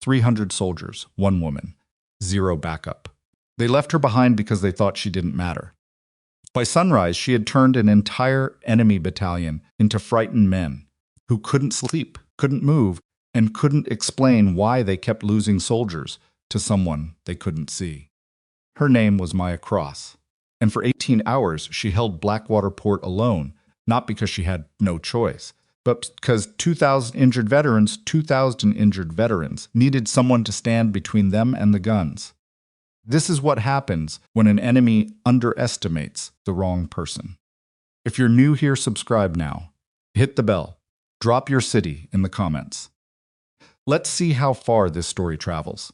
300 soldiers, 1 woman, 0 backup. They left her behind because they thought she didn't matter. By sunrise, she had turned an entire enemy battalion into frightened men who couldn't sleep, couldn't move, and couldn't explain why they kept losing soldiers to someone they couldn't see. Her name was Maya Cross, and for 18 hours she held Blackwater Port alone, not because she had no choice, but because 2,000 injured veterans needed someone to stand between them and the guns. This is what happens when an enemy underestimates the wrong person. If you're new here, subscribe now. Hit the bell. Drop your city in the comments. Let's see how far this story travels.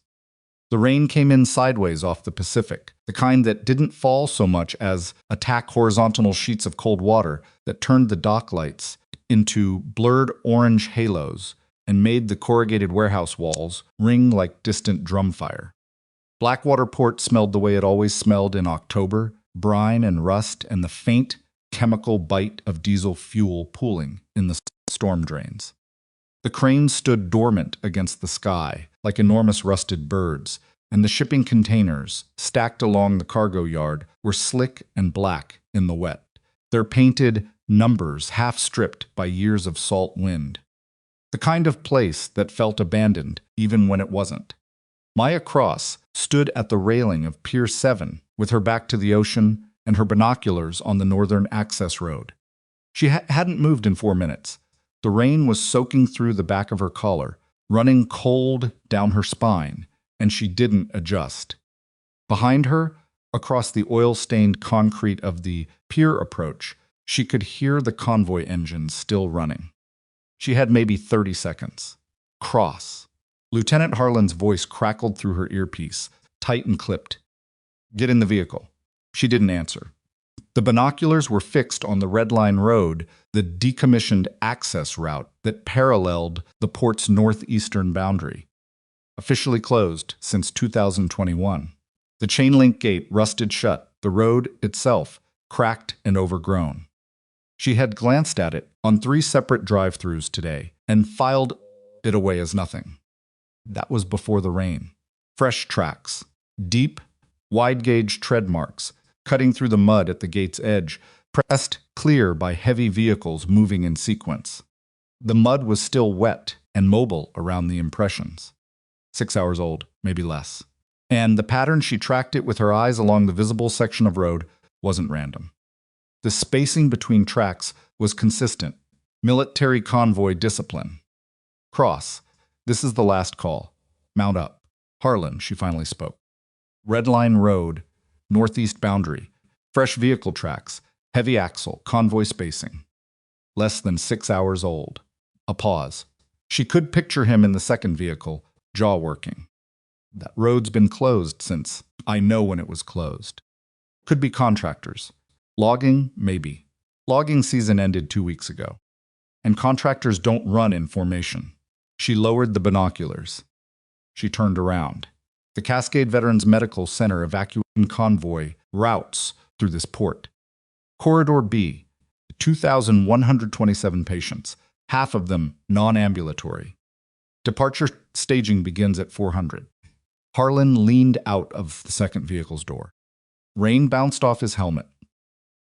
The rain came in sideways off the Pacific, the kind that didn't fall so much as attack horizontal sheets of cold water that turned the dock lights into blurred orange halos and made the corrugated warehouse walls ring like distant drumfire. Blackwater Port smelled the way it always smelled in October, brine and rust and the faint chemical bite of diesel fuel pooling in the storm drains. The cranes stood dormant against the sky like enormous rusted birds, and the shipping containers stacked along the cargo yard were slick and black in the wet, their painted numbers half stripped by years of salt wind. The kind of place that felt abandoned even when it wasn't. Maya Cross stood at the railing of Pier 7 with her back to the ocean and her binoculars on the northern access road. She hadn't moved in 4 minutes. The rain was soaking through the back of her collar, running cold down her spine, and she didn't adjust. Behind her, across the oil-stained concrete of the pier approach, she could hear the convoy engines still running. She had maybe 30 seconds. Cross. Lieutenant Harlan's voice crackled through her earpiece, tight and clipped. Get in the vehicle. She didn't answer. The binoculars were fixed on the Red Line Road, the decommissioned access route that paralleled the port's northeastern boundary. Officially closed since 2021. The chain-link gate rusted shut, the road itself cracked and overgrown. She had glanced at it on 3 separate drive-thrus today and filed it away as nothing. That was before the rain. Fresh tracks, deep, wide-gauge tread marks, cutting through the mud at the gate's edge, pressed clear by heavy vehicles moving in sequence. The mud was still wet and mobile around the impressions. 6 hours old, maybe less. And the pattern she tracked it with her eyes along the visible section of road wasn't random. The spacing between tracks was consistent. Military convoy discipline. Cross. This is the last call. Mount up. Harlan, she finally spoke. Red Line Road, northeast boundary. Fresh vehicle tracks. Heavy axle. Convoy spacing. Less than 6 hours old. A pause. She could picture him in the second vehicle, jaw working. That road's been closed since I know when it was closed. Could be contractors. Logging, maybe. Logging season ended 2 weeks ago. And contractors don't run in formation. She lowered the binoculars. She turned around. The Cascade Veterans Medical Center evacuating convoy routes through this port. Corridor B, 2,127 patients, half of them non-ambulatory. Departure staging begins at 400. Harlan leaned out of the second vehicle's door. Rain bounced off his helmet.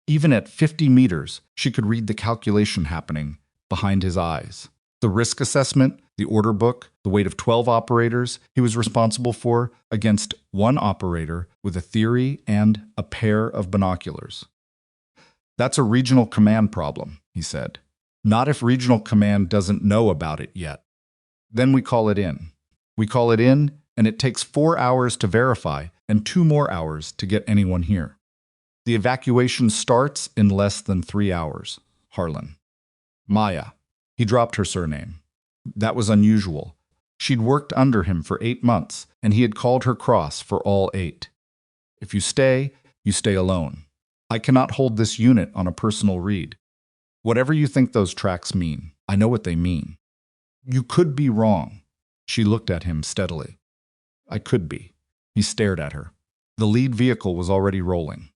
Even at 50 meters, she could read the calculation happening behind his eyes. The risk assessment, the order book, the weight of 12 operators he was responsible for against 1 operator with a theory and a pair of binoculars. That's a regional command problem, he said. Not if regional command doesn't know about it yet. Then we call it in. We call it in, and it takes 4 hours to verify and 2 more hours to get anyone here. The evacuation starts in less than 3 hours. Harlan. Maya. He dropped her surname. That was unusual. She'd worked under him for 8 months, and he had called her Cross for all 8. If you stay alone. I cannot hold this unit on a personal read. Whatever you think those tracks mean, I know what they mean. You could be wrong. She looked at him steadily. I could be. He stared at her. The lead vehicle was already rolling.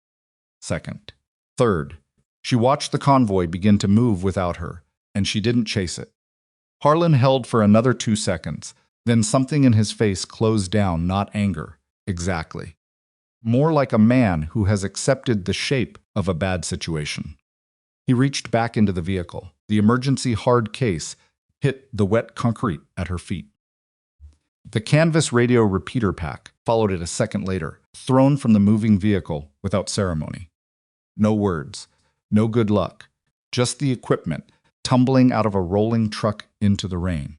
Second. Third. She watched the convoy begin to move without her, and she didn't chase it. Harlan held for another 2 seconds, Then something in his face closed down, not anger, exactly. More like a man who has accepted the shape of a bad situation. He reached back into the vehicle. The emergency hard case hit the wet concrete at her feet. The canvas radio repeater pack followed it a second later, thrown from the moving vehicle without ceremony. No words, no good luck, just the equipment tumbling out of a rolling truck into the rain.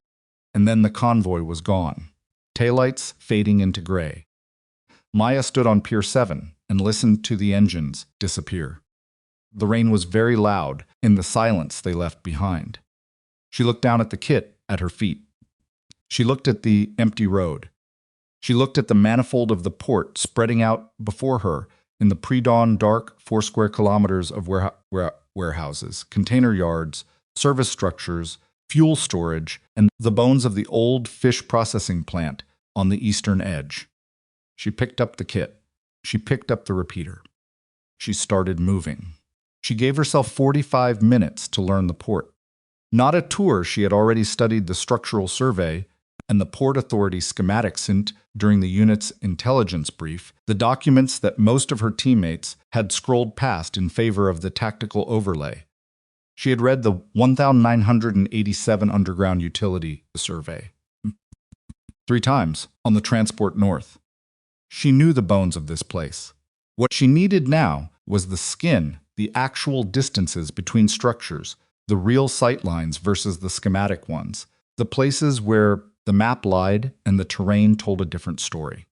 And then the convoy was gone, taillights fading into gray. Maya stood on Pier 7 and listened to the engines disappear. The rain was very loud in the silence they left behind. She looked down at the kit at her feet. She looked at the empty road. She looked at the manifold of the port spreading out before her in the pre-dawn dark 4 square kilometers of warehouses, container yards, service structures, fuel storage, and the bones of the old fish processing plant on the eastern edge. She picked up the kit. She picked up the repeater. She started moving. She gave herself 45 minutes to learn the port. Not a tour. She had already studied the structural survey and the Port Authority schematics sent during the unit's intelligence brief, the documents that most of her teammates had scrolled past in favor of the tactical overlay. She had read the 1,987 underground utility survey 3 times on the transport north. She knew the bones of this place. What she needed now was the skin, the actual distances between structures, the real sight lines versus the schematic ones, the places where the map lied and the terrain told a different story.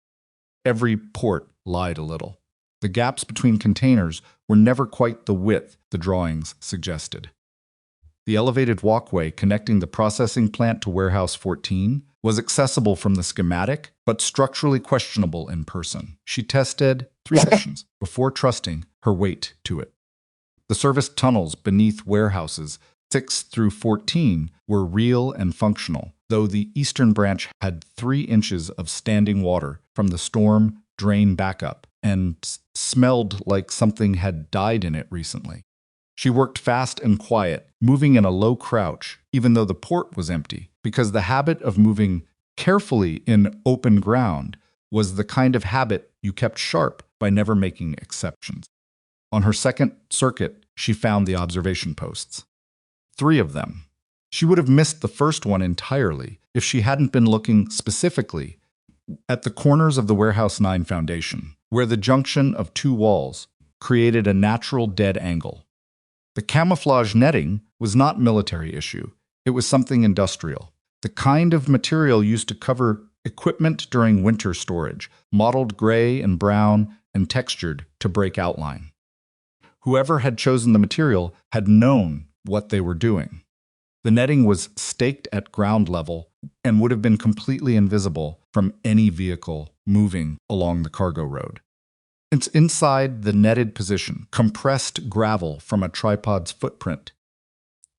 Every port lied a little. The gaps between containers were never quite the width the drawings suggested. The elevated walkway connecting the processing plant to Warehouse 14 was accessible from the schematic, but structurally questionable in person. She tested 3 sections before trusting her weight to it. The service tunnels beneath warehouses 6 through 14 were real and functional, though the eastern branch had 3 inches of standing water from the storm drain backup and smelled like something had died in it recently. She worked fast and quiet, moving in a low crouch, even though the port was empty, because the habit of moving carefully in open ground was the kind of habit you kept sharp by never making exceptions. On her second circuit, she found the observation posts. 3 of them. She would have missed the first one entirely if she hadn't been looking specifically at the corners of the Warehouse 9 foundation, where the junction of 2 walls created a natural dead angle. The camouflage netting was not military issue. It was something industrial. The kind of material used to cover equipment during winter storage, mottled gray and brown and textured to break outline. Whoever had chosen the material had known what they were doing. The netting was staked at ground level and would have been completely invisible from any vehicle moving along the cargo road. It's inside the netted position, compressed gravel from a tripod's footprint.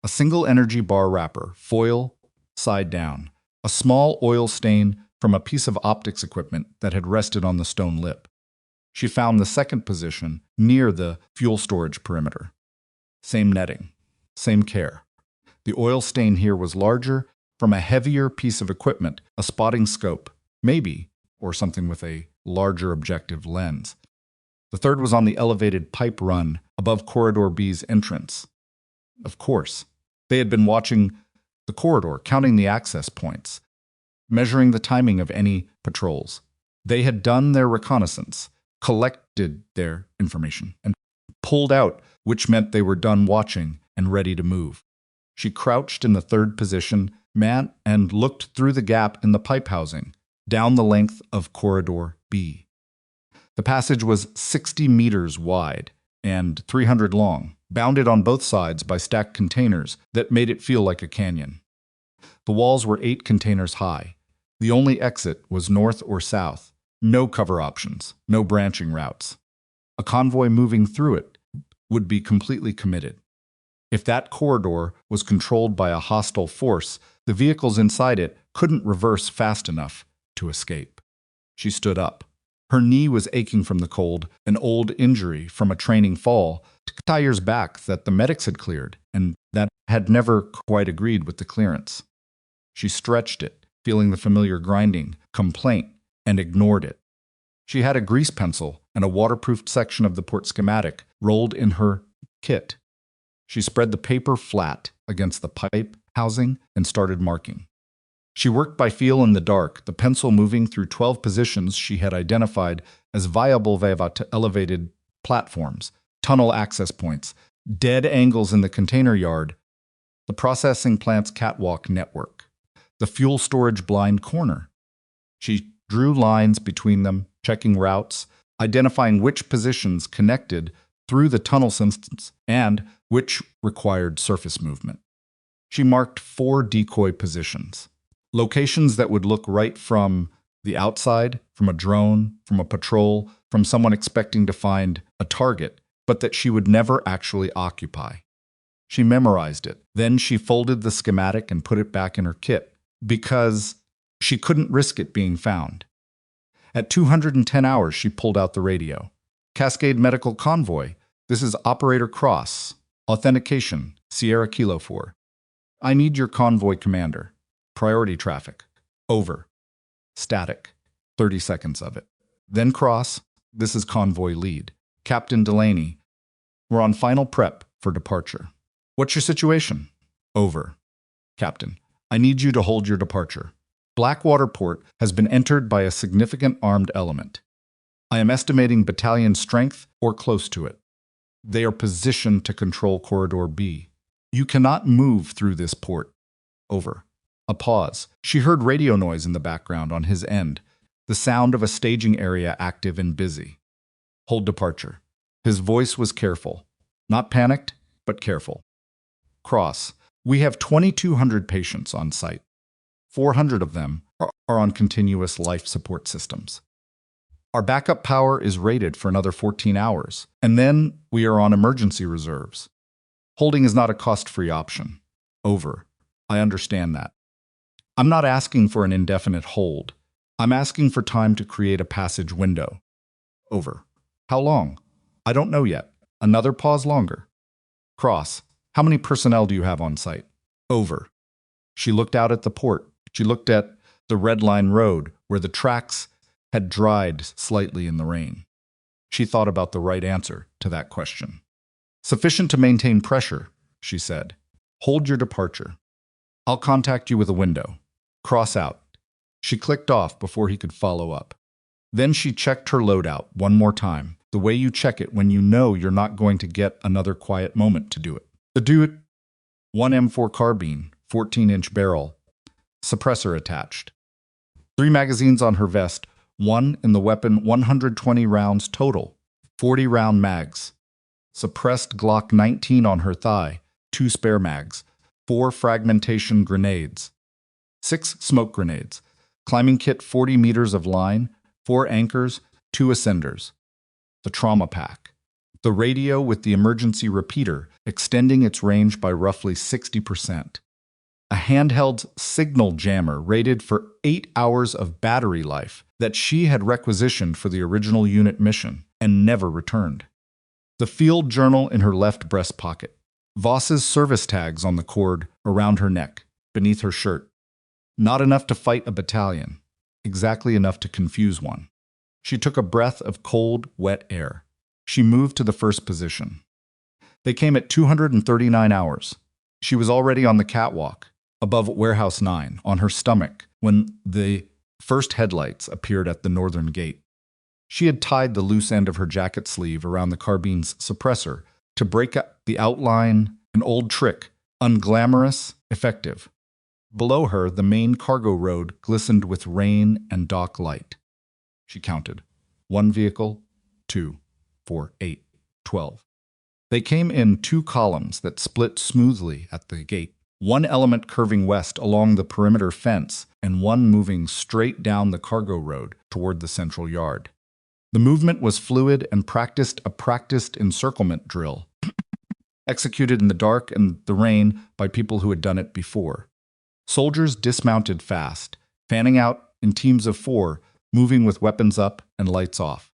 A single energy bar wrapper, foil, side down. A small oil stain from a piece of optics equipment that had rested on the stone lip. She found the second position near the fuel storage perimeter. Same netting, same care. The oil stain here was larger, from a heavier piece of equipment, a spotting scope, maybe, or something with a larger objective lens. The third was on the elevated pipe run above Corridor B's entrance. Of course, they had been watching the corridor, counting the access points, measuring the timing of any patrols. They had done their reconnaissance, collected their information, and pulled out, which meant they were done watching and ready to move. She crouched in the third position, and looked through the gap in the pipe housing, down the length of Corridor B. The passage was 60 meters wide and 300 long, bounded on both sides by stacked containers that made it feel like a canyon. The walls were 8 containers high. The only exit was north or south. No cover options, no branching routes. A convoy moving through it would be completely committed. If that corridor was controlled by a hostile force, the vehicles inside it couldn't reverse fast enough to escape. She stood up. Her knee was aching from the cold, an old injury from a training fall 2 years back that the medics had cleared and that had never quite agreed with the clearance. She stretched it, feeling the familiar grinding, complaint, and ignored it. She had a grease pencil and a waterproofed section of the port schematic rolled in her kit. She spread the paper flat against the pipe housing and started marking. She worked by feel in the dark, the pencil moving through 12 positions she had identified as viable to elevated platforms, tunnel access points, dead angles in the container yard, the processing plant's catwalk network, the fuel storage blind corner. She drew lines between them, checking routes, identifying which positions connected through the tunnel systems and which required surface movement. She marked 4 decoy positions, locations that would look right from the outside, from a drone, from a patrol, from someone expecting to find a target, but that she would never actually occupy. She memorized it. Then she folded the schematic and put it back in her kit, because she couldn't risk it being found. At 210 hours, she pulled out the radio. Cascade Medical Convoy. This is Operator Cross. Authentication. Sierra Kilo 4. I need your convoy commander. Priority traffic. Over. Static. 30 seconds of it. Then Cross. This is Convoy Lead. Captain Delaney. We're on final prep for departure. What's your situation? Over. Captain. I need you to hold your departure. Blackwater Port has been entered by a significant armed element. I am estimating battalion strength or close to it. They are positioned to control Corridor B. You cannot move through this port. Over. A pause. She heard radio noise in the background on his end, the sound of a staging area active and busy. Hold departure. His voice was careful. Not panicked, but careful. Cross. We have 2,200 patients on site. 400 of them are on continuous life support systems. Our backup power is rated for another 14 hours, and then we are on emergency reserves. Holding is not a cost-free option. Over. I understand that. I'm not asking for an indefinite hold. I'm asking for time to create a passage window. Over. How long? I don't know yet. Another pause longer. Cross. How many personnel do you have on site? Over. She looked out at the port. She looked at the Red Line Road, where the tracks had dried slightly in the rain. She thought about the right answer to that question. Sufficient to maintain pressure, she said. Hold your departure. I'll contact you with a window. Cross out. She clicked off before he could follow up. Then she checked her loadout one more time, the way you check it when you know you're not going to get another quiet moment to do it. To do it, 1 M4 carbine, 14-inch barrel, suppressor attached. 3 magazines on her vest, 1 in the weapon, 120 rounds total, 40-round mags. Suppressed Glock 19 on her thigh, 2 spare mags, 4 fragmentation grenades, 6 smoke grenades, climbing kit 40 meters of line, 4 anchors, 2 ascenders. The trauma pack. The radio with the emergency repeater extending its range by roughly 60%. A handheld signal jammer rated for 8 hours of battery life that she had requisitioned for the original unit mission and never returned. The field journal in her left breast pocket. Voss's service tags on the cord around her neck, beneath her shirt. Not enough to fight a battalion, exactly enough to confuse one. She took a breath of cold, wet air. She moved to the first position. They came at 239 hours. She was already on the catwalk, above Warehouse 9, on her stomach, when the first headlights appeared at the northern gate. She had tied the loose end of her jacket sleeve around the carbine's suppressor to break up the outline, an old trick, unglamorous, effective. Below her, the main cargo road glistened with rain and dock light. She counted. 1 vehicle, 2, 4, 8, 12. They came in 2 columns that split smoothly at the gate, 1 element curving west along the perimeter fence and 1 moving straight down the cargo road toward the central yard. The movement was fluid and a practiced encirclement drill, executed in the dark and the rain by people who had done it before. Soldiers dismounted fast, fanning out in teams of 4, moving with weapons up and lights off.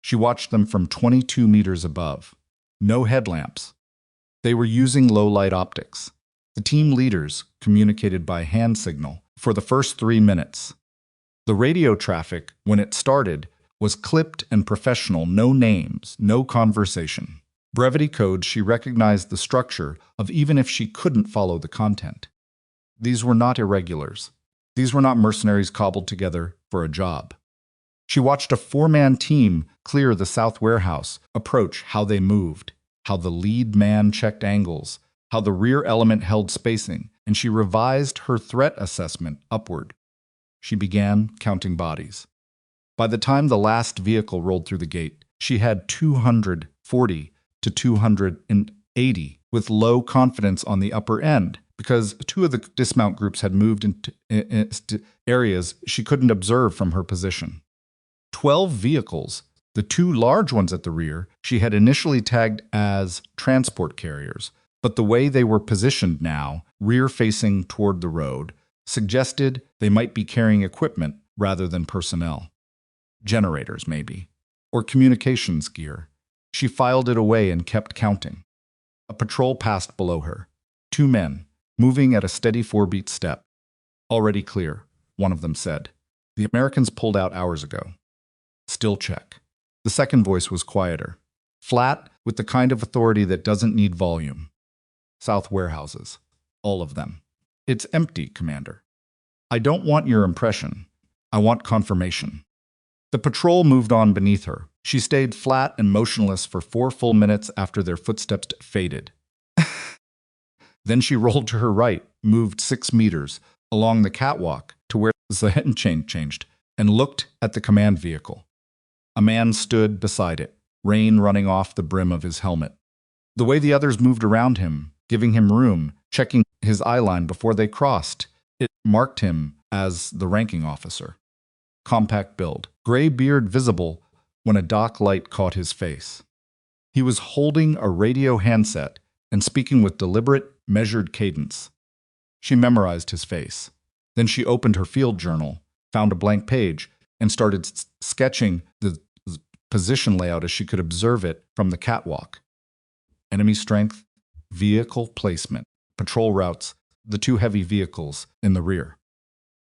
She watched them from 22 meters above. No headlamps. They were using low-light optics. The team leaders communicated by hand signal for the first 3 minutes. The radio traffic, when it started, was clipped and professional, no names, no conversation. Brevity codes, she recognized the structure of even if she couldn't follow the content. These were not irregulars. These were not mercenaries cobbled together for a job. She watched a 4-man team clear the south warehouse, approach how they moved, how the lead man checked angles, how the rear element held spacing, and she revised her threat assessment upward. She began counting bodies. By the time the last vehicle rolled through the gate, she had 240 to 280, with low confidence on the upper end, because 2 of the dismount groups had moved into areas she couldn't observe from her position. 12 vehicles, the 2 large ones at the rear, she had initially tagged as transport carriers, but the way they were positioned now, rear-facing toward the road, suggested they might be carrying equipment rather than personnel. Generators, maybe, or communications gear. She filed it away and kept counting. A patrol passed below her. 2 men, moving at a steady 4-beat step. Already clear, one of them said. The Americans pulled out hours ago. Still check. The second voice was quieter, flat, with the kind of authority that doesn't need volume. South warehouses. All of them. It's empty, Commander. I don't want your impression. I want confirmation. The patrol moved on beneath her. She stayed flat and motionless for 4 full minutes after their footsteps faded. Then she rolled to her right, moved 6 meters along the catwalk to where the head chain changed, and looked at the command vehicle. A man stood beside it, rain running off the brim of his helmet. The way the others moved around him, giving him room, checking his eye line before they crossed, it marked him as the ranking officer. Compact build, gray beard visible when a dock light caught his face. He was holding a radio handset and speaking with deliberate, measured cadence. She memorized his face. Then she opened her field journal, found a blank page, and started sketching the position layout as she could observe it from the catwalk. Enemy strength, vehicle placement, patrol routes, the 2 heavy vehicles in the rear.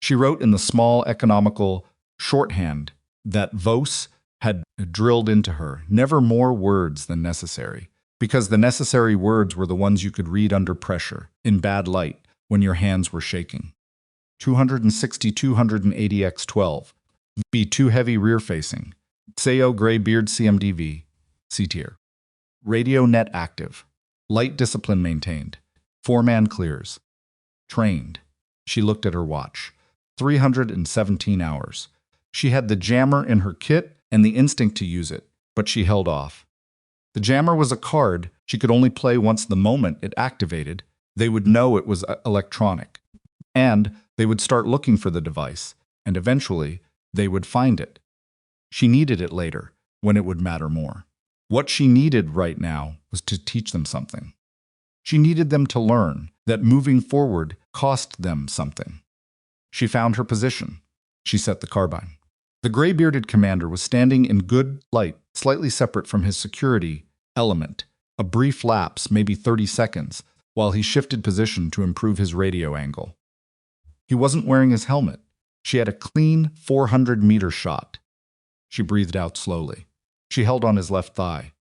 She wrote in the small, economical shorthand that Vos had drilled into her, never more words than necessary, because the necessary words were the ones you could read under pressure, in bad light, when your hands were shaking. 260 280x12, B2 heavy rear-facing, SEO Greybeard CMDV, C-tier. Radio net active, light discipline maintained, 4-man clears. Trained. She looked at her watch. 317 hours. She had the jammer in her kit and the instinct to use it, but she held off. The jammer was a card she could only play once the moment it activated. They would know it was electronic, and they would start looking for the device, and eventually they would find it. She needed it later, when it would matter more. What she needed right now was to teach them something. She needed them to learn that moving forward cost them something. She found her position. She set the carbine. The gray-bearded commander was standing in good light, slightly separate from his security element, a brief lapse, maybe 30 seconds, while he shifted position to improve his radio angle. He wasn't wearing his helmet. She had a clean 400-meter shot. She breathed out slowly. She held on his left thigh.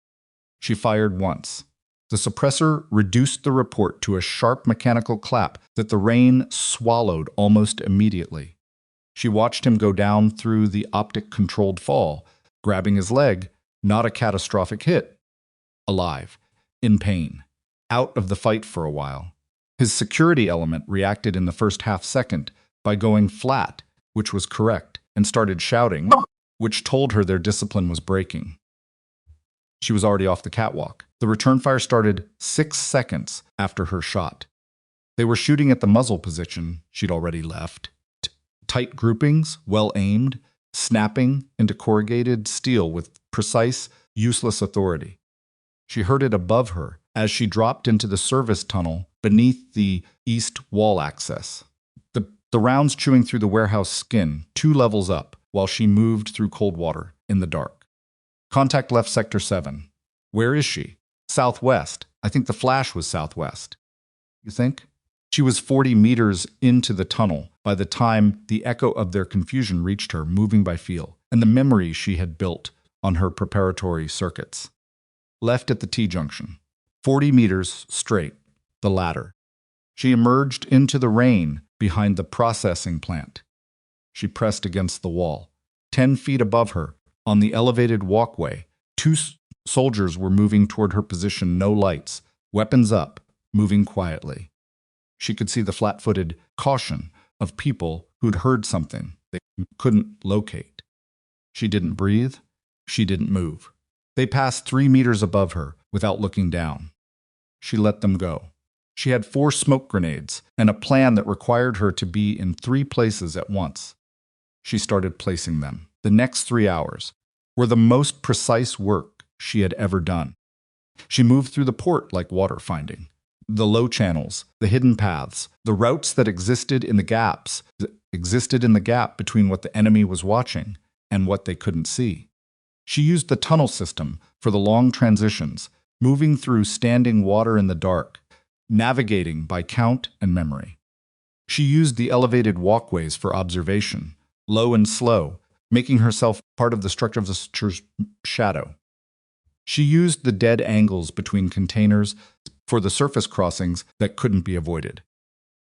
She fired once. The suppressor reduced the report to a sharp mechanical clap that the rain swallowed almost immediately. She watched him go down through the optic-controlled fall, grabbing his leg, not a catastrophic hit. Alive, in pain, out of the fight for a while. His security element reacted in the first half-second by going flat, which was correct, and started shouting, which told her their discipline was breaking. She was already off the catwalk. The return fire started 6 seconds after her shot. They were shooting at the muzzle position she'd already left. Tight groupings, well aimed, snapping into corrugated steel with precise, useless authority. She heard it above her as she dropped into the service tunnel beneath the east wall access. The rounds chewing through the warehouse skin 2 levels up while she moved through cold water in the dark. Contact left Sector 7. Where is she? Southwest. I think the flash was southwest. You think? She was 40 meters into the tunnel by the time the echo of their confusion reached her, moving by feel, and the memory she had built on her preparatory circuits. Left at the T-junction. 40 meters straight, the ladder. She emerged into the rain behind the processing plant. She pressed against the wall. 10 feet above her, on the elevated walkway, two soldiers were moving toward her position, no lights, weapons up, moving quietly. She could see the flat-footed caution of people who'd heard something they couldn't locate. She didn't breathe. She didn't move. They passed 3 meters above her without looking down. She let them go. She had 4 smoke grenades and a plan that required her to be in 3 places at once. She started placing them. The next 3 hours were the most precise work she had ever done. She moved through the port like water finding. The low channels, the hidden paths, the routes that existed in the gap between what the enemy was watching and what they couldn't see. She used the tunnel system for the long transitions, moving through standing water in the dark, navigating by count and memory. She used the elevated walkways for observation, low and slow, making herself part of the structure of the structure's shadow. She used the dead angles between containers for the surface crossings that couldn't be avoided.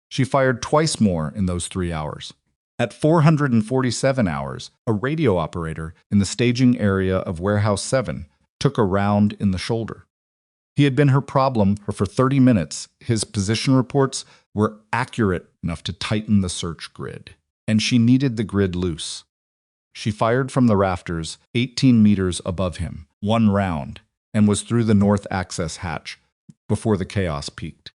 She fired twice more in those 3 hours. At 447 hours, a radio operator in the staging area of Warehouse 7 took a round in the shoulder. He had been her problem for 30 minutes. His position reports were accurate enough to tighten the search grid, and she needed the grid loose. She fired from the rafters 18 meters above him, 1 round, and was through the north access hatch before the chaos peaked.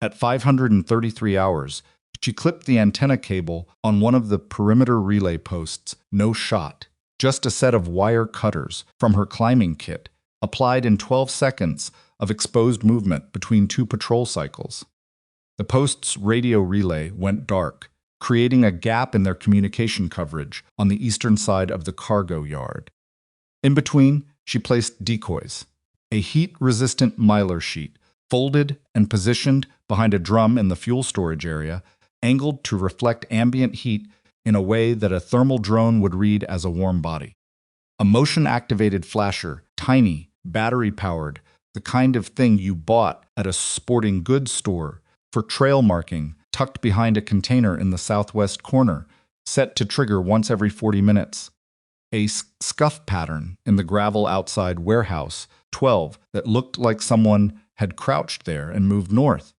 At 533 hours, she clipped the antenna cable on one of the perimeter relay posts, no shot, just a set of wire cutters from her climbing kit, applied in 12 seconds of exposed movement between 2 patrol cycles. The post's radio relay went dark, creating a gap in their communication coverage on the eastern side of the cargo yard. In between, she placed decoys, a heat-resistant mylar sheet, folded and positioned behind a drum in the fuel storage area, angled to reflect ambient heat in a way that a thermal drone would read as a warm body. A motion-activated flasher, tiny, battery-powered, the kind of thing you bought at a sporting goods store for trail marking, tucked behind a container in the southwest corner, set to trigger once every 40 minutes. A scuff pattern in the gravel outside Warehouse 12 that looked like someone had crouched there and moved north.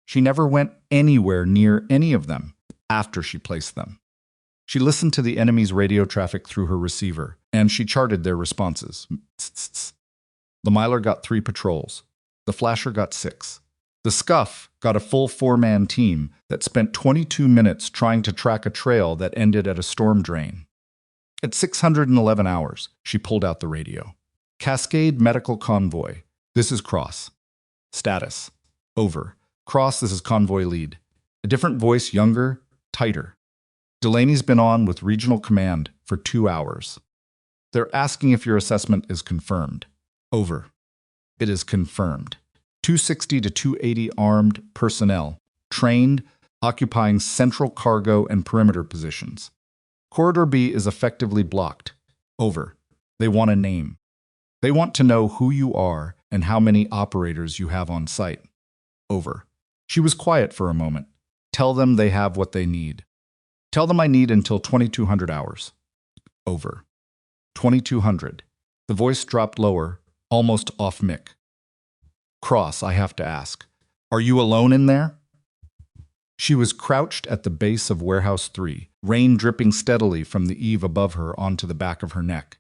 She never went anywhere near any of them after she placed them. She listened to the enemy's radio traffic through her receiver, and she charted their responses. The Mylar got 3 patrols. The Flasher got 6. The Scuff got a full 4-man team that spent 22 minutes trying to track a trail that ended at a storm drain. At 611 hours, she pulled out the radio. Cascade Medical Convoy. This is Cross. Status. Over. Cross, this is Convoy Lead. A different voice, younger, tighter. Delaney's been on with Regional Command for 2 hours. They're asking if your assessment is confirmed. Over. It is confirmed. 260 to 280 armed personnel, trained, occupying central cargo and perimeter positions. Corridor B is effectively blocked. Over. They want a name. They want to know who you are and how many operators you have on site. Over. She was quiet for a moment. Tell them they have what they need. Tell them I need until 2200 hours. Over. 2200. The voice dropped lower, almost off mic. Cross, I have to ask. Are you alone in there? She was crouched at the base of Warehouse 3, rain dripping steadily from the eave above her onto the back of her neck.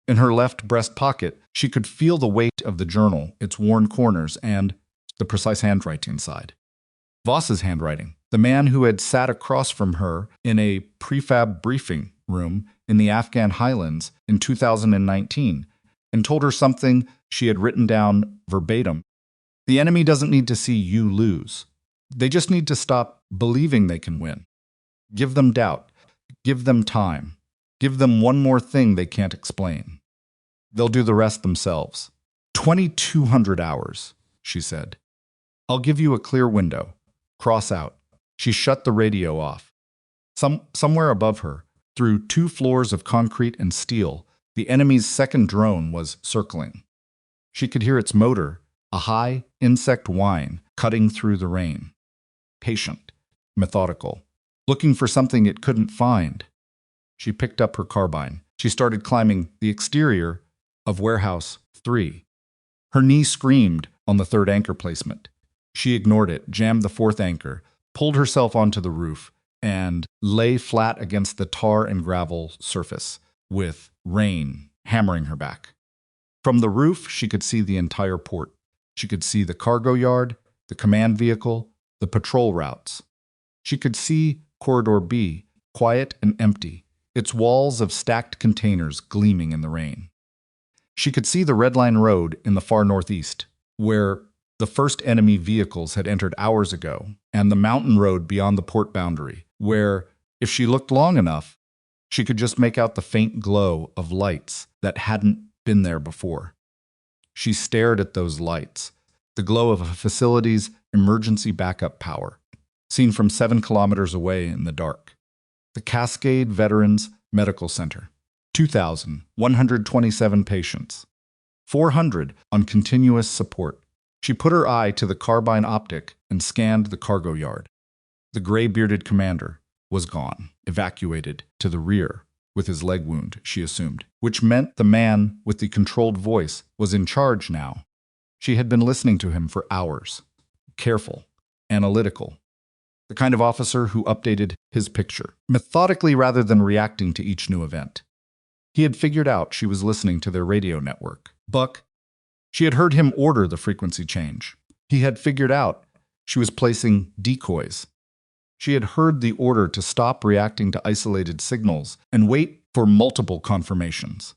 In her left breast pocket, she could feel the weight of the journal, its worn corners, and the precise handwriting inside. Voss's handwriting, the man who had sat across from her in a prefab briefing room in the Afghan Highlands in 2019, and told her something she had written down verbatim. The enemy doesn't need to see you lose. They just need to stop believing they can win. Give them doubt. Give them time. Give them one more thing they can't explain. They'll do the rest themselves. 2200 hours, she said. I'll give you a clear window. Cross out. She shut the radio off. Somewhere above her, through 2 floors of concrete and steel, the enemy's second drone was circling. She could hear its motor, a high insect whine, cutting through the rain. Patient, methodical, looking for something it couldn't find. She picked up her carbine. She started climbing the exterior of Warehouse 3. Her knee screamed on the 3rd anchor placement. She ignored it, jammed the 4th anchor, pulled herself onto the roof, and lay flat against the tar and gravel surface, with rain hammering her back. From the roof, she could see the entire port. She could see the cargo yard, the command vehicle, the patrol routes. She could see Corridor B, quiet and empty, its walls of stacked containers gleaming in the rain. She could see the Red Line Road in the far northeast, where the first enemy vehicles had entered hours ago, and the mountain road beyond the port boundary, where, if she looked long enough, she could just make out the faint glow of lights that hadn't been there before. She stared at those lights, the glow of a facility's emergency backup power, seen from 7 kilometers away in the dark. The Cascade Veterans Medical Center, 2,127 patients, 400 on continuous support. She put her eye to the carbine optic and scanned the cargo yard. The gray-bearded commander was gone, evacuated to the rear with his leg wound, she assumed, which meant the man with the controlled voice was in charge now. She had been listening to him for hours, careful, analytical, the kind of officer who updated his picture, methodically rather than reacting to each new event. He had figured out she was listening to their radio network. Buck. She had heard him order the frequency change. He had figured out she was placing decoys. She had heard the order to stop reacting to isolated signals and wait for multiple confirmations.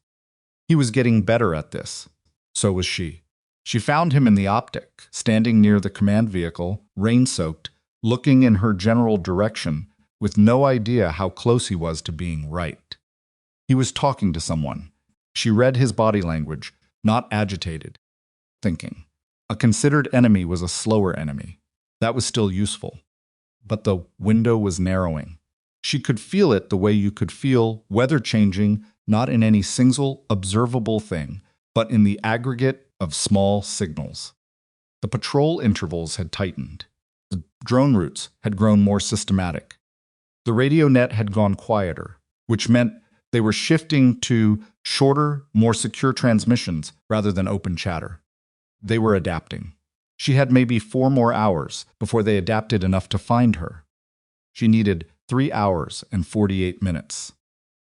He was getting better at this. So was she. She found him in the optic, standing near the command vehicle, rain-soaked, looking in her general direction, with no idea how close he was to being right. He was talking to someone. She read his body language, not agitated, thinking. A considered enemy was a slower enemy. That was still useful. But the window was narrowing. She could feel it the way you could feel weather changing, not in any single observable thing, but in the aggregate of small signals. The patrol intervals had tightened. The drone routes had grown more systematic. The radio net had gone quieter, which meant they were shifting to shorter, more secure transmissions rather than open chatter. They were adapting. She had maybe 4 more hours before they adapted enough to find her. She needed 3 hours and 48 minutes.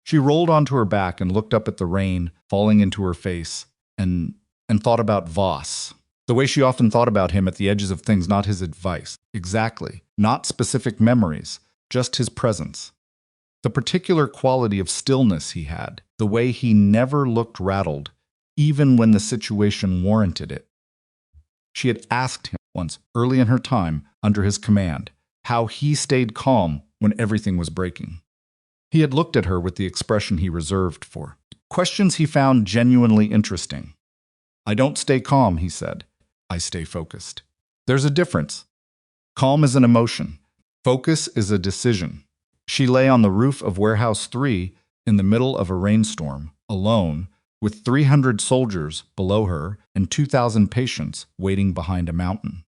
She rolled onto her back and looked up at the rain falling into her face and thought about Voss. The way she often thought about him at the edges of things, not his advice. Exactly. Not specific memories, just his presence. The particular quality of stillness he had, the way he never looked rattled, even when the situation warranted it. She had asked him once, early in her time, under his command, how he stayed calm when everything was breaking. He had looked at her with the expression he reserved for. Questions he found genuinely interesting. "I don't stay calm," he said. "I stay focused." There's a difference. Calm is an emotion. Focus is a decision. She lay on the roof of Warehouse 3 in the middle of a rainstorm, alone, with 300 soldiers below her and 2,000 patients waiting behind a mountain.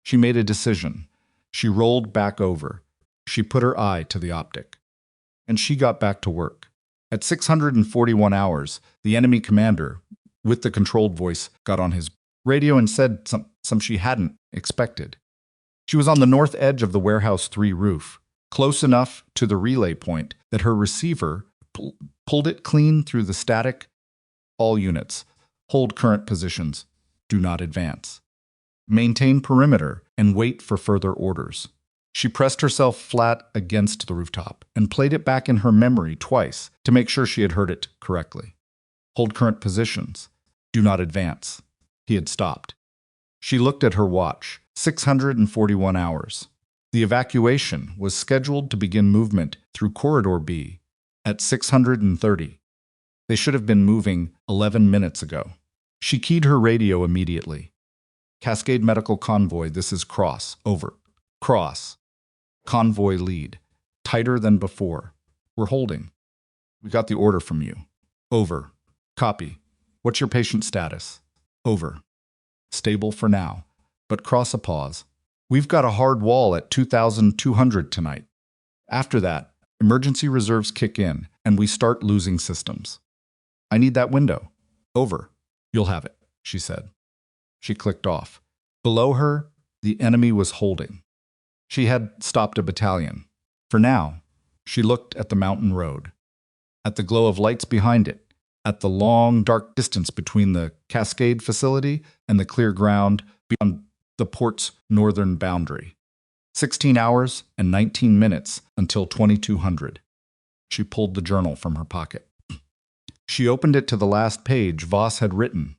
She made a decision. She rolled back over. She put her eye to the optic. And she got back to work. At 641 hours, the enemy commander, with the controlled voice, got on his radio and said some she hadn't expected. She was on the north edge of the Warehouse 3 roof, close enough to the relay point that her receiver pulled it clean through the static. All units, hold current positions, do not advance. Maintain perimeter and wait for further orders. She pressed herself flat against the rooftop and played it back in her memory twice to make sure she had heard it correctly. Hold current positions, do not advance. He had stopped. She looked at her watch, 641 hours. The evacuation was scheduled to begin movement through Corridor B at 630. They should have been moving 11 minutes ago. She keyed her radio immediately. Cascade Medical Convoy, this is Cross. Over. Cross. Convoy lead. Tighter than before. We're holding. We got the order from you. Over. Copy. What's your patient status? Over. Stable for now. But cross a pause. We've got a hard wall at 2,200 tonight. After that, emergency reserves kick in, and we start losing systems. I need that window. Over. You'll have it, she said. She clicked off. Below her, the enemy was holding. She had stopped a battalion. For now, she looked at the mountain road, at the glow of lights behind it, at the long, dark distance between the Cascade facility and the clear ground beyond the port's northern boundary. 16 hours and 19 minutes until 2200. She pulled the journal from her pocket. She opened it to the last page Voss had written.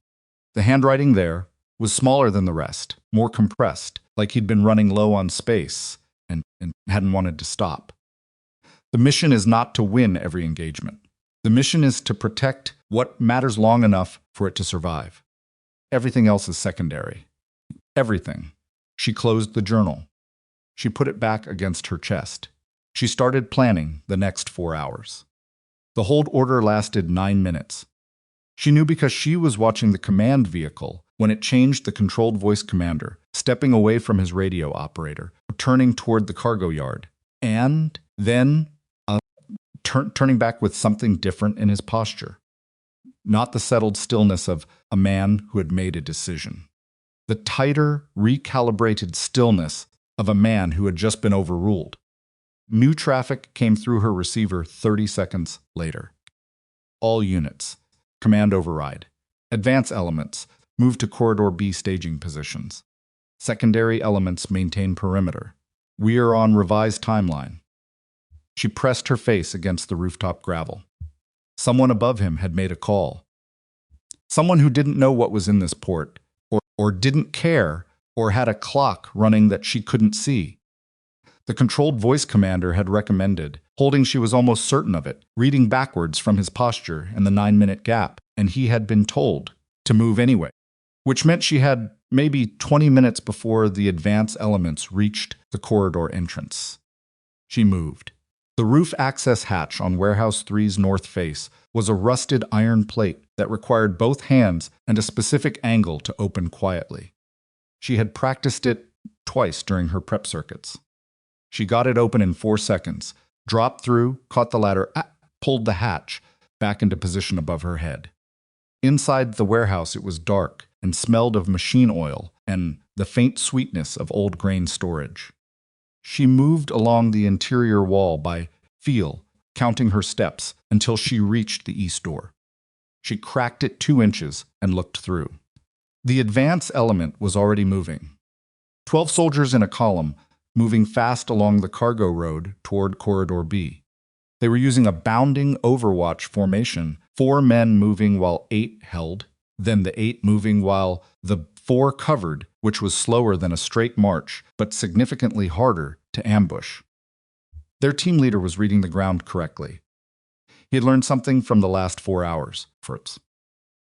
The handwriting there was smaller than the rest, more compressed, like he'd been running low on space and hadn't wanted to stop. The mission is not to win every engagement. The mission is to protect what matters long enough for it to survive. Everything else is secondary. Everything. She closed the journal. She put it back against her chest. She started planning the next 4 hours. The hold order lasted 9 minutes. She knew because she was watching the command vehicle when it changed the controlled voice commander, stepping away from his radio operator, turning toward the cargo yard, and then turning back with something different in his posture. Not the settled stillness of a man who had made a decision. The tighter, recalibrated stillness of a man who had just been overruled. New traffic came through her receiver 30 seconds later. All units. Command override. Advance elements. Move to Corridor B staging positions. Secondary elements maintain perimeter. We are on revised timeline. She pressed her face against the rooftop gravel. Someone above him had made a call. Someone who didn't know what was in this port, or didn't care, or had a clock running that she couldn't see. The controlled voice commander had recommended, holding she was almost certain of it, reading backwards from his posture and the 9-minute gap, and he had been told to move anyway, which meant she had maybe 20 minutes before the advance elements reached the corridor entrance. She moved. The roof access hatch on Warehouse 3's north face was a rusted iron plate that required both hands and a specific angle to open quietly. She had practiced it twice during her prep circuits. She got it open in 4 seconds, dropped through, caught the ladder, pulled the hatch back into position above her head. Inside the warehouse it was dark and smelled of machine oil and the faint sweetness of old grain storage. She moved along the interior wall by feel, counting her steps until she reached the east door. She cracked it 2 inches and looked through. The advance element was already moving. 12 soldiers in a column, moving fast along the cargo road toward Corridor B. They were using a bounding overwatch formation, 4 men moving while 8 held, then the 8 moving while the 4 covered, which was slower than a straight march, but significantly harder to ambush. Their team leader was reading the ground correctly. He had learned something from the last 4 hours, Fritz.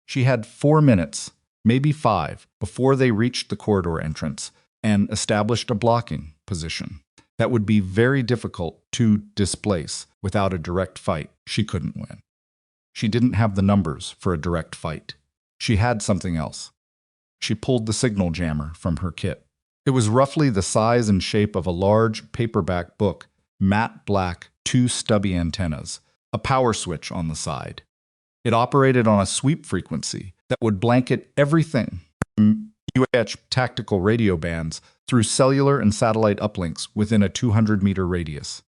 She had 4 minutes, maybe 5, before they reached the corridor entrance and established a blocking position that would be very difficult to displace without a direct fight. She couldn't win. She didn't have the numbers for a direct fight. She had something else. She pulled the signal jammer from her kit. It was roughly the size and shape of a large paperback book, matte black, 2 stubby antennas, a power switch on the side. It operated on a sweep frequency that would blanket everything from UH tactical radio bands through cellular and satellite uplinks within a 200-meter radius.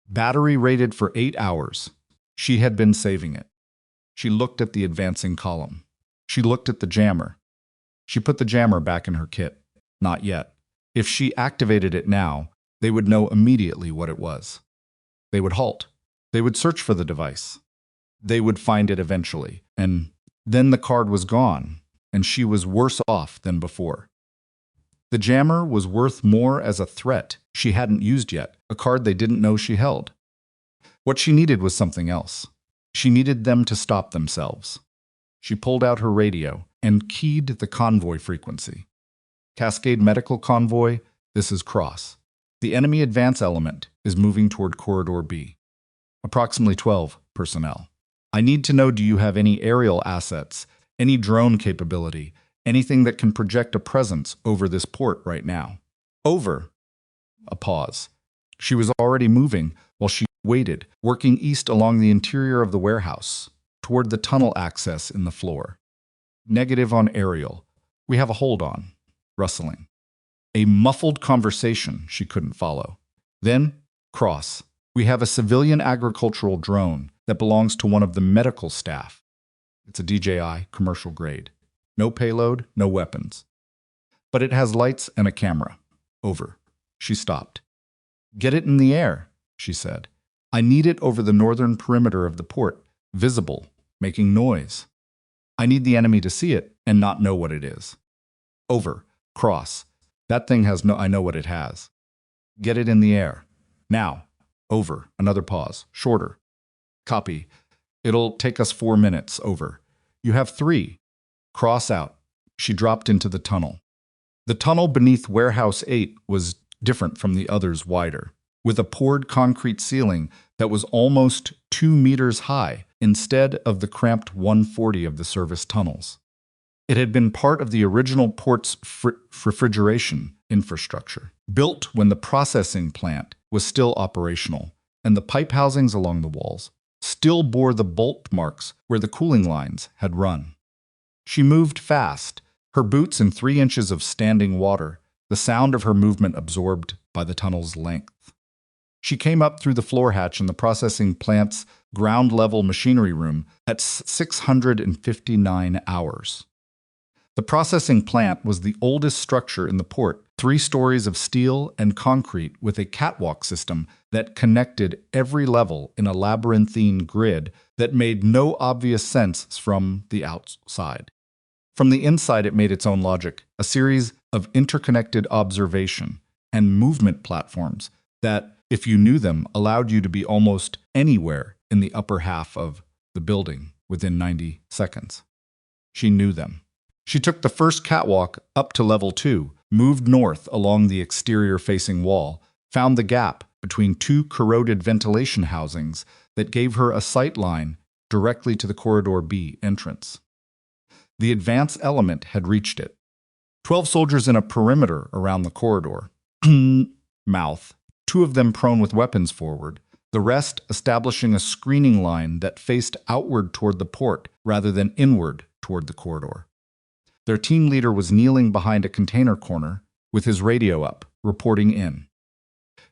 Battery rated for 8 hours. She had been saving it. She looked at the advancing column. She looked at the jammer. She put the jammer back in her kit. Not yet. If she activated it now, they would know immediately what it was. They would halt. They would search for the device. They would find it eventually, and then the card was gone, and she was worse off than before. The jammer was worth more as a threat she hadn't used yet, a card they didn't know she held. What she needed was something else. She needed them to stop themselves. She pulled out her radio and keyed the convoy frequency. Cascade Medical Convoy, this is Cross. The enemy advance element is moving toward Corridor B. Approximately 12 personnel. I need to know, do you have any aerial assets, any drone capability, anything that can project a presence over this port right now? Over. A pause. She was already moving while she waited, working east along the interior of the warehouse, toward the tunnel access in the floor. Negative on aerial. We have a hold on. Rustling. A muffled conversation she couldn't follow. Then, cross. We have a civilian agricultural drone that belongs to one of the medical staff. It's a DJI commercial grade. No payload, no weapons. But it has lights and a camera. Over. She stopped. Get it in the air, she said. I need it over the northern perimeter of the port, visible, making noise. I need the enemy to see it and not know what it is. Over. Cross. That thing has I know what it has. Get it in the air. Now. Over. Another pause. Shorter. Copy. It'll take us 4 minutes. Over. You have 3. Cross out. She dropped into the tunnel. The tunnel beneath Warehouse 8 was different from the others, wider, with a poured concrete ceiling that was almost 2 meters high instead of the cramped 140 of the service tunnels. It had been part of the original port's refrigeration infrastructure, built when the processing plant was still operational, and the pipe housings along the walls still bore the bolt marks where the cooling lines had run. She moved fast, her boots in 3 inches of standing water, the sound of her movement absorbed by the tunnel's length. She came up through the floor hatch in the processing plant's ground-level machinery room at 659 hours. The processing plant was the oldest structure in the port, 3 stories of steel and concrete with a catwalk system that connected every level in a labyrinthine grid that made no obvious sense from the outside. From the inside, it made its own logic, a series of interconnected observation and movement platforms that, if you knew them, allowed you to be almost anywhere in the upper half of the building within 90 seconds. She knew them. She took the first catwalk up to level 2, moved north along the exterior-facing wall, found the gap between 2 corroded ventilation housings that gave her a sight line directly to the Corridor B entrance. The advance element had reached it. 12 soldiers in a perimeter around the corridor. Mouth. 2 of them prone with weapons forward, the rest establishing a screening line that faced outward toward the port rather than inward toward the corridor. Their team leader was kneeling behind a container corner with his radio up, reporting in.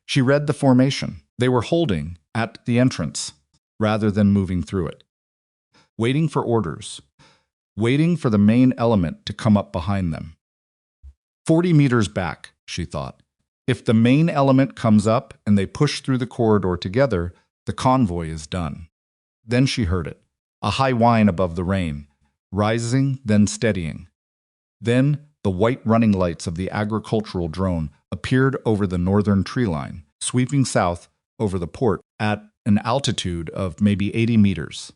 She read the formation. They were holding at the entrance rather than moving through it. Waiting for orders. Waiting for the main element to come up behind them. 40 meters back, she thought. If the main element comes up and they push through the corridor together, the convoy is done. Then she heard it, a high whine above the rain, rising, then steadying. Then the white running lights of the agricultural drone appeared over the northern tree line, sweeping south over the port at an altitude of maybe 80 meters.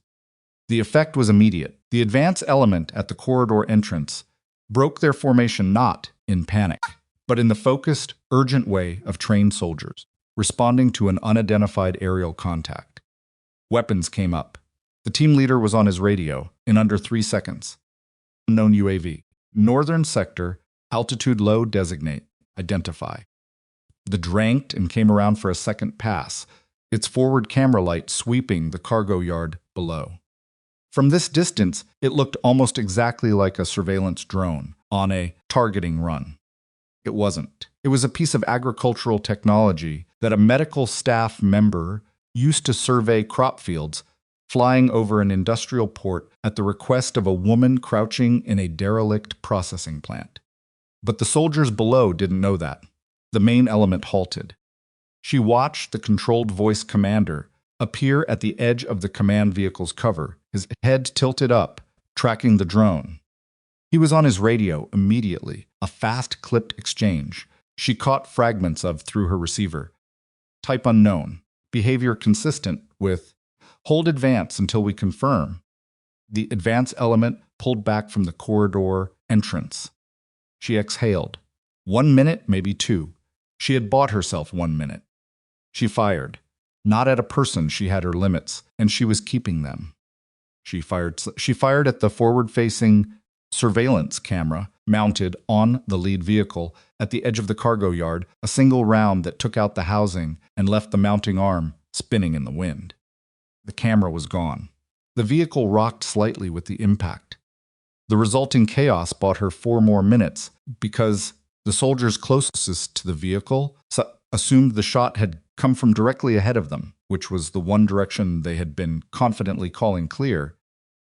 The effect was immediate. The advance element at the corridor entrance broke their formation not in panic, but in the focused, urgent way of trained soldiers, responding to an unidentified aerial contact. Weapons came up. The team leader was on his radio in under 3 seconds. Unknown UAV. Northern sector, altitude low, designate, identify. The dranked and came around for a second pass, its forward camera light sweeping the cargo yard below. From this distance, it looked almost exactly like a surveillance drone on a targeting run. It wasn't. It was a piece of agricultural technology that a medical staff member used to survey crop fields, flying over an industrial port at the request of a woman crouching in a derelict processing plant. But the soldiers below didn't know that. The main element halted. She watched the controlled voice commander appear at the edge of the command vehicle's cover, his head tilted up, tracking the drone. He was on his radio immediately, a fast-clipped exchange she caught fragments of through her receiver. Type unknown, behavior consistent with hold advance until we confirm. The advance element pulled back from the corridor entrance. She exhaled. 1 minute, maybe 2. She had bought herself 1 minute. She fired. Not at a person, she had her limits, and she was keeping them. She fired at the forward-facing surveillance camera mounted on the lead vehicle at the edge of the cargo yard, a single round that took out the housing and left the mounting arm spinning in the wind. The camera was gone. The vehicle rocked slightly with the impact. The resulting chaos bought her 4 more minutes because the soldiers closest to the vehicle assumed the shot had come from directly ahead of them, which was the one direction they had been confidently calling clear,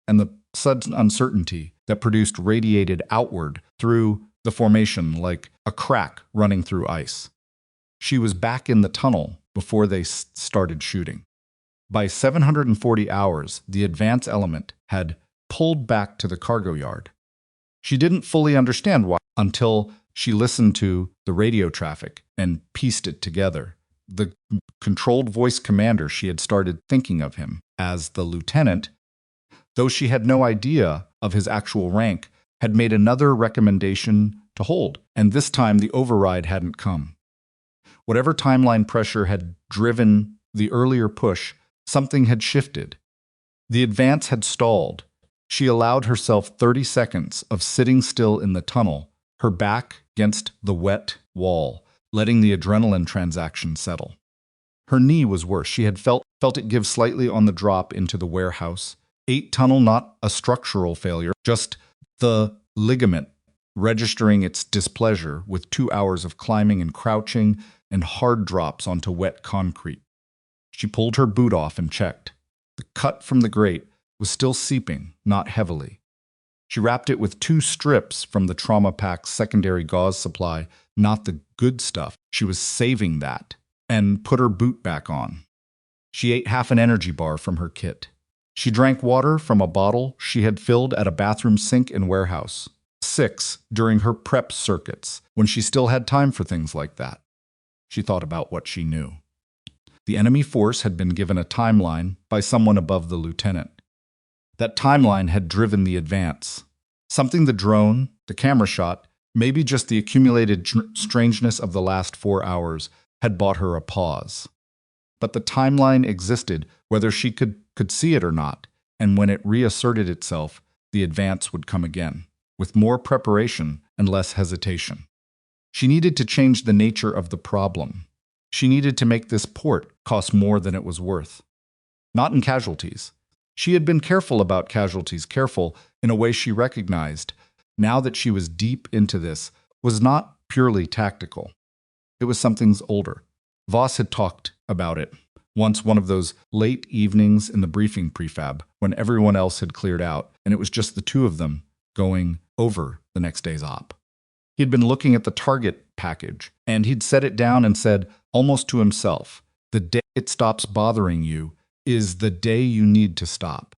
and the sudden uncertainty that produced radiated outward through the formation like a crack running through ice. She was back in the tunnel before they started shooting. By 740 hours, the advance element had pulled back to the cargo yard. She didn't fully understand why until she listened to the radio traffic and pieced it together. The controlled voice commander, she had started thinking of him as the lieutenant, though she had no idea of his actual rank, had made another recommendation to hold, and this time the override hadn't come. Whatever timeline pressure had driven the earlier push, something had shifted. The advance had stalled. She allowed herself 30 seconds of sitting still in the tunnel, her back against the wet wall, letting the adrenaline transaction settle. Her knee was worse. She had felt it give slightly on the drop into the warehouse. 8 tunnel, not a structural failure, just the ligament registering its displeasure with 2 hours of climbing and crouching and hard drops onto wet concrete. She pulled her boot off and checked. The cut from the grate was still seeping, not heavily. She wrapped it with 2 strips from the trauma pack's secondary gauze supply, not the good stuff. She was saving that, and put her boot back on. She ate half an energy bar from her kit. She drank water from a bottle she had filled at a bathroom sink in warehouse. 6 during her prep circuits, when she still had time for things like that. She thought about what she knew. The enemy force had been given a timeline by someone above the lieutenant. That timeline had driven the advance. Something the drone, the camera shot, maybe just the accumulated strangeness of the last 4 hours had bought her a pause. But the timeline existed, whether she could see it or not, and when it reasserted itself, the advance would come again, with more preparation and less hesitation. She needed to change the nature of the problem. She needed to make this port cost more than it was worth. Not in casualties. She had been careful about casualties, careful in a way she recognized, now that she was deep into this, was not purely tactical. It was something older. Voss had talked about it once, one of those late evenings in the briefing prefab when everyone else had cleared out and it was just the 2 of them going over the next day's op. He'd been looking at the target package and he'd set it down and said, almost to himself, the day it stops bothering you is the day you need to stop.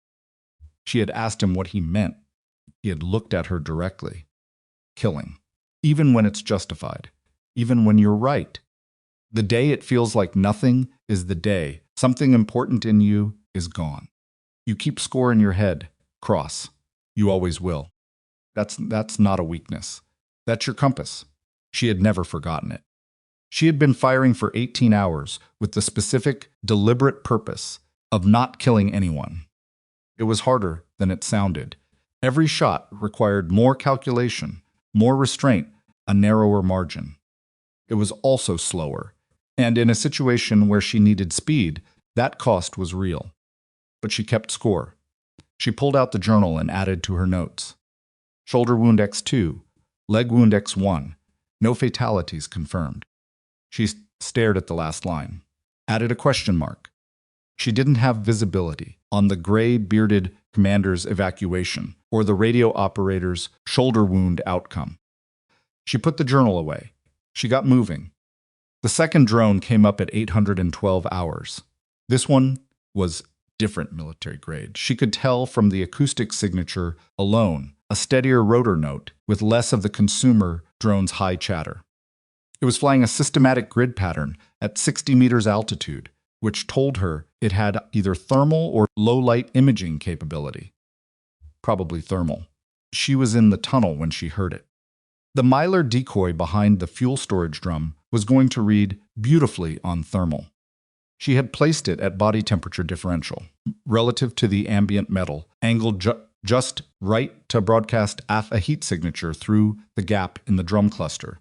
She had asked him what he meant. He had looked at her directly. Killing. Even when it's justified. Even when you're right. The day it feels like nothing is the day something important in you is gone. You keep score in your head. Cross. You always will. That's not a weakness. That's your compass. She had never forgotten it. She had been firing for 18 hours with the specific, deliberate purpose of not killing anyone. It was harder than it sounded. Every shot required more calculation, more restraint, a narrower margin. It was also slower, and in a situation where she needed speed, that cost was real. But she kept score. She pulled out the journal and added to her notes. Shoulder wound X2, leg wound X1, no fatalities confirmed. She stared at the last line, added a question mark. She didn't have visibility on the gray-bearded commander's evacuation or the radio operator's shoulder wound outcome. She put the journal away. She got moving. The second drone came up at 812 hours. This one was different military grade. She could tell from the acoustic signature alone, a steadier rotor note with less of the consumer drone's high chatter. It was flying a systematic grid pattern at 60 meters altitude, which told her it had either thermal or low-light imaging capability. Probably thermal. She was in the tunnel when she heard it. The Mylar decoy behind the fuel storage drum was going to read beautifully on thermal. She had placed it at body temperature differential, relative to the ambient metal, angled just right to broadcast a heat signature through the gap in the drum cluster.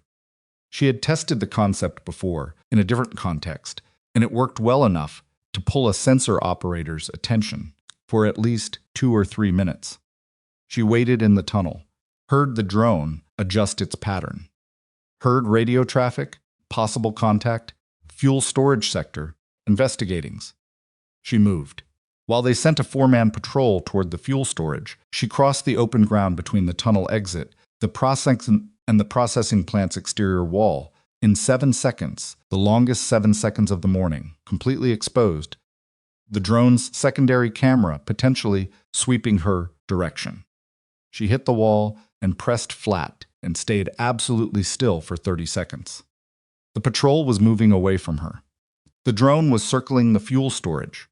She had tested the concept before, in a different context, and it worked well enough to pull a sensor operator's attention for at least 2 or 3 minutes. She waited in the tunnel, heard the drone adjust its pattern, heard radio traffic, possible contact, fuel storage sector, investigatings. She moved. While they sent a 4-man patrol toward the fuel storage, she crossed the open ground between the tunnel exit, the processing plant's exterior wall, in 7 seconds, the longest 7 seconds of the morning, completely exposed, the drone's secondary camera potentially sweeping her direction. She hit the wall and pressed flat and stayed absolutely still for 30 seconds. The patrol was moving away from her. The drone was circling the fuel storage.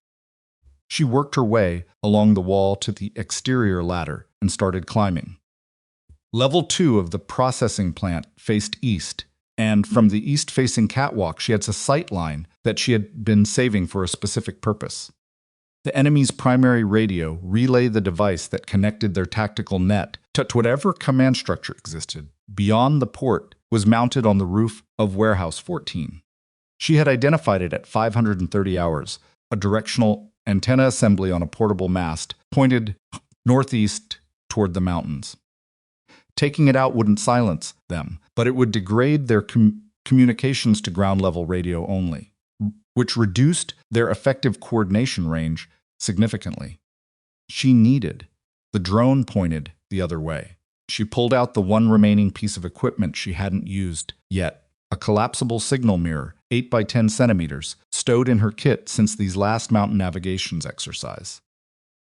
She worked her way along the wall to the exterior ladder and started climbing. Level 2 of the processing plant faced east, and from the east-facing catwalk she had a sight line that she had been saving for a specific purpose. The enemy's primary radio relayed the device that connected their tactical net to whatever command structure existed beyond the port was mounted on the roof of Warehouse 14. She had identified it at 530 hours, a directional antenna assembly on a portable mast pointed northeast toward the mountains. Taking it out wouldn't silence them, but it would degrade their communications to ground-level radio only, which reduced their effective coordination range significantly. The drone pointed the other way. She pulled out the one remaining piece of equipment she hadn't used yet, a collapsible signal mirror, 8 by 10 centimeters, stowed in her kit since these last mountain navigations exercise.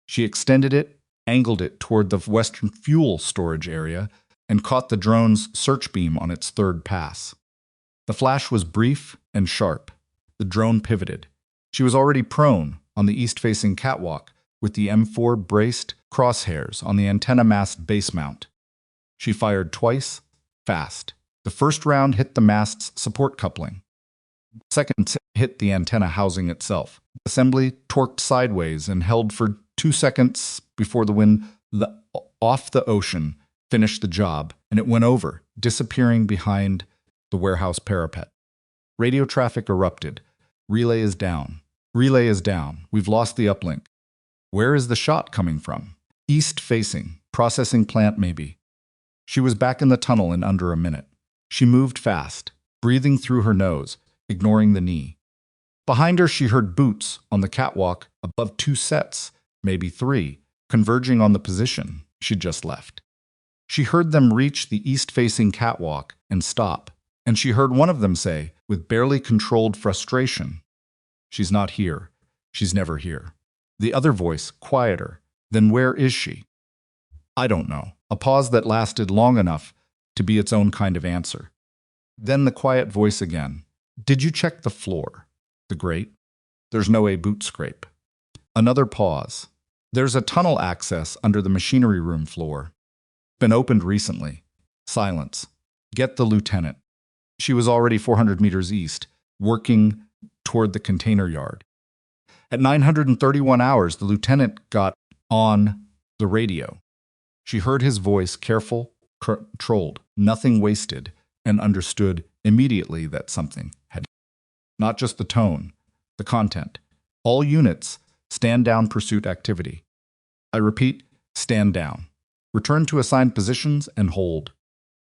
She extended it, angled it toward the western fuel storage area, and caught the drone's search beam on its third pass. The flash was brief and sharp. The drone pivoted. She was already prone on the east-facing catwalk with the M4 braced crosshairs on the antenna mast base mount. She fired twice, fast. The first round hit the mast's support coupling. The second hit the antenna housing itself. The assembly torqued sideways and held for 2 seconds before the wind off the ocean finished the job, and it went over, disappearing behind the warehouse parapet. Radio traffic erupted. Relay is down. Relay is down. We've lost the uplink. Where is the shot coming from? East facing. Processing plant maybe. She was back in the tunnel in under a minute. She moved fast, breathing through her nose, ignoring the knee. Behind her she heard boots on the catwalk above 2 sets, maybe 3, converging on the position she'd just left. She heard them reach the east-facing catwalk and stop, and she heard one of them say, with barely controlled frustration, "She's not here. She's never here." The other voice, quieter, "Then where is she?" "I don't know." A pause that lasted long enough to be its own kind of answer. Then the quiet voice again, "Did you check the floor? The grate? There's no boot scrape." Another pause. "There's a tunnel access under the machinery room floor. Been opened recently." Silence. "Get the lieutenant." She was already 400 meters east, working toward the container yard. At 931 hours, the lieutenant got on the radio. She heard his voice, careful, controlled, nothing wasted, and understood immediately that something had. Not just the tone, the content. "All units, stand down pursuit activity." I repeat, stand down. Return to assigned positions and hold.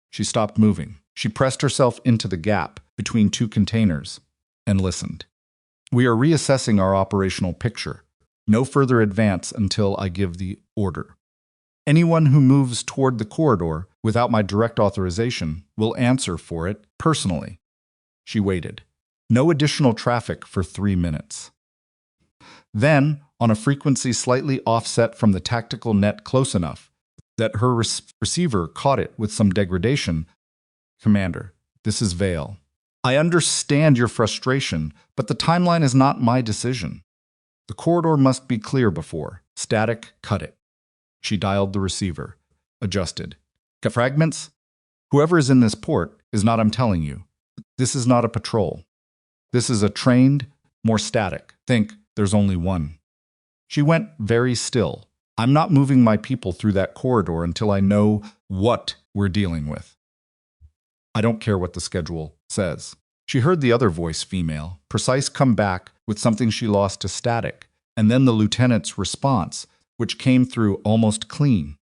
She stopped moving. She pressed herself into the gap between 2 containers and listened. "We are reassessing our operational picture. No further advance until I give the order. Anyone who moves toward the corridor without my direct authorization will answer for it personally." She waited. No additional traffic for 3 minutes. Then, on a frequency slightly offset from the tactical net close enough that her receiver caught it with some degradation, "Commander, this is Vale. I understand your frustration, but the timeline is not my decision. The corridor must be clear before. Static, cut it." She dialed the receiver. Adjusted. "Fragments?" Whoever is in this port is not, I'm telling you. This is not a patrol. This is a trained, more static. Think, there's only one. She went very still. I'm not moving my people through that corridor until I know what we're dealing with. I don't care what the schedule says. She heard the other voice, female, precise, come back with something she lost to static, and then the lieutenant's response, which came through almost clean.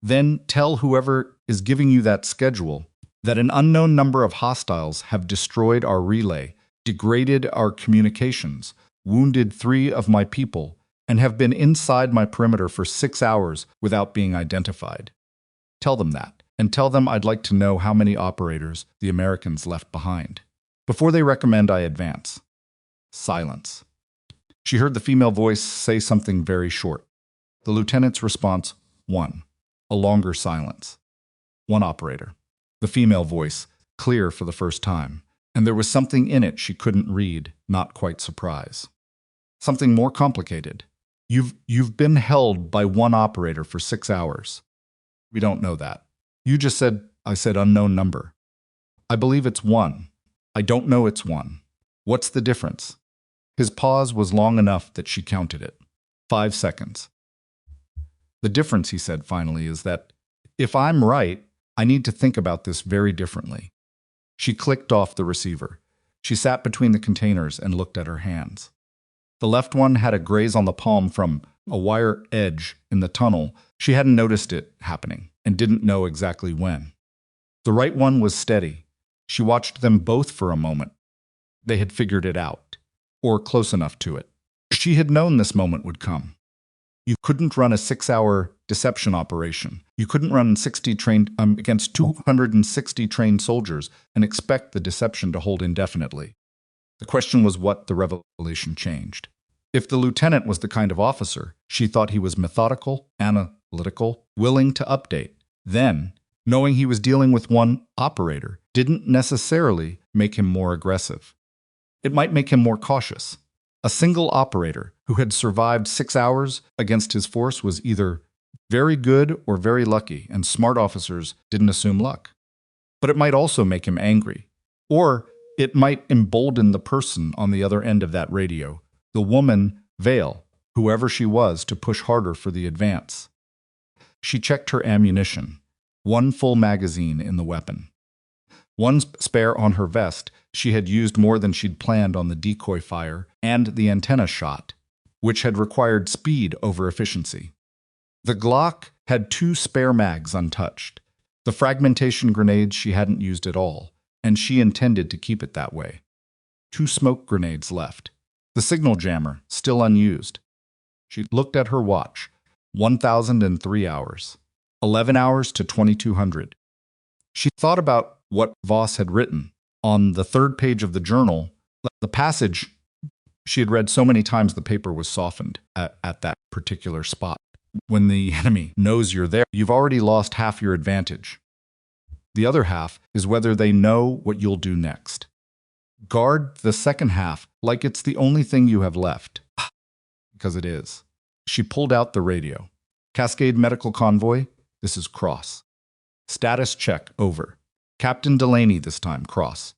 Then tell whoever is giving you that schedule that an unknown number of hostiles have destroyed our relay, degraded our communications, wounded 3 of my people, and have been inside my perimeter for 6 hours without being identified. Tell them that, and tell them I'd like to know how many operators the Americans left behind, before they recommend I advance. Silence. She heard the female voice say something very short. The lieutenant's response, 1. A longer silence. 1 operator. The female voice, clear for the first time, and there was something in it she couldn't read, not quite surprise. Something more complicated. You've been held by 1 operator for 6 hours. We don't know that. You just said, I said unknown number. I believe it's 1. I don't know it's 1. What's the difference? His pause was long enough that she counted it. 5 seconds. The difference, he said finally, is that if I'm right, I need to think about this very differently. She clicked off the receiver. She sat between the containers and looked at her hands. The left one had a graze on the palm from a wire edge in the tunnel. She hadn't noticed it happening and didn't know exactly when. The right one was steady. She watched them both for a moment. They had figured it out, or close enough to it. She had known this moment would come. You couldn't run a 6-hour deception operation. You couldn't run 60 trained against 260 trained soldiers and expect the deception to hold indefinitely. The question was what the revelation changed. If the lieutenant was the kind of officer, she thought he was methodical, analytical, willing to update. Then, knowing he was dealing with 1 operator didn't necessarily make him more aggressive. It might make him more cautious. A single operator who had survived 6 hours against his force was either very good or very lucky, and smart officers didn't assume luck. But it might also make him angry. Or it might embolden the person on the other end of that radio, the woman, Vale, whoever she was, to push harder for the advance. She checked her ammunition. 1 full magazine in the weapon. 1 spare on her vest. She had used more than she'd planned on the decoy fire and the antenna shot, which had required speed over efficiency. The Glock had 2 spare mags untouched. The fragmentation grenades she hadn't used at all, and she intended to keep it that way. 2 smoke grenades left. The signal jammer still unused. She looked at her watch. 1,003 hours. 11 hours to 2,200. She thought about what Voss had written. On the 3rd page of the journal, the passage she had read so many times the paper was softened at that particular spot. When the enemy knows you're there, you've already lost half your advantage. The other half is whether they know what you'll do next. Guard the second half like it's the only thing you have left. Because it is. She pulled out the radio. Cascade Medical Convoy, this is Cross. Status check, over. Captain Delaney this time, Cross.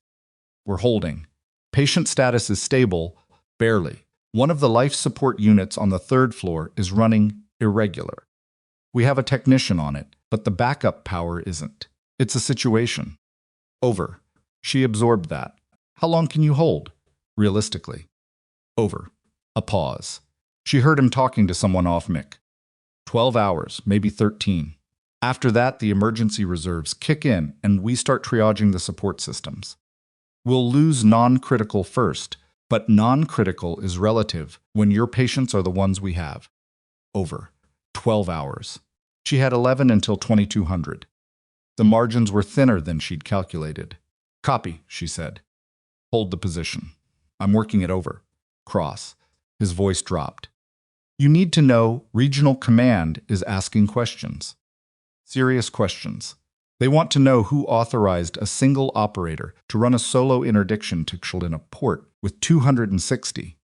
We're holding. Patient status is stable, barely. One of the life support units on the 3rd floor is running irregular. We have a technician on it, but the backup power isn't. It's a situation. Over. She absorbed that. How long can you hold? Realistically. Over. A pause. She heard him talking to someone off mic. 12 hours, maybe 13. After that, the emergency reserves kick in and we start triaging the support systems. We'll lose non-critical first, but non-critical is relative when your patients are the ones we have. Over. 12 hours. She had 11 until 2,200. The margins were thinner than she'd calculated. Copy, she said. Hold the position. I'm working it over. Cross. His voice dropped. You need to know Regional Command is asking questions. Serious questions. They want to know who authorized a single operator to run a solo interdiction in a port with 260.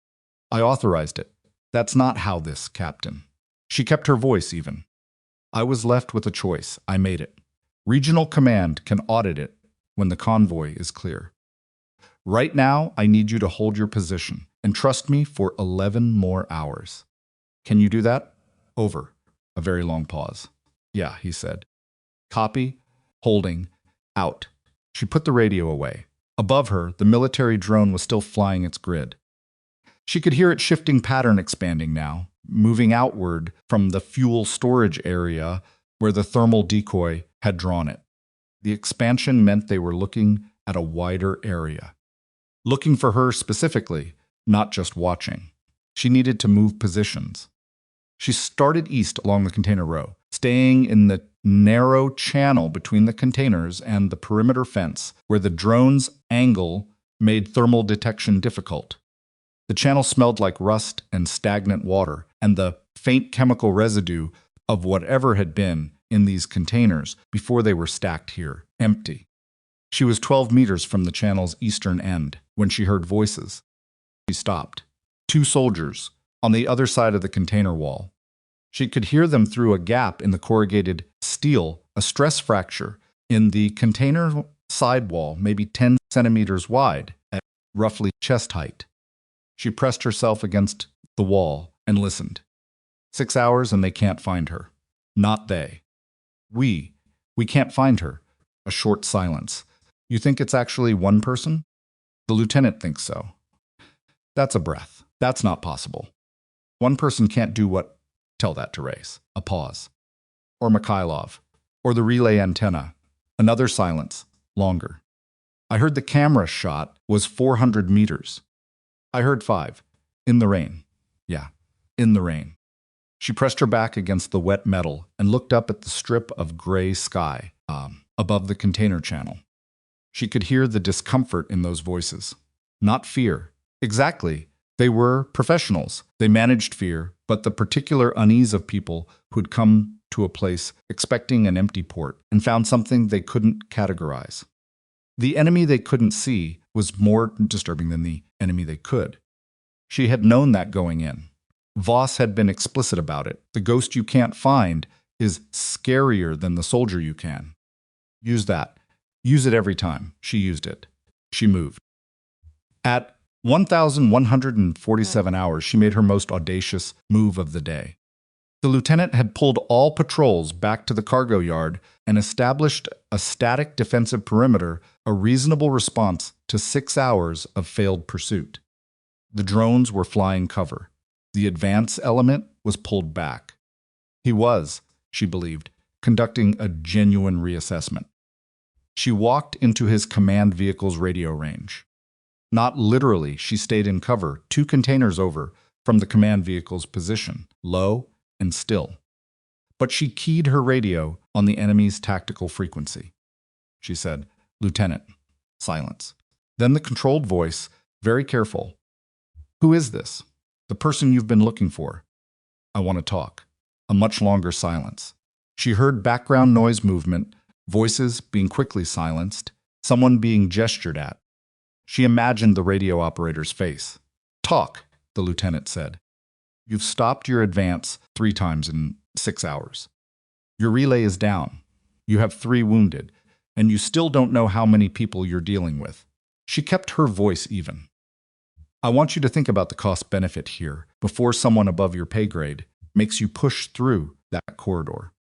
I authorized it. That's not how this, Captain. She kept her voice even. I was left with a choice. I made it. Regional command can audit it when the convoy is clear. Right now, I need you to hold your position and trust me for 11 more hours. Can you do that? Over. A very long pause. Yeah, he said. Copy, holding, out. She put the radio away. Above her, the military drone was still flying its grid. She could hear its shifting pattern expanding now, moving outward from the fuel storage area where the thermal decoy had drawn it. The expansion meant they were looking at a wider area. Looking for her specifically, not just watching. She needed to move positions. She started east along the container row, staying in the narrow channel between the containers and the perimeter fence, where the drone's angle made thermal detection difficult. The channel smelled like rust and stagnant water, and the faint chemical residue of whatever had been in these containers before they were stacked here, empty. She was 12 meters from the channel's eastern end when she heard voices. She stopped. 2 soldiers on the other side of the container wall. She could hear them through a gap in the corrugated steel, a stress fracture in the container sidewall, maybe 10 centimeters wide at roughly chest height. She pressed herself against the wall and listened. 6 hours and they can't find her. Not they. We can't find her. A short silence. You think it's actually one person? The lieutenant thinks so. That's a breath. That's not possible. One person can't do what? Tell that to Race. A pause. Or Mikhailov. Or the relay antenna. Another silence. Longer. I heard the camera shot was 400 meters. I heard 5. In the rain. Yeah, in the rain. She pressed her back against the wet metal and looked up at the strip of gray sky above the container channel. She could hear the discomfort in those voices. Not fear. Exactly. They were professionals. They managed fear, but the particular unease of people who'd come to a place expecting an empty port and found something they couldn't categorize. The enemy they couldn't see was more disturbing than the enemy they could. She had known that going in. Voss had been explicit about it. The ghost you can't find is scarier than the soldier you can. Use that. Use it every time. She used it. She moved. At 1,147 hours, she made her most audacious move of the day. The lieutenant had pulled all patrols back to the cargo yard and established a static defensive perimeter, a reasonable response to 6 hours of failed pursuit. The drones were flying cover. The advance element was pulled back. He was, she believed, conducting a genuine reassessment. She walked into his command vehicle's radio range. Not literally, she stayed in cover, 2 containers over from the command vehicle's position, low and still. But she keyed her radio on the enemy's tactical frequency. She said, "Lieutenant." Silence. Then the controlled voice, very careful. "Who is this?" "The person you've been looking for." "I want to talk." A much longer silence. She heard background noise movement, voices being quickly silenced, someone being gestured at. She imagined the radio operator's face. "Talk," the lieutenant said. "You've stopped your advance 3 times in 6 hours. Your relay is down. You have 3 wounded, and you still don't know how many people you're dealing with." She kept her voice even. "I want you to think about the cost-benefit here before someone above your pay grade makes you push through that corridor.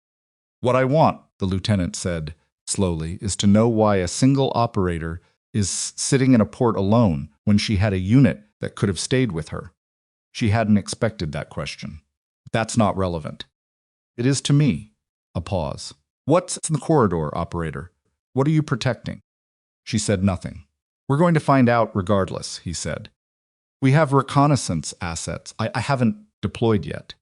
What I want," the lieutenant said slowly, "is to know why a single operator is sitting in a port alone when she had a unit that could have stayed with her." She hadn't expected that question. "That's not relevant." "It is to me." A pause. "What's in the corridor, operator? What are you protecting?" She said nothing. "We're going to find out regardless," he said. "We have reconnaissance assets I haven't deployed yet.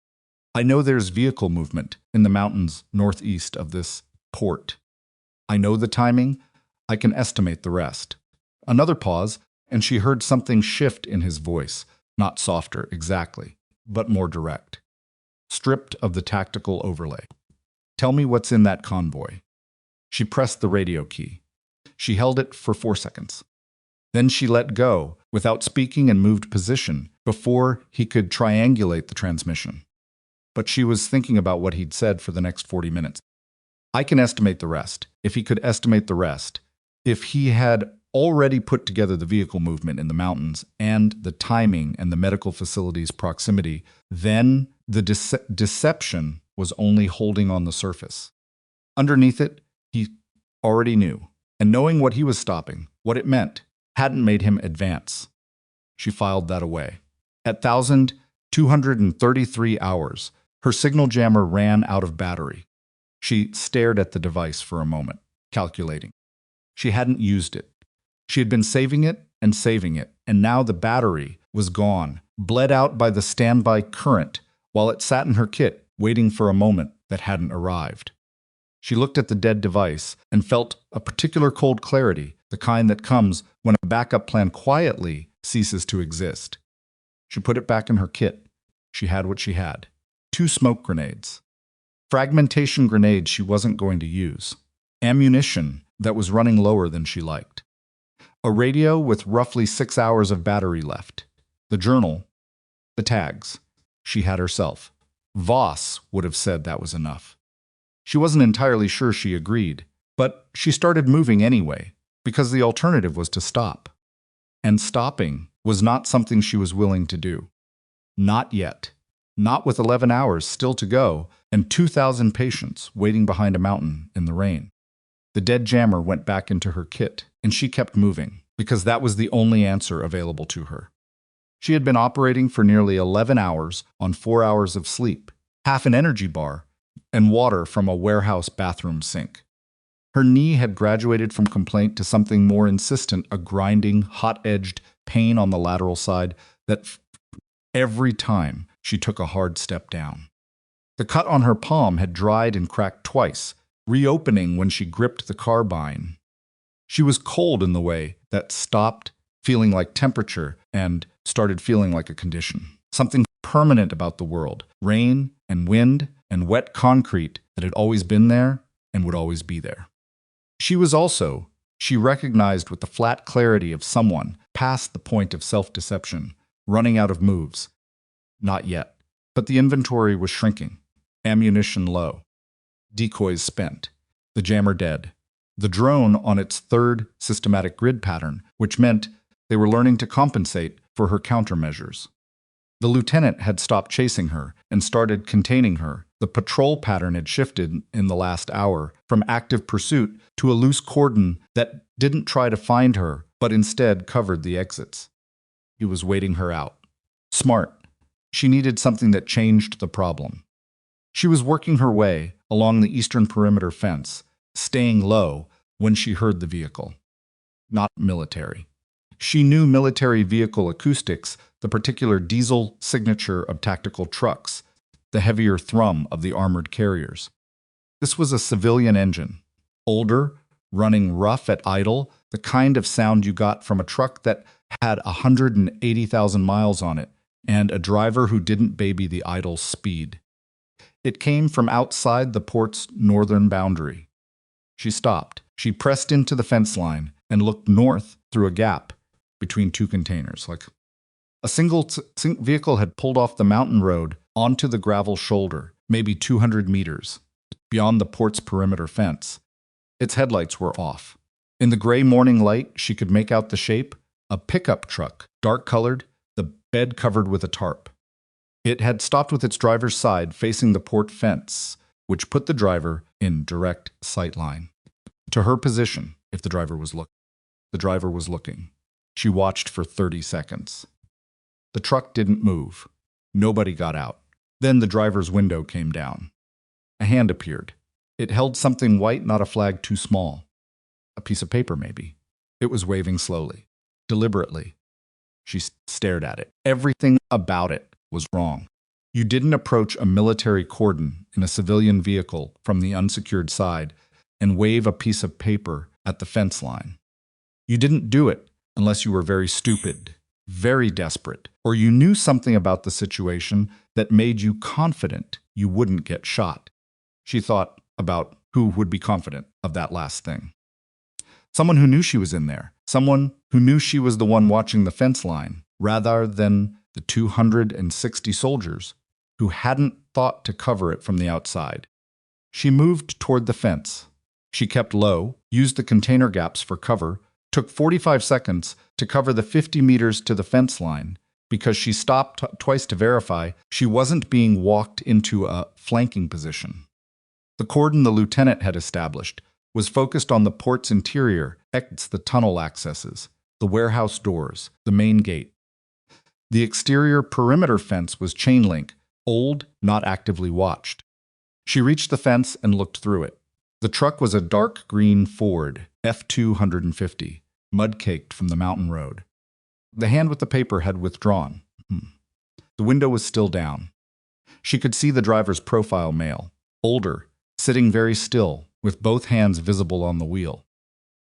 I know there's vehicle movement in the mountains northeast of this port. I know the timing. I can estimate the rest." Another pause, and she heard something shift in his voice, not softer exactly, but more direct. Stripped of the tactical overlay. "Tell me what's in that convoy." She pressed the radio key. She held it for 4 seconds. Then she let go, without speaking, and moved position before he could triangulate the transmission. But she was thinking about what he'd said for the next 40 minutes. I can estimate the rest. If he could estimate the rest, if he had already put together the vehicle movement in the mountains and the timing and the medical facility's proximity, then the deception was only holding on the surface. Underneath it, he already knew, and knowing what he was stopping, what it meant, hadn't made him advance. She filed that away. At 1,233 hours, her signal jammer ran out of battery. She stared at the device for a moment, calculating. She hadn't used it. She had been saving it, and now the battery was gone, bled out by the standby current, while it sat in her kit, waiting for a moment that hadn't arrived. She looked at the dead device and felt a particular cold clarity, the kind that comes when a backup plan quietly ceases to exist. She put it back in her kit. She had what she had. 2 smoke grenades. Fragmentation grenades she wasn't going to use. Ammunition that was running lower than she liked. A radio with roughly 6 hours of battery left. The journal. The tags. She had herself. Voss would have said that was enough. She wasn't entirely sure she agreed, but she started moving anyway, because the alternative was to stop. And stopping was not something she was willing to do. Not yet. Not with 11 hours still to go and 2,000 patients waiting behind a mountain in the rain. The dead jammer went back into her kit, and she kept moving, because that was the only answer available to her. She had been operating for nearly 11 hours on 4 hours of sleep, half an energy bar, and water from a warehouse bathroom sink. Her knee had graduated from complaint to something more insistent, a grinding, hot-edged pain on the lateral side that every time she took a hard step down. The cut on her palm had dried and cracked twice, reopening when she gripped the carbine. She was cold in the way that stopped feeling like temperature and started feeling like a condition. Something permanent about the world. Rain and wind and wet concrete that had always been there and would always be there. She recognized with the flat clarity of someone past the point of self-deception, running out of moves. Not yet. But the inventory was shrinking. Ammunition low. Decoys spent. The jammer dead. The drone on its 3rd systematic grid pattern, which meant they were learning to compensate for her countermeasures. The lieutenant had stopped chasing her and started containing her. The patrol pattern had shifted in the last hour from active pursuit to a loose cordon that didn't try to find her, but instead covered the exits. He was waiting her out. Smart. She needed something that changed the problem. She was working her way along the eastern perimeter fence, staying low when she heard the vehicle. Not military. She knew military vehicle acoustics, the particular diesel signature of tactical trucks, the heavier thrum of the armored carriers. This was a civilian engine. Older, running rough at idle, the kind of sound you got from a truck that had 180,000 miles on it, and a driver who didn't baby the idle speed. It came from outside the port's northern boundary. She stopped. She pressed into the fence line and looked north through a gap between 2 containers. Like a single vehicle had pulled off the mountain road onto the gravel shoulder, maybe 200 meters, beyond the port's perimeter fence. Its headlights were off. In the gray morning light, she could make out the shape, a pickup truck, dark-colored, the bed covered with a tarp. It had stopped with its driver's side facing the port fence, which put the driver in direct sight line. To her position, if the driver was looking. The driver was looking. She watched for 30 seconds. The truck didn't move. Nobody got out. Then the driver's window came down. A hand appeared. It held something white, not a flag too small. A piece of paper, maybe. It was waving slowly, deliberately. She stared at it. Everything about it was wrong. You didn't approach a military cordon in a civilian vehicle from the unsecured side and wave a piece of paper at the fence line. You didn't do it unless you were very stupid, very desperate, or you knew something about the situation that made you confident you wouldn't get shot. She thought about who would be confident of that last thing. Someone who knew she was in there. Someone who knew she was the one watching the fence line, rather than the 260 soldiers who hadn't thought to cover it from the outside. She moved toward the fence. She kept low, used the container gaps for cover, took 45 seconds to cover the 50 meters to the fence line because she stopped twice to verify she wasn't being walked into a flanking position. The cordon the lieutenant had established was focused on the port's interior, the tunnel accesses, the warehouse doors, the main gate. The exterior perimeter fence was chain link, old, not actively watched. She reached the fence and looked through it. The truck was a dark green Ford F-250, mud-caked from the mountain road. The hand with the paper had withdrawn. The window was still down. She could see the driver's profile male, older, sitting very still, with both hands visible on the wheel.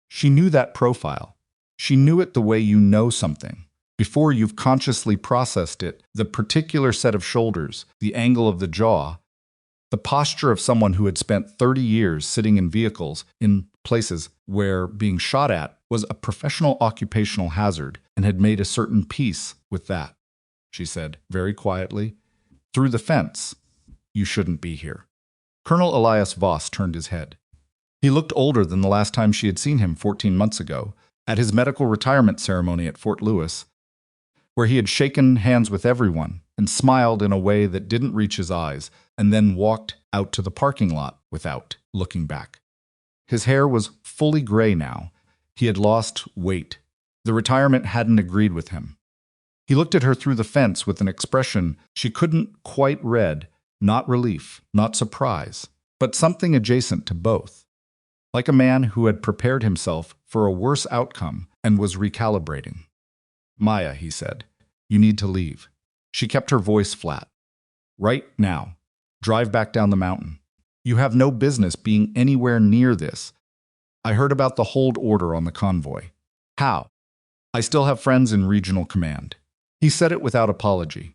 She knew that profile. She knew it the way you know something. Before you've consciously processed it, the particular set of shoulders, the angle of the jaw, the posture of someone who had spent 30 years sitting in vehicles in places where being shot at was a professional occupational hazard and had made a certain peace with that. She said, very quietly, "Through the fence. You shouldn't be here." Colonel Elias Voss turned his head. He looked older than the last time she had seen him 14 months ago, at his medical retirement ceremony at Fort Lewis, where he had shaken hands with everyone and smiled in a way that didn't reach his eyes, and then walked out to the parking lot without looking back. His hair was fully gray now. He had lost weight. The retirement hadn't agreed with him. He looked at her through the fence with an expression she couldn't quite read, not relief, not surprise, but something adjacent to both. Like a man who had prepared himself for a worse outcome and was recalibrating. "Maya," he said, "you need to leave." She kept her voice flat. "Right now. Drive back down the mountain. You have no business being anywhere near this. I heard about the hold order on the convoy." "How?" "I still have friends in regional command." He said it without apology.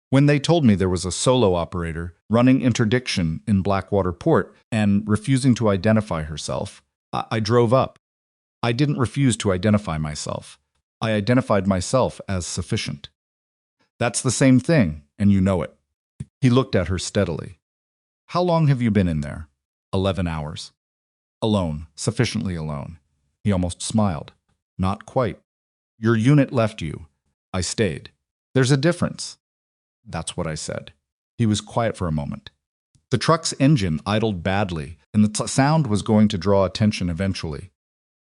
"When they told me there was a solo operator running interdiction in Blackwater Port and refusing to identify herself, I drove up. I didn't refuse to identify myself. I identified myself as sufficient." "That's the same thing, and you know it." He looked at her steadily. "How long have you been in there?" 11 hours. "Alone, sufficiently alone." He almost smiled. "Not quite. Your unit left you. I stayed. There's a difference." "That's what I said." He was quiet for a moment. The truck's engine idled badly, and the sound was going to draw attention eventually.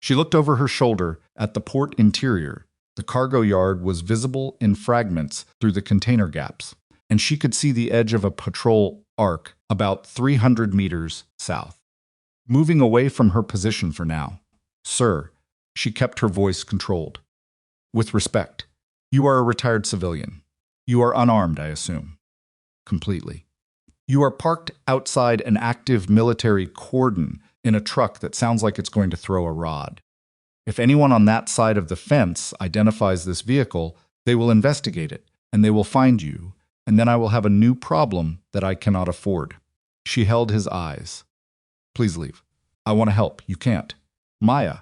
She looked over her shoulder at the port interior. The cargo yard was visible in fragments through the container gaps, and she could see the edge of a patrol arc about 300 meters south. Moving away from her position for now. "Sir," she kept her voice controlled. "With respect, you are a retired civilian. You are unarmed, I assume." "Completely." "You are parked outside an active military cordon in a truck that sounds like it's going to throw a rod. If anyone on that side of the fence identifies this vehicle, they will investigate it, and they will find you, and then I will have a new problem that I cannot afford." She held his eyes. "Please leave. I want to help. You can't." "Maya."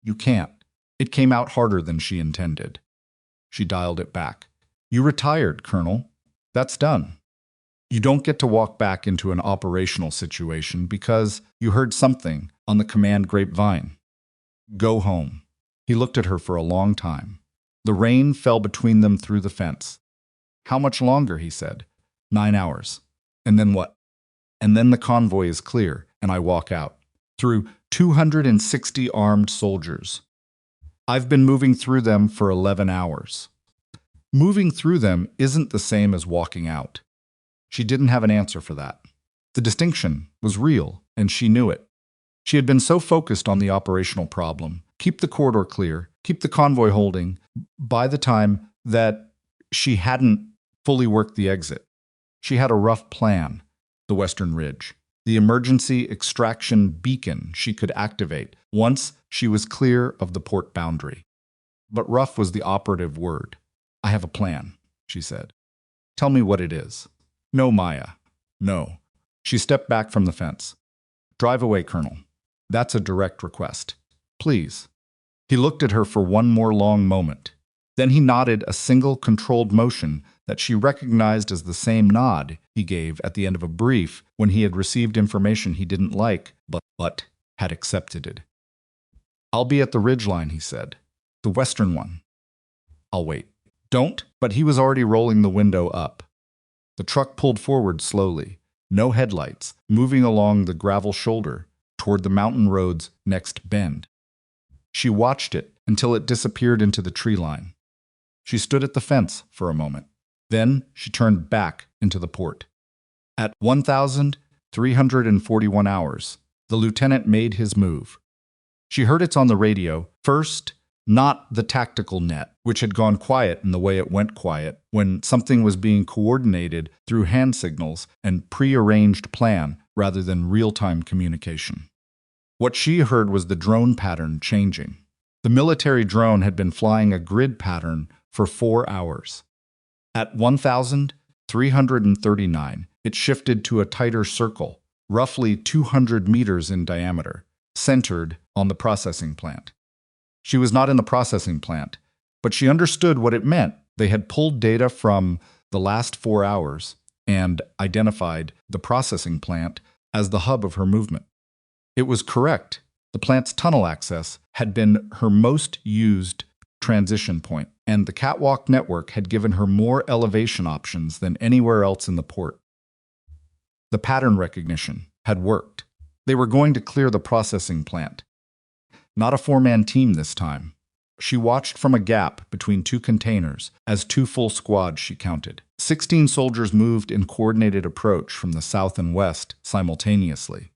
"You can't." It came out harder than she intended. She dialed it back. "You retired, Colonel. That's done. You don't get to walk back into an operational situation because you heard something on the command grapevine. Go home." He looked at her for a long time. The rain fell between them through the fence. "How much longer?" he said. 9 hours. "And then what?" "And then the convoy is clear, and I walk out. Through 260 armed soldiers. I've been moving through them for 11 hours. Moving through them isn't the same as walking out." She didn't have an answer for that. The distinction was real, and she knew it. She had been so focused on the operational problem, keep the corridor clear, keep the convoy holding, by the time that she hadn't fully worked the exit. She had a rough plan, the Western Ridge, the emergency extraction beacon she could activate once she was clear of the port boundary. But rough was the operative word. "I have a plan," she said. "Tell me what it is." "No, Maya. No." She stepped back from the fence. "Drive away, Colonel. That's a direct request. Please." He looked at her for one more long moment. Then he nodded a single controlled motion that she recognized as the same nod he gave at the end of a brief when he had received information he didn't like, but had accepted it. "I'll be at the ridgeline," he said. "The western one. I'll wait." "Don't," but he was already rolling the window up. The truck pulled forward slowly, no headlights, moving along the gravel shoulder toward the mountain road's next bend. She watched it until it disappeared into the tree line. She stood at the fence for a moment. Then she turned back into the port. At 1,341 hours, the lieutenant made his move. She heard it on the radio. First, not the tactical net, which had gone quiet in the way it went quiet when something was being coordinated through hand signals and pre-arranged plan rather than real-time communication. What she heard was the drone pattern changing. The military drone had been flying a grid pattern for 4 hours. At 1,339, it shifted to a tighter circle, roughly 200 meters in diameter, centered on the processing plant. She was not in the processing plant, but she understood what it meant. They had pulled data from the last 4 hours and identified the processing plant as the hub of her movement. It was correct. The plant's tunnel access had been her most used transition point, and the catwalk network had given her more elevation options than anywhere else in the port. The pattern recognition had worked. They were going to clear the processing plant. Not a four-man team this time. She watched from a gap between two containers as 2 full squads she counted. 16 soldiers moved in coordinated approach from the south and west simultaneously.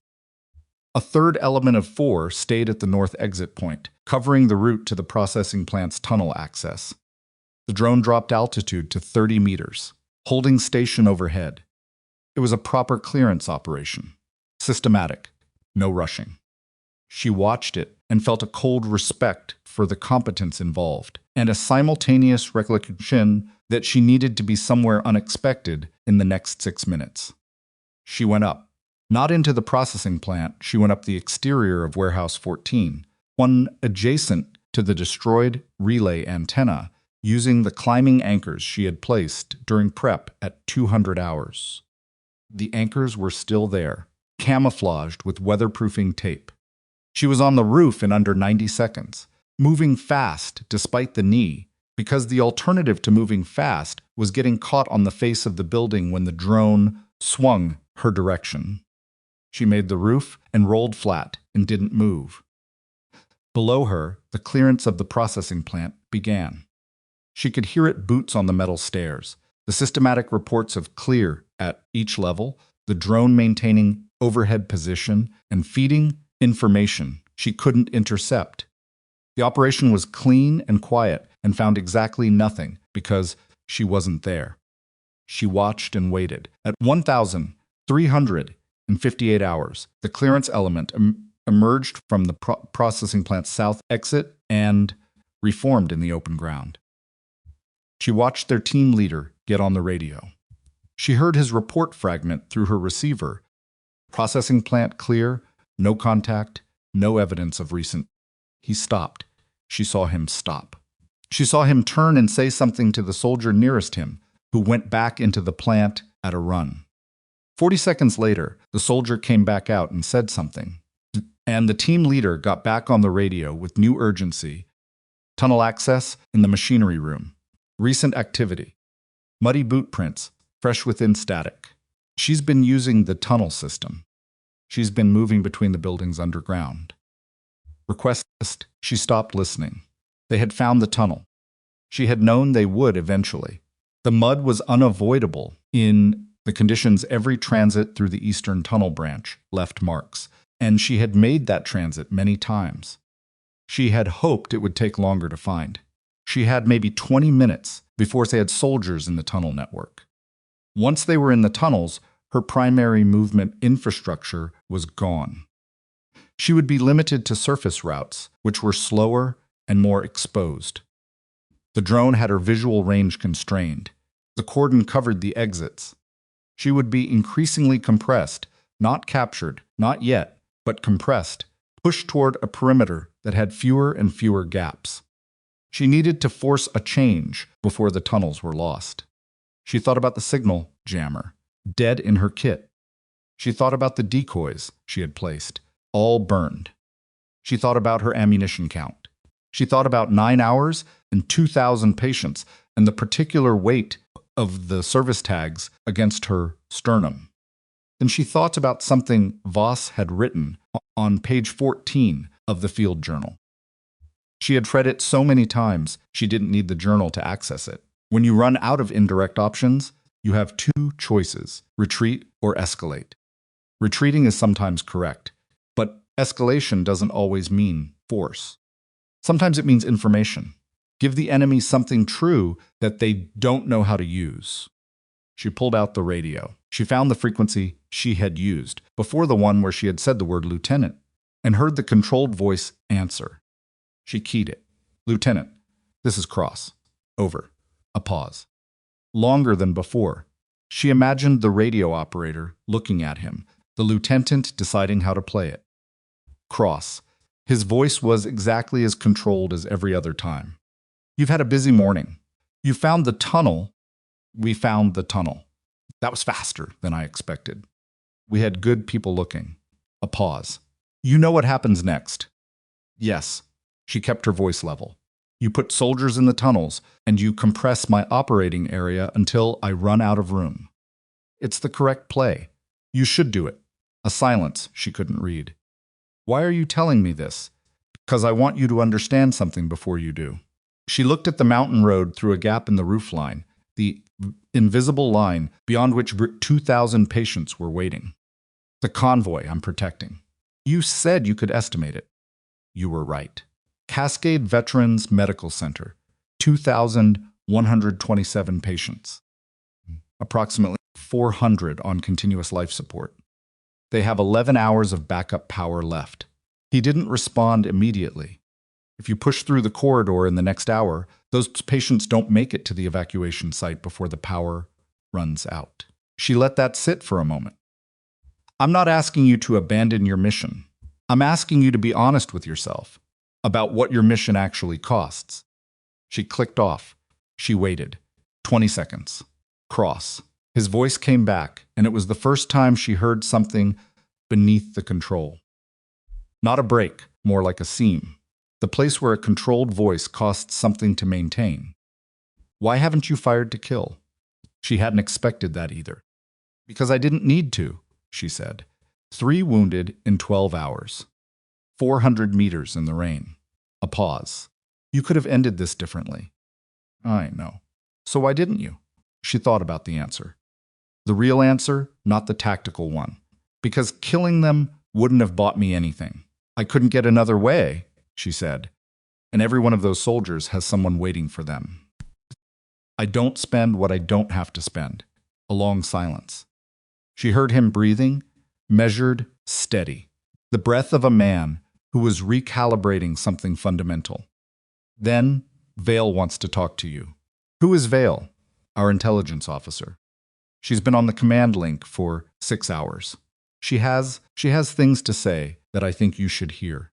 A third element of 4 stayed at the north exit point, covering the route to the processing plant's tunnel access. The drone dropped altitude to 30 meters, holding station overhead. It was a proper clearance operation. Systematic, no rushing. She watched it and felt a cold respect for the competence involved, and a simultaneous recollection that she needed to be somewhere unexpected in the next 6 minutes. She went up. Not into the processing plant, she went up the exterior of Warehouse 14, one adjacent to the destroyed relay antenna, using the climbing anchors she had placed during prep at 200 hours. The anchors were still there, camouflaged with weatherproofing tape. She was on the roof in under 90 seconds, moving fast despite the knee, because the alternative to moving fast was getting caught on the face of the building when the drone swung her direction. She made the roof and rolled flat and didn't move. Below her, the clearance of the processing plant began. She could hear it boots on the metal stairs, the systematic reports of clear at each level, the drone maintaining overhead position and feeding information she couldn't intercept. The operation was clean and quiet and found exactly nothing because she wasn't there. She watched and waited. At 1,358 hours, the clearance element emerged from the processing plant's south exit and reformed in the open ground. She watched their team leader get on the radio. She heard his report fragment through her receiver. Processing plant clear, no contact, no evidence of recent. He stopped. She saw him stop. She saw him turn and say something to the soldier nearest him, who went back into the plant at a run. 40 seconds later, the soldier came back out and said something, and the team leader got back on the radio with new urgency. Tunnel access in the machinery room. Recent activity. Muddy boot prints, fresh within static. She's been using the tunnel system. She's been moving between the buildings underground. Request. She stopped listening. They had found the tunnel. She had known they would eventually. The mud was unavoidable in the conditions every transit through the eastern tunnel branch left marks, and she had made that transit many times. She had hoped it would take longer to find. She had maybe 20 minutes before they had soldiers in the tunnel network. Once they were in the tunnels, her primary movement infrastructure was gone. She would be limited to surface routes, which were slower and more exposed. The drone had her visual range constrained. The cordon covered the exits. She would be increasingly compressed, not captured, not yet, but compressed, pushed toward a perimeter that had fewer and fewer gaps. She needed to force a change before the tunnels were lost. She thought about the signal jammer, dead in her kit. She thought about the decoys she had placed, all burned. She thought about her ammunition count. She thought about 9 hours and 2,000 patients and the particular weight of the service tags against her sternum. Then she thought about something Voss had written on page 14 of the field journal. She had read it so many times she didn't need the journal to access it. When you run out of indirect options, you have two choices: retreat or escalate. Retreating is sometimes correct, but escalation doesn't always mean force. Sometimes it means information. Give the enemy something true that they don't know how to use. She pulled out the radio. She found the frequency she had used, before the one where she had said the word lieutenant, and heard the controlled voice answer. She keyed it. Lieutenant, this is Cross. Over. A pause. Longer than before. She imagined the radio operator looking at him, the lieutenant deciding how to play it. Cross. His voice was exactly as controlled as every other time. You've had a busy morning. You found the tunnel. We found the tunnel. That was faster than I expected. We had good people looking. A pause. You know what happens next? Yes. She kept her voice level. You put soldiers in the tunnels, and you compress my operating area until I run out of room. It's the correct play. You should do it. A silence she couldn't read. Why are you telling me this? Because I want you to understand something before you do. She looked at the mountain road through a gap in the roofline, the invisible line beyond which 2,000 patients were waiting. The convoy I'm protecting. You said you could estimate it. You were right. Cascade Veterans Medical Center, 2,127 patients. Approximately 400 on continuous life support. They have 11 hours of backup power left. He didn't respond immediately. If you push through the corridor in the next hour, those patients don't make it to the evacuation site before the power runs out. She let that sit for a moment. I'm not asking you to abandon your mission. I'm asking you to be honest with yourself about what your mission actually costs. She clicked off. She waited. 20 seconds. Cross. His voice came back, and it was the first time she heard something beneath the control. Not a break, more like a seam. The place where a controlled voice costs something to maintain. Why haven't you fired to kill? She hadn't expected that either. Because I didn't need to, she said. 3 wounded in 12 hours. 400 meters in the rain. A pause. You could have ended this differently. I know. So why didn't you? She thought about the answer. The real answer, not the tactical one. Because killing them wouldn't have bought me anything. I couldn't get another way, she said. And every one of those soldiers has someone waiting for them. I don't spend what I don't have to spend. A long silence. She heard him breathing, measured, steady. The breath of a man who was recalibrating something fundamental. Then, Vale wants to talk to you. Who is Vale? Our intelligence officer. She's been on the command link for 6 hours. She has things to say that I think you should hear.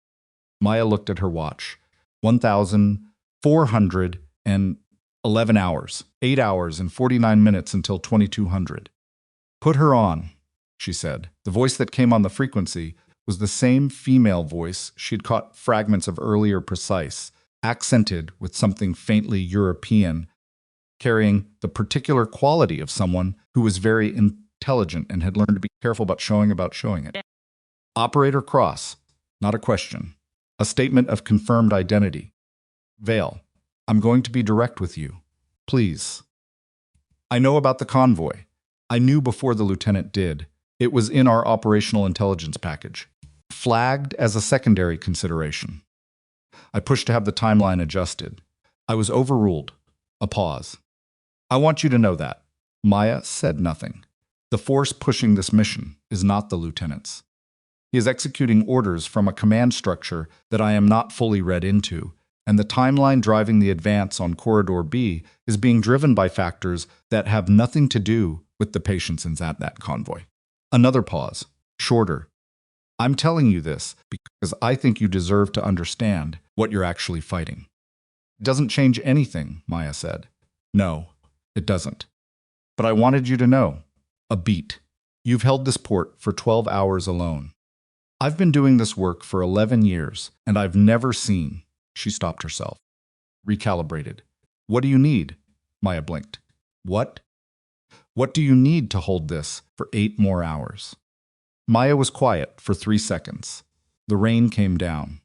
Maya looked at her watch. 1,411 hours. 8 hours and 49 minutes until 2200. Put her on, she said. The voice that came on the frequency was the same female voice she'd caught fragments of earlier, precise, accented with something faintly European, carrying the particular quality of someone who was very intelligent and had learned to be careful about showing it. Operator Cross, not a question. A statement of confirmed identity. Vale, I'm going to be direct with you. Please. I know about the convoy. I knew before the lieutenant did. It was in our operational intelligence package. Flagged as a secondary consideration. I pushed to have the timeline adjusted. I was overruled. A pause. I want you to know that. Maya said nothing. The force pushing this mission is not the lieutenant's. He is executing orders from a command structure that I am not fully read into, and the timeline driving the advance on Corridor B is being driven by factors that have nothing to do with the patients in that convoy. Another pause. Shorter. I'm telling you this because I think you deserve to understand what you're actually fighting. It doesn't change anything, Maya said. No, it doesn't. But I wanted you to know. A beat. You've held this port for 12 hours alone. I've been doing this work for 11 years, and I've never seen. She stopped herself. Recalibrated. What do you need? Maya blinked. What? What do you need to hold this for 8 more hours? Maya was quiet for 3 seconds. The rain came down.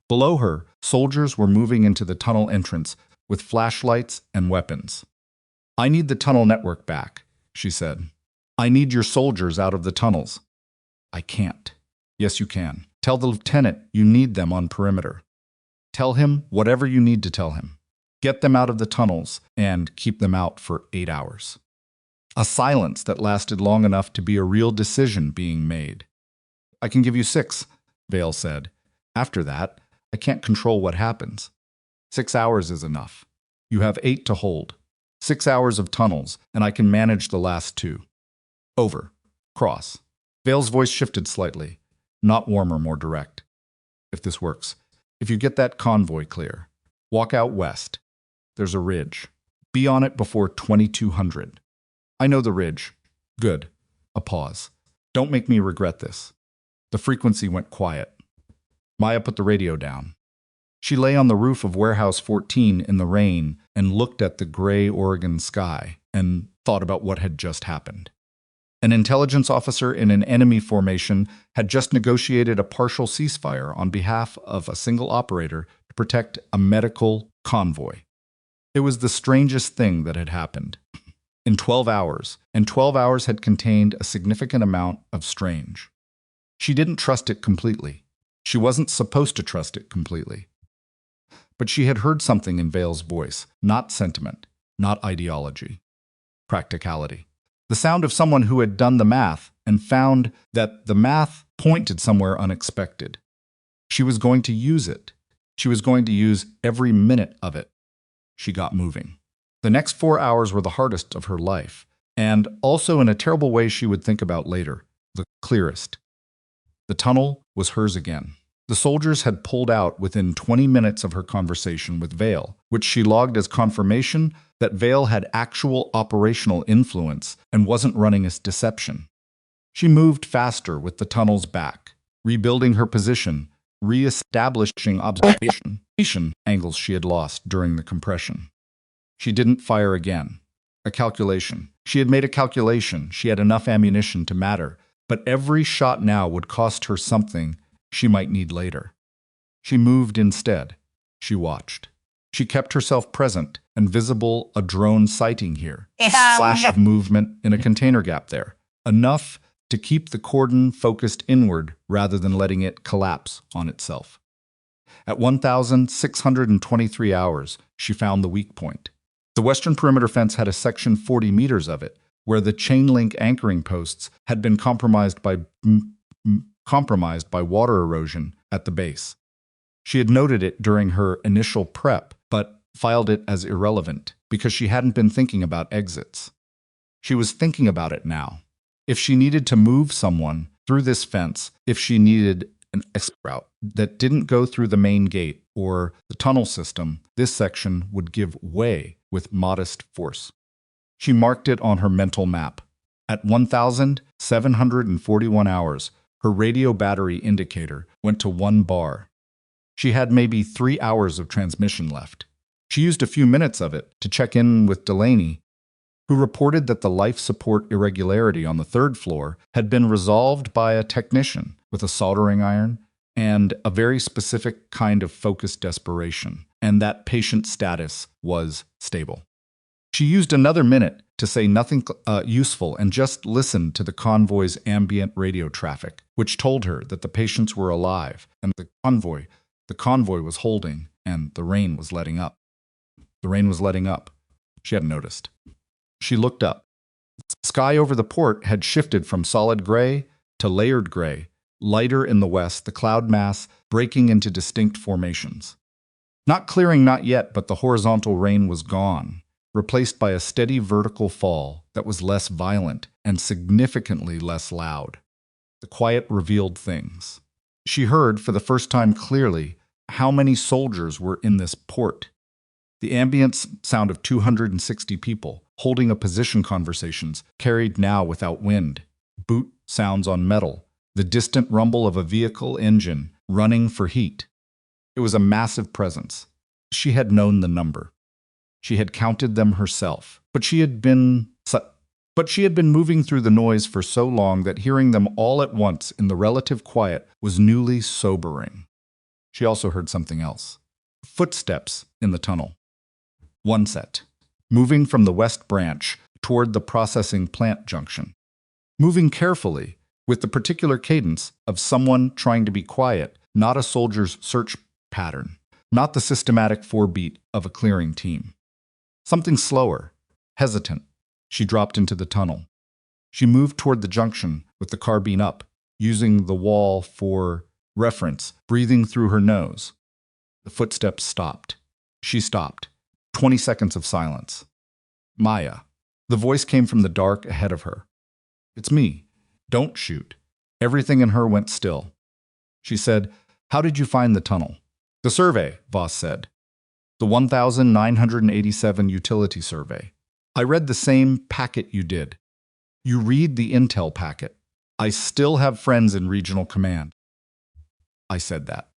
Below her, soldiers were moving into the tunnel entrance with flashlights and weapons. I need the tunnel network back, she said. I need your soldiers out of the tunnels. I can't. Yes, you can. Tell the lieutenant you need them on perimeter. Tell him whatever you need to tell him. Get them out of the tunnels and keep them out for 8 hours. A silence that lasted long enough to be a real decision being made. I can give you 6, Vale said. After that, I can't control what happens. 6 hours is enough. You have 8 to hold. 6 hours of tunnels, and I can manage the last 2. Over. Cross. Vale's voice shifted slightly. Not warmer, more direct. If this works. If you get that convoy clear. Walk out west. There's a ridge. Be on it before 2200. I know the ridge. Good. A pause. Don't make me regret this. The frequency went quiet. Maya put the radio down. She lay on the roof of Warehouse 14 in the rain and looked at the gray Oregon sky and thought about what had just happened. An intelligence officer in an enemy formation had just negotiated a partial ceasefire on behalf of a single operator to protect a medical convoy. It was the strangest thing that had happened. In 12 hours, and 12 hours had contained a significant amount of strange. She didn't trust it completely. She wasn't supposed to trust it completely. But she had heard something in Vale's voice, not sentiment, not ideology. Practicality. The sound of someone who had done the math and found that the math pointed somewhere unexpected. She was going to use it. She was going to use every minute of it. She got moving. The next 4 hours were the hardest of her life, and also in a terrible way she would think about later, the clearest. The tunnel was hers again. The soldiers had pulled out within 20 minutes of her conversation with Vale, which she logged as confirmation that Vale had actual operational influence and wasn't running a deception. She moved faster with the tunnels back, rebuilding her position, re-establishing observation angles she had lost during the compression. She didn't fire again. A calculation. She had made a calculation. She had enough ammunition to matter, but every shot now would cost her something she might need later. She moved instead. She watched. She kept herself present and visible a drone sighting here. Flash of movement in a container gap there. Enough to keep the cordon focused inward rather than letting it collapse on itself. At 1,623 hours, she found the weak point. The western perimeter fence had a section 40 meters of it, where the chain link anchoring posts had been compromised by water erosion at the base. She had noted it during her initial prep, but filed it as irrelevant because she hadn't been thinking about exits. She was thinking about it now. If she needed to move someone through this fence, if she needed an exit route that didn't go through the main gate or the tunnel system, this section would give way with modest force. She marked it on her mental map. At 1,741 hours, her radio battery indicator went to 1 bar. She had maybe 3 hours of transmission left. She used a few minutes of it to check in with Delaney, who reported that the life support irregularity on the 3rd floor had been resolved by a technician with a soldering iron and a very specific kind of focused desperation, and that patient status was stable. She used another minute to say nothing useful and just listened to the convoy's ambient radio traffic, which told her that the patients were alive and the convoy was holding and the rain was letting up. The rain was letting up. She hadn't noticed. She looked up. The sky over the port had shifted from solid gray to layered gray, lighter in the west, the cloud mass breaking into distinct formations. Not clearing, not yet, but the horizontal rain was gone, replaced by a steady vertical fall that was less violent and significantly less loud. The quiet revealed things. She heard, for the first time clearly, how many soldiers were in this port. The ambient sound of 260 people holding a position conversations carried now without wind. Boot sounds on metal. The distant rumble of a vehicle engine running for heat. It was a massive presence. She had known the number. She had counted them herself, but she had been moving through the noise for so long that hearing them all at once in the relative quiet was newly sobering. She also heard something else. Footsteps in the tunnel. One set, moving from the west branch toward the processing plant junction. Moving carefully, with the particular cadence of someone trying to be quiet, not a soldier's search pattern, not the systematic four-beat of a clearing team. Something slower, hesitant. She dropped into the tunnel. She moved toward the junction with the carbine up, using the wall for reference, breathing through her nose. The footsteps stopped. She stopped. 20 seconds of silence. Maya. The voice came from the dark ahead of her. It's me. Don't shoot. Everything in her went still. She said, "How did you find the tunnel?" "The survey," Voss said. "The 1987 utility survey. I read the same packet you did." "You read the intel packet. I still have friends in regional command." I said that.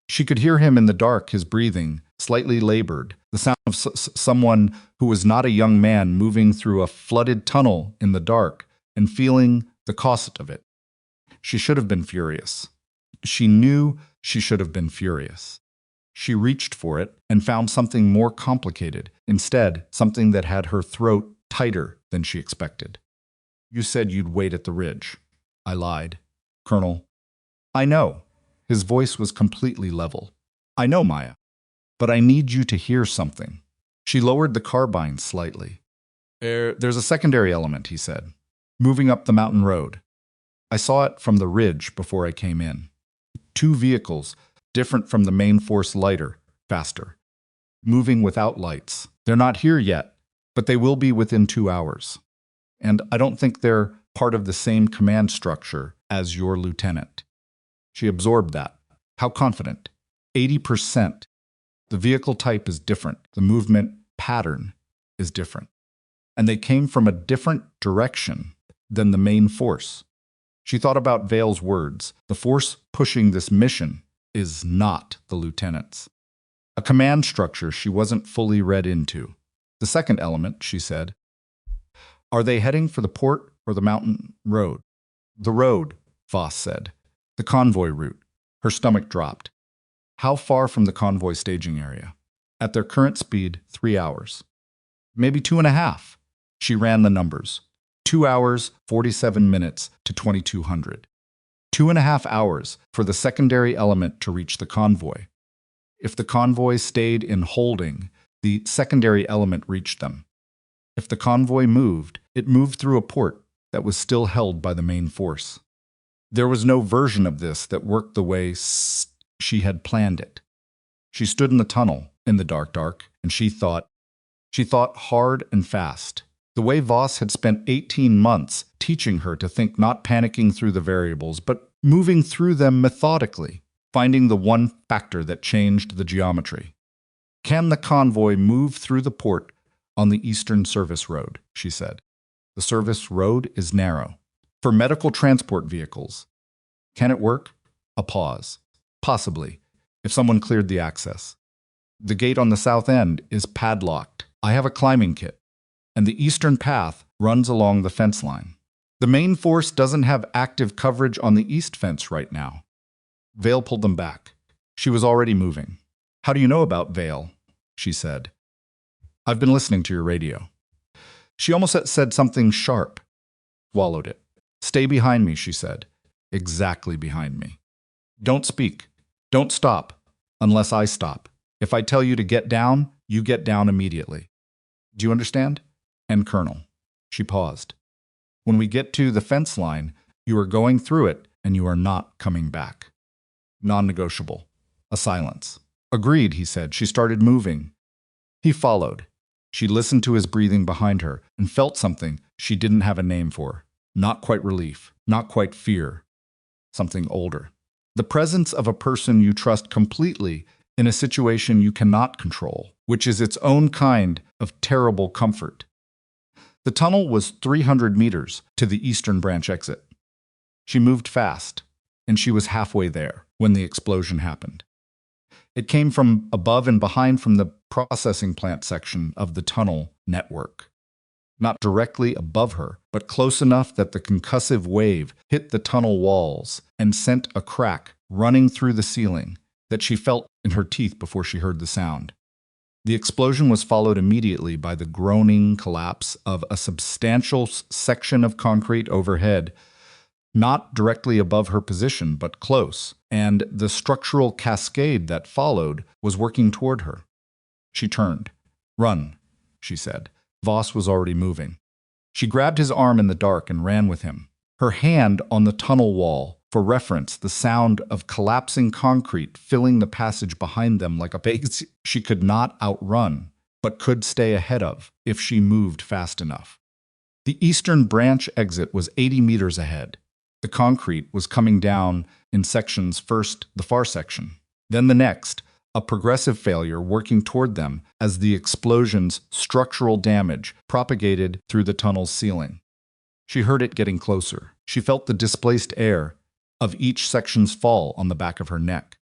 She could hear him in the dark, his breathing, slightly labored, the sound of someone who was not a young man moving through a flooded tunnel in the dark and feeling the cost of it. She should have been furious. She knew she should have been furious. She reached for it and found something more complicated, instead something that had her throat tighter than she expected. "You said you'd wait at the ridge." I lied. "Colonel." "I know." His voice was completely level. "I know, Maya. But I need you to hear something." She lowered the carbine slightly. There's a secondary element," he said. "Moving up the mountain road. I saw it from the ridge before I came in. 2 vehicles, different from the main force, lighter, faster. Moving without lights. They're not here yet, but they will be within 2 hours. And I don't think they're part of the same command structure as your lieutenant." She absorbed that. How confident? 80%. The vehicle type is different. The movement pattern is different. And they came from a different direction than the main force. She thought about Vale's words. The force pushing this mission is not the lieutenant's. A command structure she wasn't fully read into. The second element, she said. "Are they heading for the port or the mountain road?" "The road," Voss said. "The convoy route." Her stomach dropped. "How far from the convoy staging area?" "At their current speed, 3 hours." "Maybe 2.5. She ran the numbers. 2 hours, 47 minutes to 2200. 2.5 hours for the secondary element to reach the convoy. If the convoy stayed in holding, the secondary element reached them. If the convoy moved, it moved through a port that was still held by the main force. There was no version of this that worked the way she had planned it. She stood in the tunnel, in the dark, and she thought hard and fast. The way Voss had spent 18 months teaching her to think, not panicking through the variables, but moving through them methodically, finding the one factor that changed the geometry. "Can the convoy move through the port on the Eastern Service Road?" she said. "The service road is narrow. For medical transport vehicles. Can it work?" A pause. "Possibly, if someone cleared the access. The gate on the south end is padlocked. I have a climbing kit. And the eastern path runs along the fence line. The main force doesn't have active coverage on the east fence right now." Vale pulled them back. She was already moving. "How do you know about Vale?" she said. "I've been listening to your radio." She almost said something sharp. Swallowed it. "Stay behind me," she said. "Exactly behind me. Don't speak. Don't stop, unless I stop. If I tell you to get down, you get down immediately. Do you understand? And Colonel." She paused. "When we get to the fence line, you are going through it and you are not coming back. Non-negotiable." A silence. "Agreed," he said. She started moving. He followed. She listened to his breathing behind her and felt something she didn't have a name for. Not quite relief, not quite fear. Something older. The presence of a person you trust completely in a situation you cannot control, which is its own kind of terrible comfort. The tunnel was 300 meters to the eastern branch exit. She moved fast, and she was halfway there when the explosion happened. It came from above and behind from the processing plant section of the tunnel network. Not directly above her, but close enough that the concussive wave hit the tunnel walls and sent a crack running through the ceiling that she felt in her teeth before she heard the sound. The explosion was followed immediately by the groaning collapse of a substantial section of concrete overhead, not directly above her position, but close, and the structural cascade that followed was working toward her. She turned. "Run," she said. Voss was already moving. She grabbed his arm in the dark and ran with him, her hand on the tunnel wall. For reference, the sound of collapsing concrete filling the passage behind them like a base she could not outrun, but could stay ahead of if she moved fast enough. The eastern branch exit was 80 meters ahead. The concrete was coming down in sections, first the far section, then the next, a progressive failure working toward them as the explosion's structural damage propagated through the tunnel's ceiling. She heard it getting closer. She felt the displaced air of each section's fall on the back of her neck.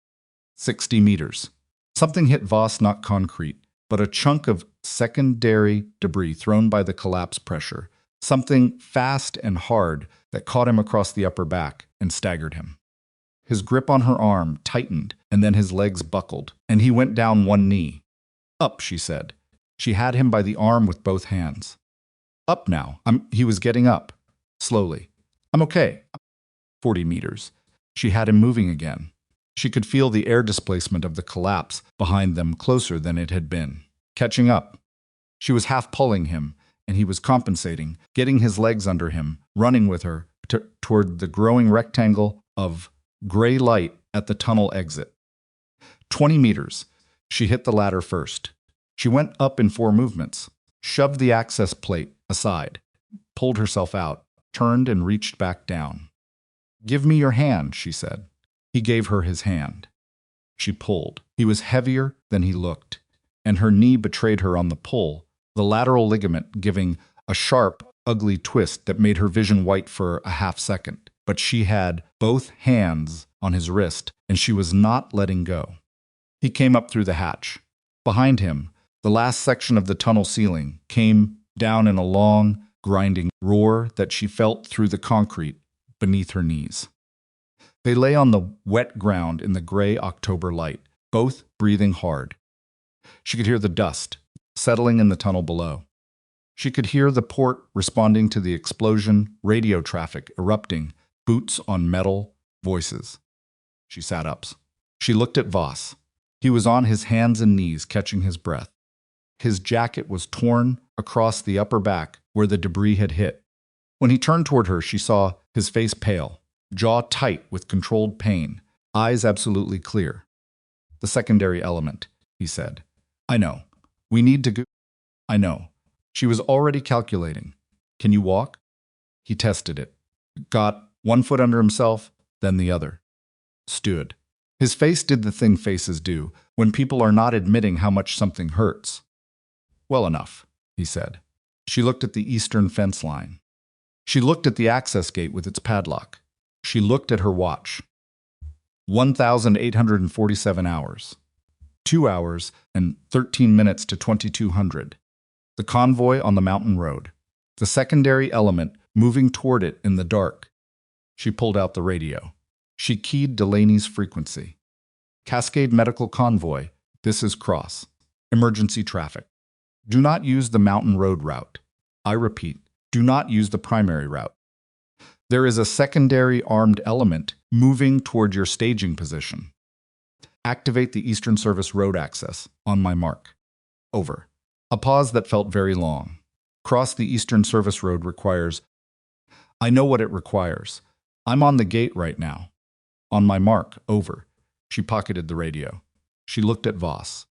60 meters. Something hit Voss, not concrete, but a chunk of secondary debris thrown by the collapse pressure, something fast and hard that caught him across the upper back and staggered him. His grip on her arm tightened, and then his legs buckled, and he went down one knee. "Up," she said. She had him by the arm with both hands. "Up now." He was getting up, slowly. "I'm okay." 40 meters. She had him moving again. She could feel the air displacement of the collapse behind them closer than it had been. Catching up. She was half pulling him, and he was compensating, getting his legs under him, running with her toward the growing rectangle of gray light at the tunnel exit. 20 meters. She hit the ladder first. She went up in 4 movements, shoved the access plate aside, pulled herself out, turned and reached back down. "Give me your hand," she said. He gave her his hand. She pulled. He was heavier than he looked, and her knee betrayed her on the pull, the lateral ligament giving a sharp, ugly twist that made her vision white for a half second. But she had both hands on his wrist, and she was not letting go. He came up through the hatch. Behind him, the last section of the tunnel ceiling came down in a long, grinding roar that she felt through the concrete beneath her knees. They lay on the wet ground in the gray October light, both breathing hard. She could hear the dust settling in the tunnel below. She could hear the port responding to the explosion, radio traffic erupting, boots on metal, voices. She sat up. She looked at Voss. He was on his hands and knees, catching his breath. His jacket was torn across the upper back where the debris had hit. When he turned toward her, she saw his face pale, jaw tight with controlled pain, eyes absolutely clear. "The secondary element," he said. "I know. We need to go." "I know." She was already calculating. "Can you walk?" He tested it. Got one foot under himself, then the other. Stood. His face did the thing faces do when people are not admitting how much something hurts. "Well enough," he said. She looked at the eastern fence line. She looked at the access gate with its padlock. She looked at her watch. 1,847 hours. 2 hours and 13 minutes to 2200. The convoy on the mountain road. The secondary element moving toward it in the dark. She pulled out the radio. She keyed Delaney's frequency. "Cascade Medical Convoy. This is Cross. Emergency traffic. Do not use the mountain road route. I repeat, do not use the primary route. There is a secondary armed element moving toward your staging position. Activate the Eastern Service road access. On my mark. Over." A pause that felt very long. "Cross the Eastern Service road requires..." "I know what it requires. I'm on the gate right now." "On my mark. Over." She pocketed the radio. She looked at Voss.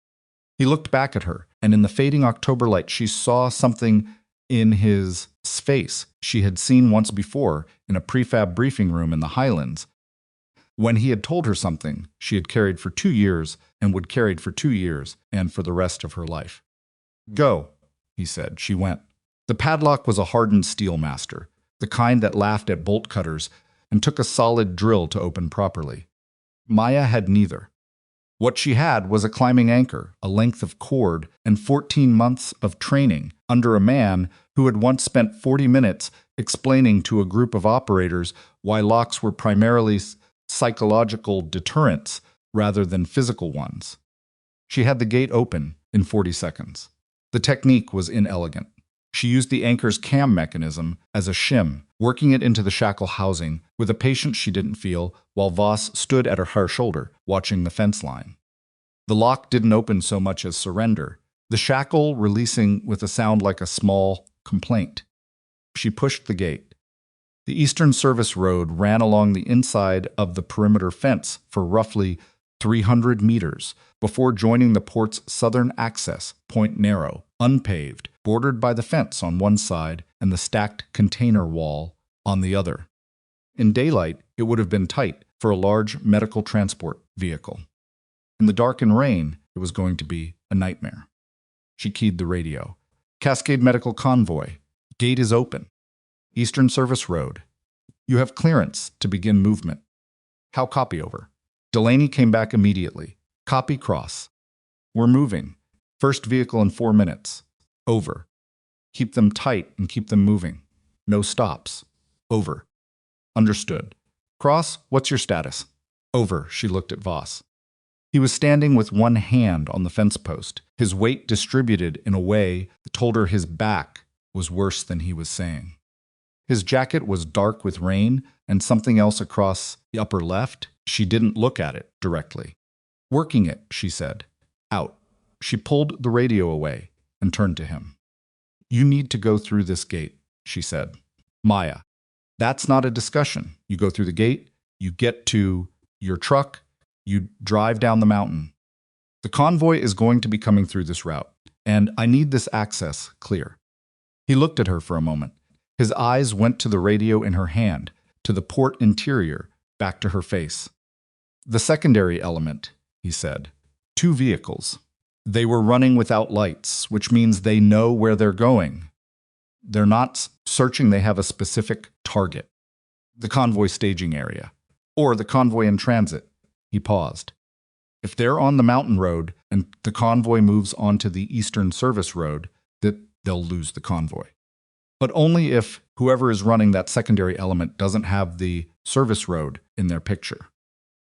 He looked back at her, and in the fading October light she saw something in his face she had seen once before in a prefab briefing room in the Highlands. When he had told her something she had carried for 2 years and would carry for 2 years and for the rest of her life. "Go," he said. She went. The padlock was a hardened steel master, the kind that laughed at bolt cutters and took a solid drill to open properly. Maya had neither. What she had was a climbing anchor, a length of cord, and 14 months of training under a man who had once spent 40 minutes explaining to a group of operators why locks were primarily psychological deterrents rather than physical ones. She had the gate open in 40 seconds. The technique was inelegant. She used the anchor's cam mechanism as a shim, working it into the shackle housing with a patience she didn't feel while Voss stood at her shoulder, watching the fence line. The lock didn't open so much as surrender, the shackle releasing with a sound like a small complaint. She pushed the gate. The Eastern Service Road ran along the inside of the perimeter fence for roughly 300 meters before joining the port's southern access, Point Narrow, unpaved, bordered by the fence on one side and the stacked container wall on the other. In daylight, it would have been tight for a large medical transport vehicle. In the dark and rain, it was going to be a nightmare. She keyed the radio. "Cascade Medical Convoy. Gate is open. Eastern Service Road. You have clearance to begin movement." "How copy over?" Delaney came back immediately. "Copy cross. We're moving. First vehicle in 4 minutes. Over. Keep them tight and keep them moving. No stops. Over." "Understood. Cross, what's your status?" "Over." She looked at Voss. He was standing with one hand on the fence post, his weight distributed in a way that told her his back was worse than he was saying. His jacket was dark with rain and something else across the upper left. She didn't look at it directly. "Working it," she said. "Out." She pulled the radio away and turned to him. "You need to go through this gate," she said. "Maya, that's not a discussion. You go through the gate, you get to your truck, you drive down the mountain. The convoy is going to be coming through this route, and I need this access clear." He looked at her for a moment. His eyes went to the radio in her hand, to the port interior, back to her face. "The secondary element," he said. 2 vehicles. They were running without lights, which means they know where they're going. They're not searching, they have a specific target. The convoy staging area. Or the convoy in transit. He paused. If they're on the mountain road and the convoy moves onto the Eastern Service Road, they'll lose the convoy. But only if whoever is running that secondary element doesn't have the service road in their picture.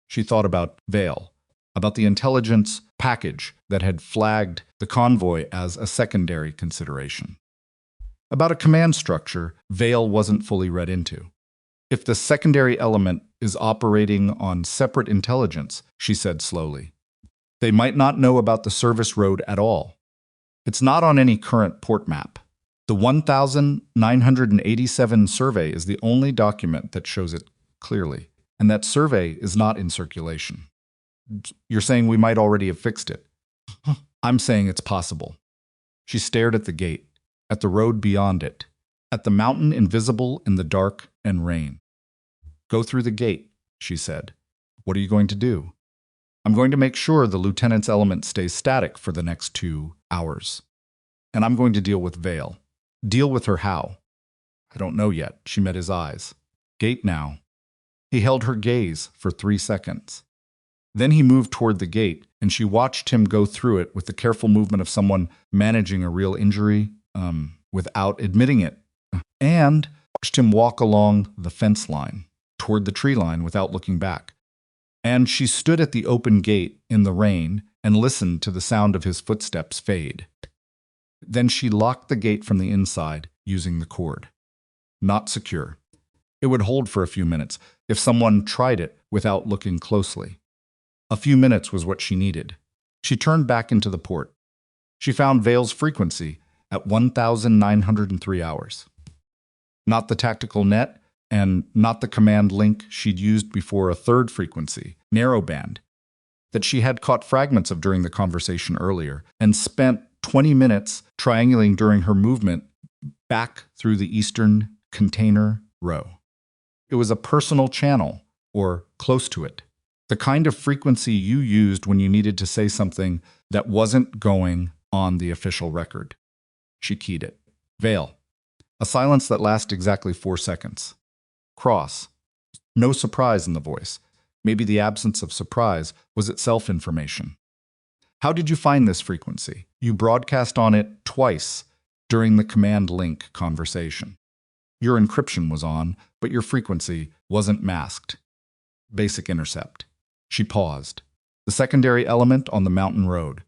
She thought about Vale, about the intelligence package that had flagged the convoy as a secondary consideration. About a command structure Vale wasn't fully read into. If the secondary element is operating on separate intelligence, she said slowly, they might not know about the service road at all. It's not on any current port map. The 1987 survey is the only document that shows it clearly, and that survey is not in circulation. You're saying we might already have fixed it? I'm saying it's possible. She stared at the gate, at the road beyond it, at the mountain invisible in the dark and rain. "Go through the gate," she said. "What are you going to do?" "I'm going to make sure the lieutenant's element stays static for the next 2 hours. And I'm going to deal with Vale." "Deal with her how?" "I don't know yet." She met his eyes. "Gate now." He held her gaze for 3 seconds. Then he moved toward the gate, and she watched him go through it with the careful movement of someone managing a real injury, without admitting it, and watched him walk along the fence line, toward the tree line without looking back. And she stood at the open gate in the rain and listened to the sound of his footsteps fade. Then she locked the gate from the inside using the cord. Not secure. It would hold for a few minutes if someone tried it without looking closely. A few minutes was what she needed. She turned back into the port. She found Vale's frequency at 1,903 hours. Not the tactical net, and not the command link she'd used before, a third frequency, narrowband, that she had caught fragments of during the conversation earlier, and spent 20 minutes triangulating during her movement back through the Eastern Container Row. It was a personal channel or close to it. The kind of frequency you used when you needed to say something that wasn't going on the official record. She keyed it. Veil. A silence that lasted exactly 4 seconds. Cross. No surprise in the voice. Maybe the absence of surprise was itself information. How did you find this frequency? You broadcast on it twice during the command link conversation. Your encryption was on, but your frequency wasn't masked. Basic intercept. She paused. The secondary element on the mountain road.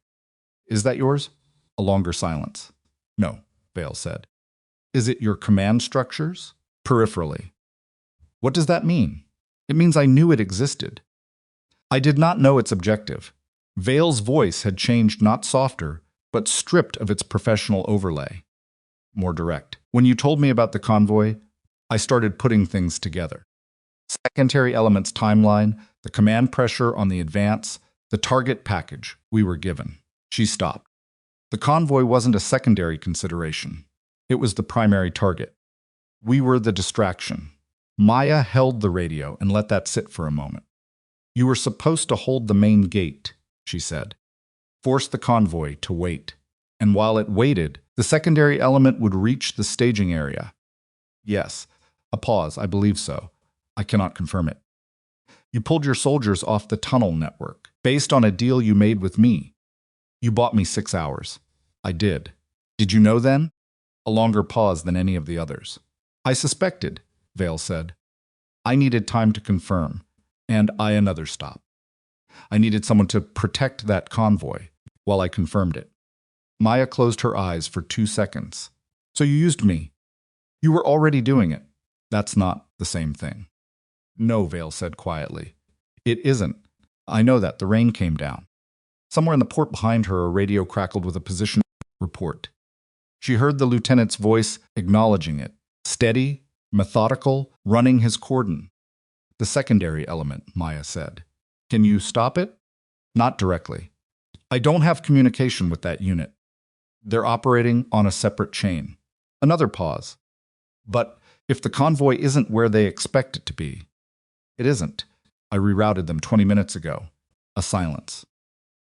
Is that yours? A longer silence. No, Vale said. Is it your command structures? Peripherally. What does that mean? It means I knew it existed. I did not know its objective. Vale's voice had changed, not softer, but stripped of its professional overlay. More direct. When you told me about the convoy, I started putting things together. Secondary elements timeline, the command pressure on the advance, the target package we were given. She stopped. The convoy wasn't a secondary consideration. It was the primary target. We were the distraction. Maya held the radio and let that sit for a moment. You were supposed to hold the main gate, she said. Force the convoy to wait. And while it waited, the secondary element would reach the staging area. Yes. A pause. I believe so. I cannot confirm it. You pulled your soldiers off the tunnel network, based on a deal you made with me. You bought me 6 hours. I did. Did you know then? A longer pause than any of the others. I suspected, Vale said. I needed time to confirm, and I another stop. I needed someone to protect that convoy while I confirmed it. Maya closed her eyes for 2 seconds. So you used me. You were already doing it. That's not the same thing. No, Vale said quietly. It isn't. I know that. The rain came down. Somewhere in the port behind her, a radio crackled with a position report. She heard the lieutenant's voice acknowledging it. Steady, methodical, running his cordon. The secondary element, Maya said. Can you stop it? Not directly. I don't have communication with that unit. They're operating on a separate chain. Another pause. But if the convoy isn't where they expect it to be, it isn't. I rerouted them 20 minutes ago. A silence.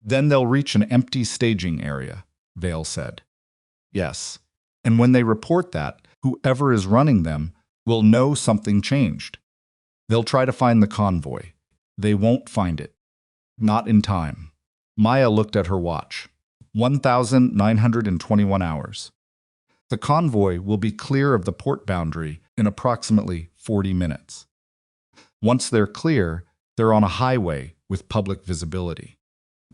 Then they'll reach an empty staging area, Vale said. Yes. And when they report that, whoever is running them will know something changed. They'll try to find the convoy. They won't find it. Not in time. Maya looked at her watch. 1,921 hours. The convoy will be clear of the port boundary in approximately 40 minutes. Once they're clear, they're on a highway with public visibility.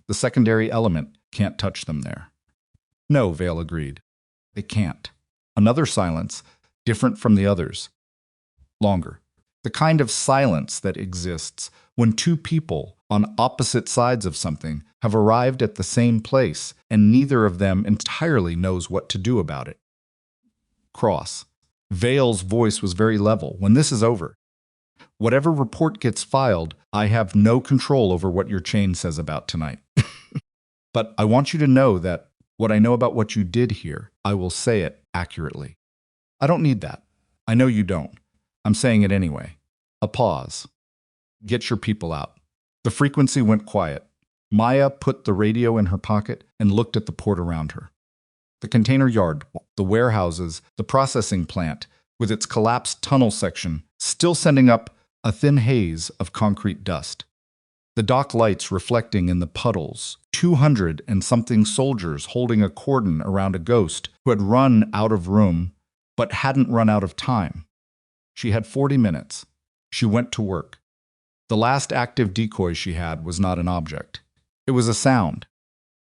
The secondary element can't touch them there. No, Vale agreed. They can't. Another silence, different from the others. Longer. The kind of silence that exists when two people on opposite sides of something have arrived at the same place and neither of them entirely knows what to do about it. Cross. Vale's voice was very level. When this is over, whatever report gets filed, I have no control over what your chain says about tonight. But I want you to know that what I know about what you did here, I will say it accurately. I don't need that. I know you don't. I'm saying it anyway. A pause. Get your people out. The frequency went quiet. Maya put the radio in her pocket and looked at the port around her. The container yard, the warehouses, the processing plant, with its collapsed tunnel section, still sending up a thin haze of concrete dust. The dock lights reflecting in the puddles, 200 and something soldiers holding a cordon around a ghost who had run out of room but hadn't run out of time. She had 40 minutes. She went to work. The last active decoy she had was not an object. It was a sound.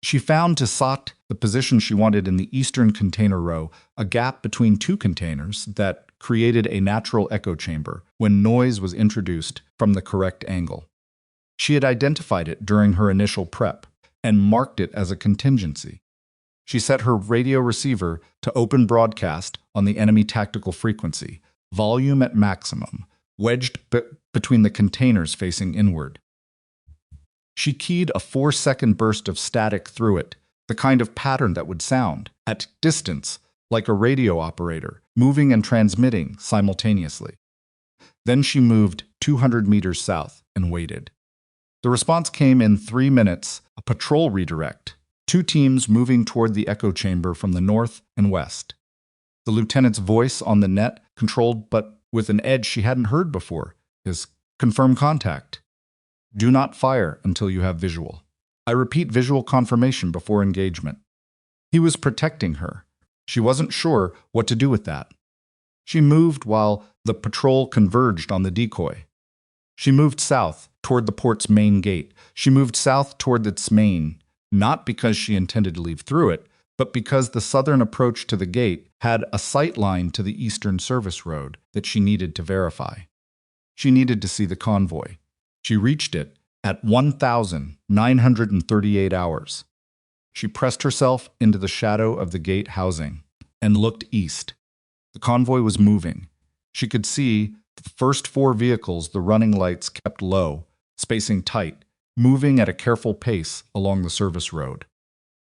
She found to sought the position she wanted in the eastern container row, a gap between two containers that created a natural echo chamber when noise was introduced from the correct angle. She had identified it during her initial prep and marked it as a contingency. She set her radio receiver to open broadcast on the enemy tactical frequency, volume at maximum, wedged between the containers facing inward. She keyed a 4-second burst of static through it, the kind of pattern that would sound, at distance, like a radio operator, moving and transmitting simultaneously. Then she moved 200 meters south and waited. The response came in 3 minutes, a patrol redirect, 2 teams moving toward the echo chamber from the north and west. The lieutenant's voice on the net, controlled but with an edge she hadn't heard before, is confirm contact. Do not fire until you have visual. I repeat visual confirmation before engagement. He was protecting her. She wasn't sure what to do with that. She moved while the patrol converged on the decoy. She moved south toward the port's main gate. She moved south toward its main, not because she intended to leave through it, but because the southern approach to the gate had a sight line to the eastern service road that she needed to verify. She needed to see the convoy. She reached it at 1,938 hours. She pressed herself into the shadow of the gate housing and looked east. The convoy was moving. She could see the first 4 vehicles, the running lights kept low, spacing tight, moving at a careful pace along the service road.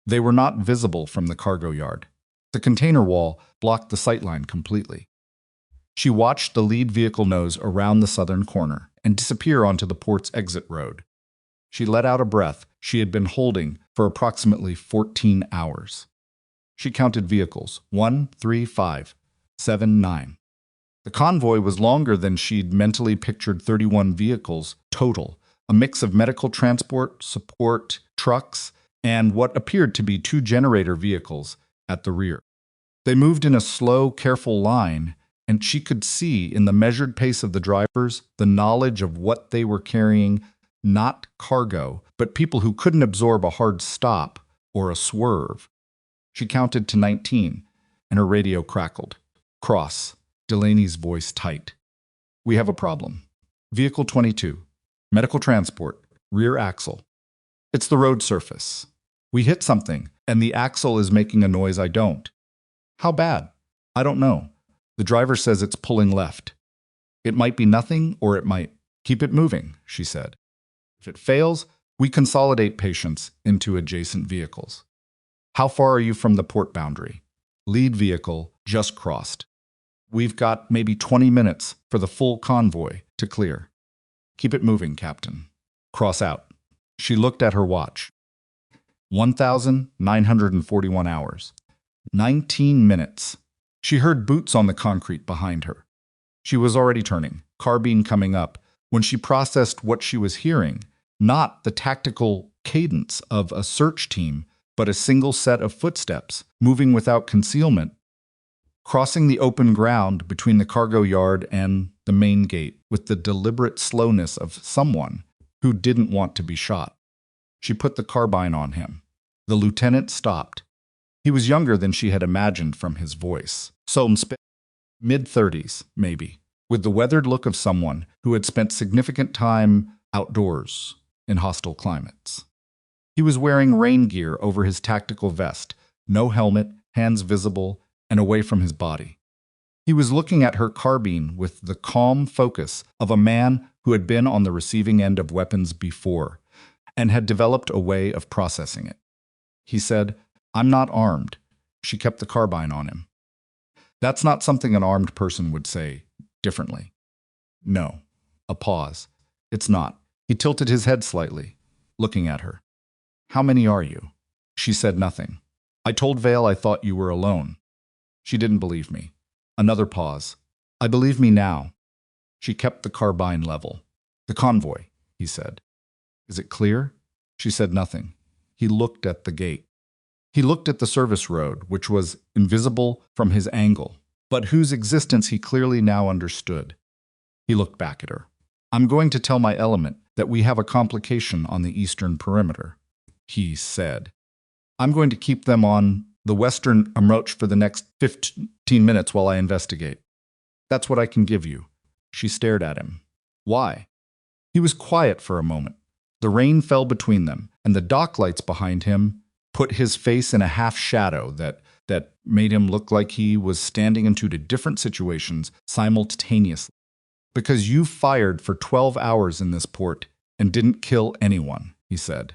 They were not visible from the cargo yard. The container wall blocked the sightline completely. She watched the lead vehicle nose around the southern corner and disappear onto the port's exit road. She let out a breath she had been holding for approximately 14 hours. She counted vehicles, 1, 3, 5, 7, 9. The convoy was longer than she'd mentally pictured 31 vehicles total, a mix of medical transport, support, trucks, and what appeared to be 2 generator vehicles at the rear. They moved in a slow, careful line, and she could see in the measured pace of the drivers the knowledge of what they were carrying, not cargo, but people who couldn't absorb a hard stop or a swerve. She counted to 19, and her radio crackled. Cross. Delaney's voice tight. We have a problem. Vehicle 22. Medical transport. Rear axle. It's the road surface. We hit something, and the axle is making a noise I don't. How bad? I don't know. The driver says it's pulling left. It might be nothing, or it might. Keep it moving, she said. If it fails, we consolidate patients into adjacent vehicles. How far are you from the port boundary? Lead vehicle just crossed. We've got maybe 20 minutes for the full convoy to clear. Keep it moving, Captain. Cross out. She looked at her watch. 1,941 hours. 19 minutes. She heard boots on the concrete behind her. She was already turning, carbine coming up, when she processed what she was hearing, not the tactical cadence of a search team, but a single set of footsteps, moving without concealment, crossing the open ground between the cargo yard and the main gate with the deliberate slowness of someone who didn't want to be shot. She put the carbine on him. The lieutenant stopped. He was younger than she had imagined from his voice. Mid-30s, maybe, with the weathered look of someone who had spent significant time outdoors in hostile climates. He was wearing rain gear over his tactical vest, no helmet, hands visible, and away from his body. He was looking at her carbine with the calm focus of a man who had been on the receiving end of weapons before and had developed a way of processing it. He said, "I'm not armed." She kept the carbine on him. That's not something an armed person would say differently. No. A pause. It's not. He tilted his head slightly, looking at her. How many are you? She said nothing. I told Vale I thought you were alone. She didn't believe me. Another pause. I believe me now. She kept the carbine level. The convoy, he said. Is it clear? She said nothing. He looked at the gate. He looked at the service road, which was invisible from his angle, but whose existence he clearly now understood. He looked back at her. I'm going to tell my element that we have a complication on the eastern perimeter, he said. I'm going to keep them on the western approach for the next 15 minutes while I investigate. That's what I can give you. She stared at him. Why? He was quiet for a moment. The rain fell between them, and the dock lights behind him put his face in a half shadow that made him look like he was standing in two different situations simultaneously. Because you fired for 12 hours in this port and didn't kill anyone, he said.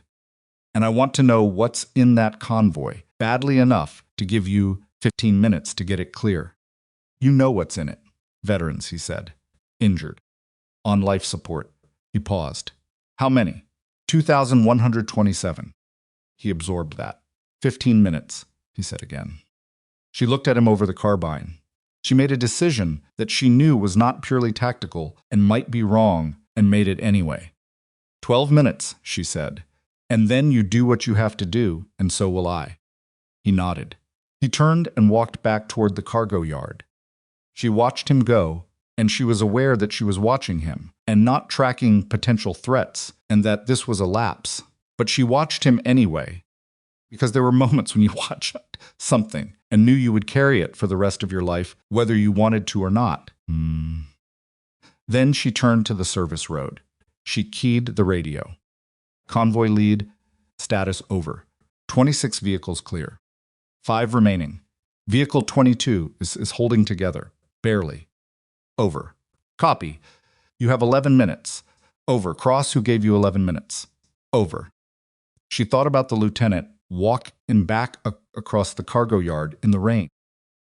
And I want to know what's in that convoy, badly enough to give you 15 minutes to get it clear. You know what's in it. Veterans, he said. Injured. On life support. He paused. How many? 2,127. He absorbed that. 15 minutes, he said again. She looked at him over the carbine. She made a decision that she knew was not purely tactical and might be wrong, and made it anyway. 12 minutes, she said. And then you do what you have to do, and so will I. He nodded. He turned and walked back toward the cargo yard. She watched him go, and she was aware that she was watching him and not tracking potential threats, and that this was a lapse. But she watched him anyway, because there were moments when you watched something and knew you would carry it for the rest of your life, whether you wanted to or not. Then she turned to the service road. She keyed the radio. Convoy lead, status over. 26 vehicles clear. 5 remaining. Vehicle 22 is holding together. Barely. Over. Copy. You have 11 minutes. Over. Cross, who gave you 11 minutes. Over. She thought about the lieutenant walking back across the cargo yard in the rain.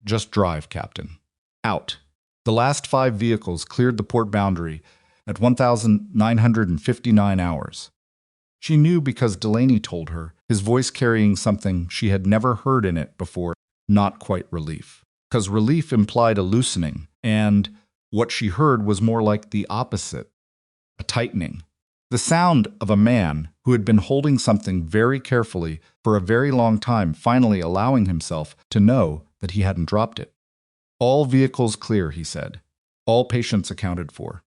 Just drive, Captain. Out. The last 5 vehicles cleared the port boundary at 1,959 hours. She knew because Delaney told her, his voice carrying something she had never heard in it before, not quite relief. Because relief implied a loosening, and what she heard was more like the opposite, a tightening. The sound of a man who had been holding something very carefully for a very long time finally allowing himself to know that he hadn't dropped it. All vehicles clear, he said. All patients accounted for.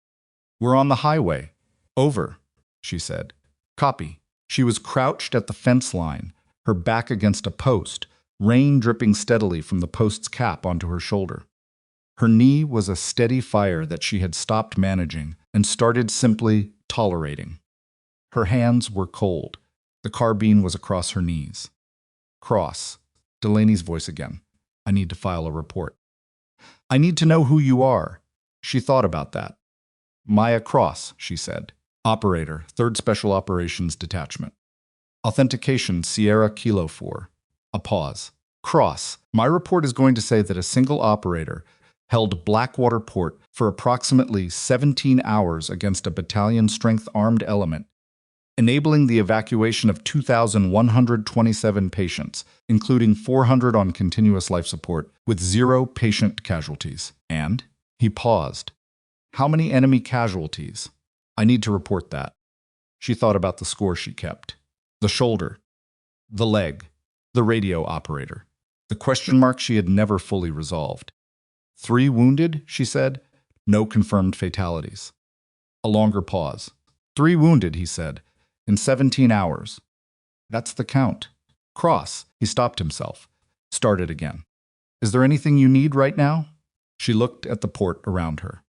We're on the highway. Over, she said. Copy. She was crouched at the fence line, her back against a post, rain dripping steadily from the post's cap onto her shoulder. Her knee was a steady fire that she had stopped managing and started simply tolerating. Her hands were cold. The carbine was across her knees. Cross. Delaney's voice again. I need to file a report. I need to know who you are. She thought about that. Maya Cross, she said. Operator, 3rd Special Operations Detachment. Authentication, Sierra Kilo 4. A pause. Cross, my report is going to say that a single operator held Blackwater Port for approximately 17 hours against a battalion-strength armed element, enabling the evacuation of 2,127 patients, including 400 on continuous life support, with 0 patient casualties. And he paused. How many enemy casualties? I need to report that. She thought about the score she kept. The shoulder. The leg. The radio operator. The question mark she had never fully resolved. 3 wounded, she said. No confirmed fatalities. A longer pause. 3 wounded, he said. In 17 hours. That's the count. Cross. He stopped himself. Started again. Is there anything you need right now? She looked at the port around her.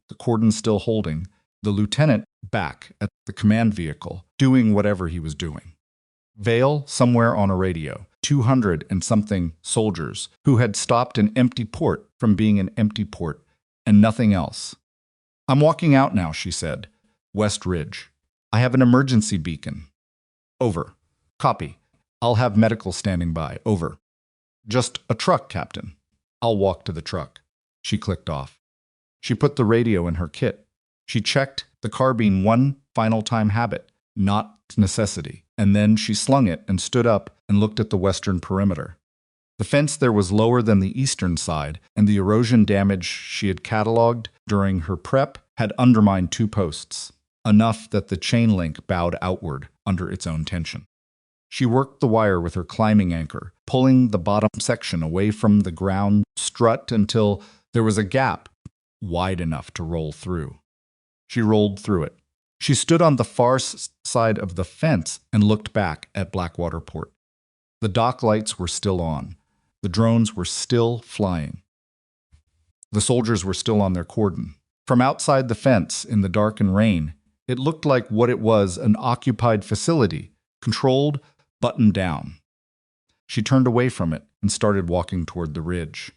The cordon still holding. The lieutenant back at the command vehicle, doing whatever he was doing. Vale somewhere on a radio. 200 and something soldiers who had stopped an empty port from being an empty port, and nothing else. I'm walking out now, she said. West Ridge. I have an emergency beacon. Over. Copy. I'll have medical standing by. Over. Just a truck, Captain. I'll walk to the truck. She clicked off. She put the radio in her kit. She checked the carbine one final time habit, not necessity, and then she slung it and stood up and looked at the western perimeter. The fence there was lower than the eastern side, and the erosion damage she had cataloged during her prep had undermined 2 posts, enough that the chain link bowed outward under its own tension. She worked the wire with her climbing anchor, pulling the bottom section away from the ground strut until there was a gap wide enough to roll through. She rolled through it. She stood on the far side of the fence and looked back at Blackwater Port. The dock lights were still on. The drones were still flying. The soldiers were still on their cordon. From outside the fence, in the dark and rain, it looked like what it was, an occupied facility, controlled, buttoned down. She turned away from it and started walking toward the ridge.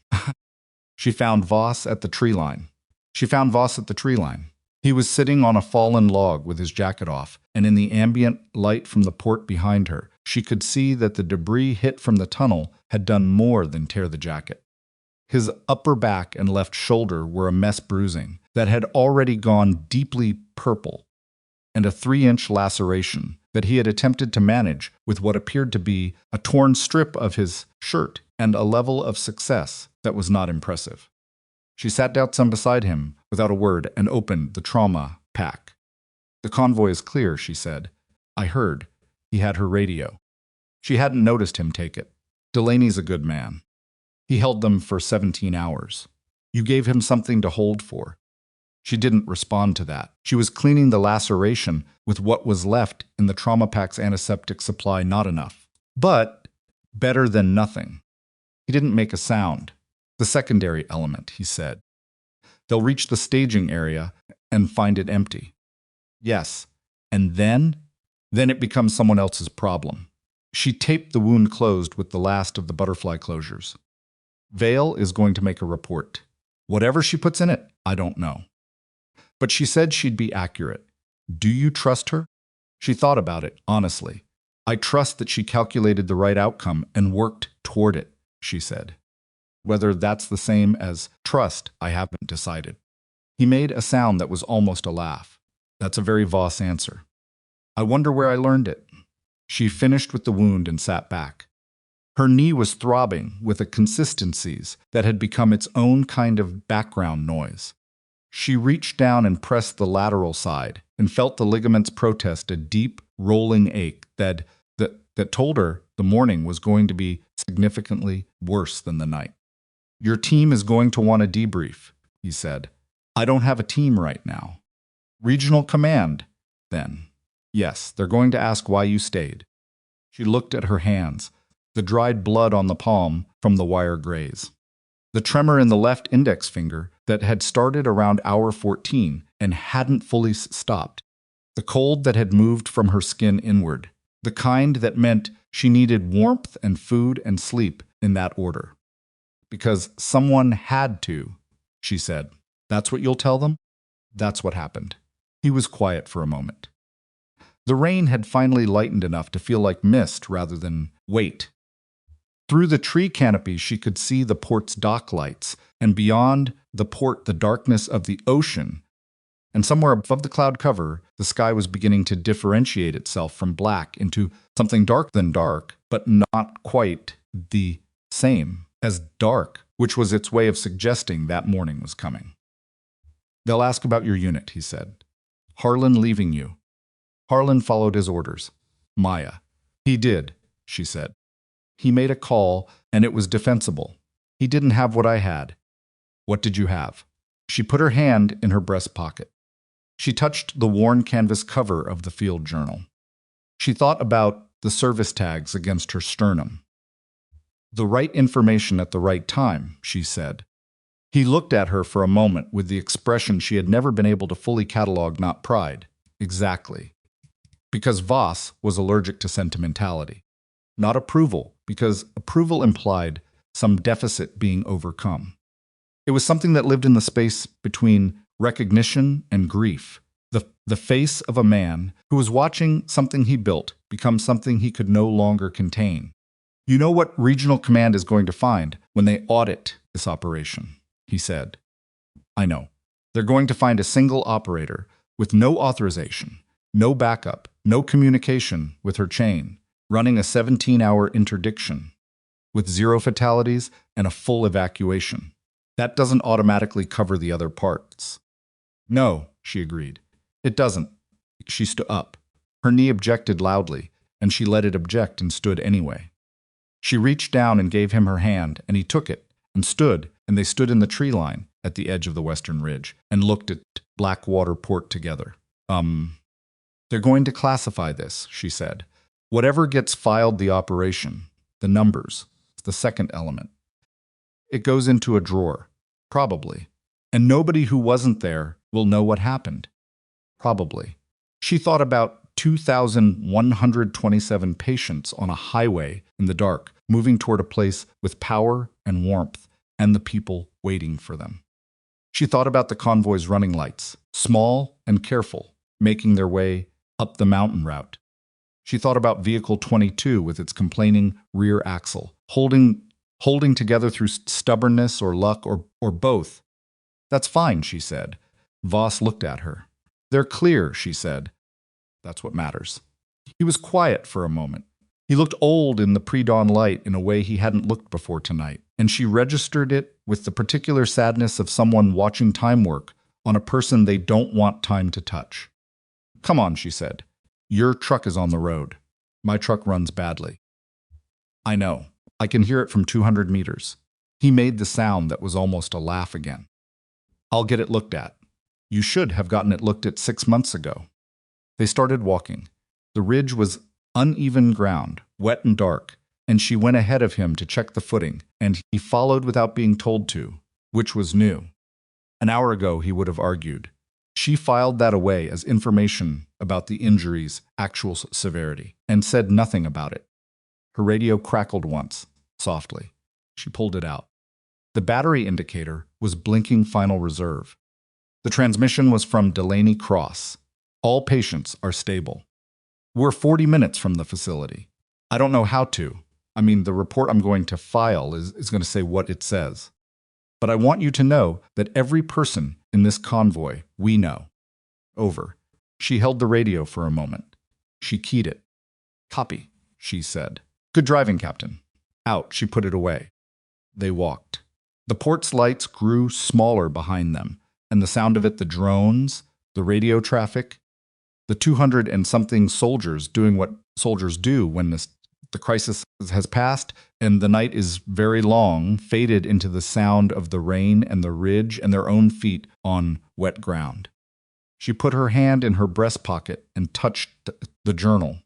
She found Voss at the tree line. He was sitting on a fallen log with his jacket off, and in the ambient light from the port behind her, she could see that the debris hit from the tunnel had done more than tear the jacket. His upper back and left shoulder were a mess bruising that had already gone deeply purple, and a 3-inch laceration that he had attempted to manage with what appeared to be a torn strip of his shirt and a level of success that was not impressive. She sat down beside him without a word and opened the trauma pack. "The convoy is clear," she said. "I heard. He had her radio." She hadn't noticed him take it. "Delaney's a good man. He held them for 17 hours. You gave him something to hold for." She didn't respond to that. She was cleaning the laceration with what was left in the trauma pack's antiseptic supply. Not enough, but better than nothing. He didn't make a sound. "The secondary element," he said. "They'll reach the staging area and find it empty." "Yes, and then it becomes someone else's problem." She taped the wound closed with the last of the butterfly closures. "Vale is going to make a report. Whatever she puts in it, I don't know. But she said she'd be accurate. Do you trust her?" She thought about it, honestly. "I trust that she calculated the right outcome and worked toward it," she said. "Whether that's the same as trust, I haven't decided." He made a sound that was almost a laugh. "That's a very Voss answer. I wonder where I learned it." She finished with the wound and sat back. Her knee was throbbing with a consistencies that had become its own kind of background noise. She reached down and pressed the lateral side and felt the ligaments protest a deep, rolling ache that told her the morning was going to be significantly worse than the night. "Your team is going to want a debrief," he said. "I don't have a team right now." "Regional command, then." "Yes, they're going to ask why you stayed." She looked at her hands, the dried blood on the palm from the wire graze. The tremor in the left index finger that had started around hour 14 and hadn't fully stopped. The cold that had moved from her skin inward. The kind that meant she needed warmth and food and sleep in that order. "Because someone had to," she said. "That's what you'll tell them?" That's what happened. He was quiet for a moment. The rain had finally lightened enough to feel like mist rather than weight. Through the tree canopy she could see the port's dock lights, and beyond the port the darkness of the ocean. And somewhere above the cloud cover, the sky was beginning to differentiate itself from black into something dark than dark, but not quite the same as dark, which was its way of suggesting that morning was coming. "They'll ask about your unit," he said. "Harlan leaving you." Harlan followed his orders. "Maya." "He did," she said. "He made a call, and it was defensible. He didn't have what I had." "What did you have?" She put her hand in her breast pocket. She touched the worn canvas cover of the field journal. She thought about the service tags against her sternum. "The right information at the right time," she said. He looked at her for a moment with the expression she had never been able to fully catalog. Not pride. Exactly. Because Voss was allergic to sentimentality. Not approval, because approval implied some deficit being overcome. It was something that lived in the space between recognition and grief. The face of a man who was watching something he built become something he could no longer contain. "You know what Regional Command is going to find when they audit this operation," he said. "I know. They're going to find a single operator with no authorization, no backup, no communication with her chain, running a 17-hour interdiction, with 0 fatalities and a full evacuation. That doesn't automatically cover the other parts." "No," she agreed. "It doesn't." She stood up. Her knee objected loudly, and she let it object and stood anyway. She reached down and gave him her hand, and he took it, and they stood in the tree line at the edge of the western ridge, and looked at Blackwater Port together. They're going to classify this," she said. "Whatever gets filed the operation, the numbers, the second element. It goes into a drawer, probably. And nobody who wasn't there will know what happened. Probably." She thought about 2,127 patients on a highway in the dark, moving toward a place with power and warmth, and the people waiting for them. She thought about the convoy's running lights, small and careful, making their way up the mountain route. She thought about Vehicle 22 with its complaining rear axle, holding holding together through stubbornness or luck or both. That's fine, she said. Voss looked at her. They're clear, she said. That's what matters. He was quiet for a moment. He looked old in the pre-dawn light in a way he hadn't looked before tonight, and she registered it with the particular sadness of someone watching time work on a person they don't want time to touch. Come on, she said. Your truck is on the road. My truck runs badly. I know. I can hear it from 200 meters. He made the sound that was almost a laugh again. I'll get it looked at. You should have gotten it looked at 6 months ago. They started walking. The ridge was uneven ground, wet and dark, and she went ahead of him to check the footing, and he followed without being told to, which was new. An hour ago, he would have argued. She filed that away as information about the injury's actual severity, and said nothing about it. Her radio crackled once, softly. She pulled it out. The battery indicator was blinking final reserve. The transmission was from Delaney Cross. All patients are stable. We're 40 minutes from the facility. I don't know how to. The report I'm going to file is going to say what it says. But I want you to know that every person in this convoy we know. Over. She held the radio for a moment. She keyed it. Copy, she said. Good driving, Captain. Out, she put it away. They walked. The port's lights grew smaller behind them, and the sound of it, the drones, the radio traffic, the 200 and something soldiers doing what soldiers do when the crisis has passed and the night is very long, faded into the sound of the rain and the ridge and their own feet on wet ground. She put her hand in her breast pocket and touched the journal.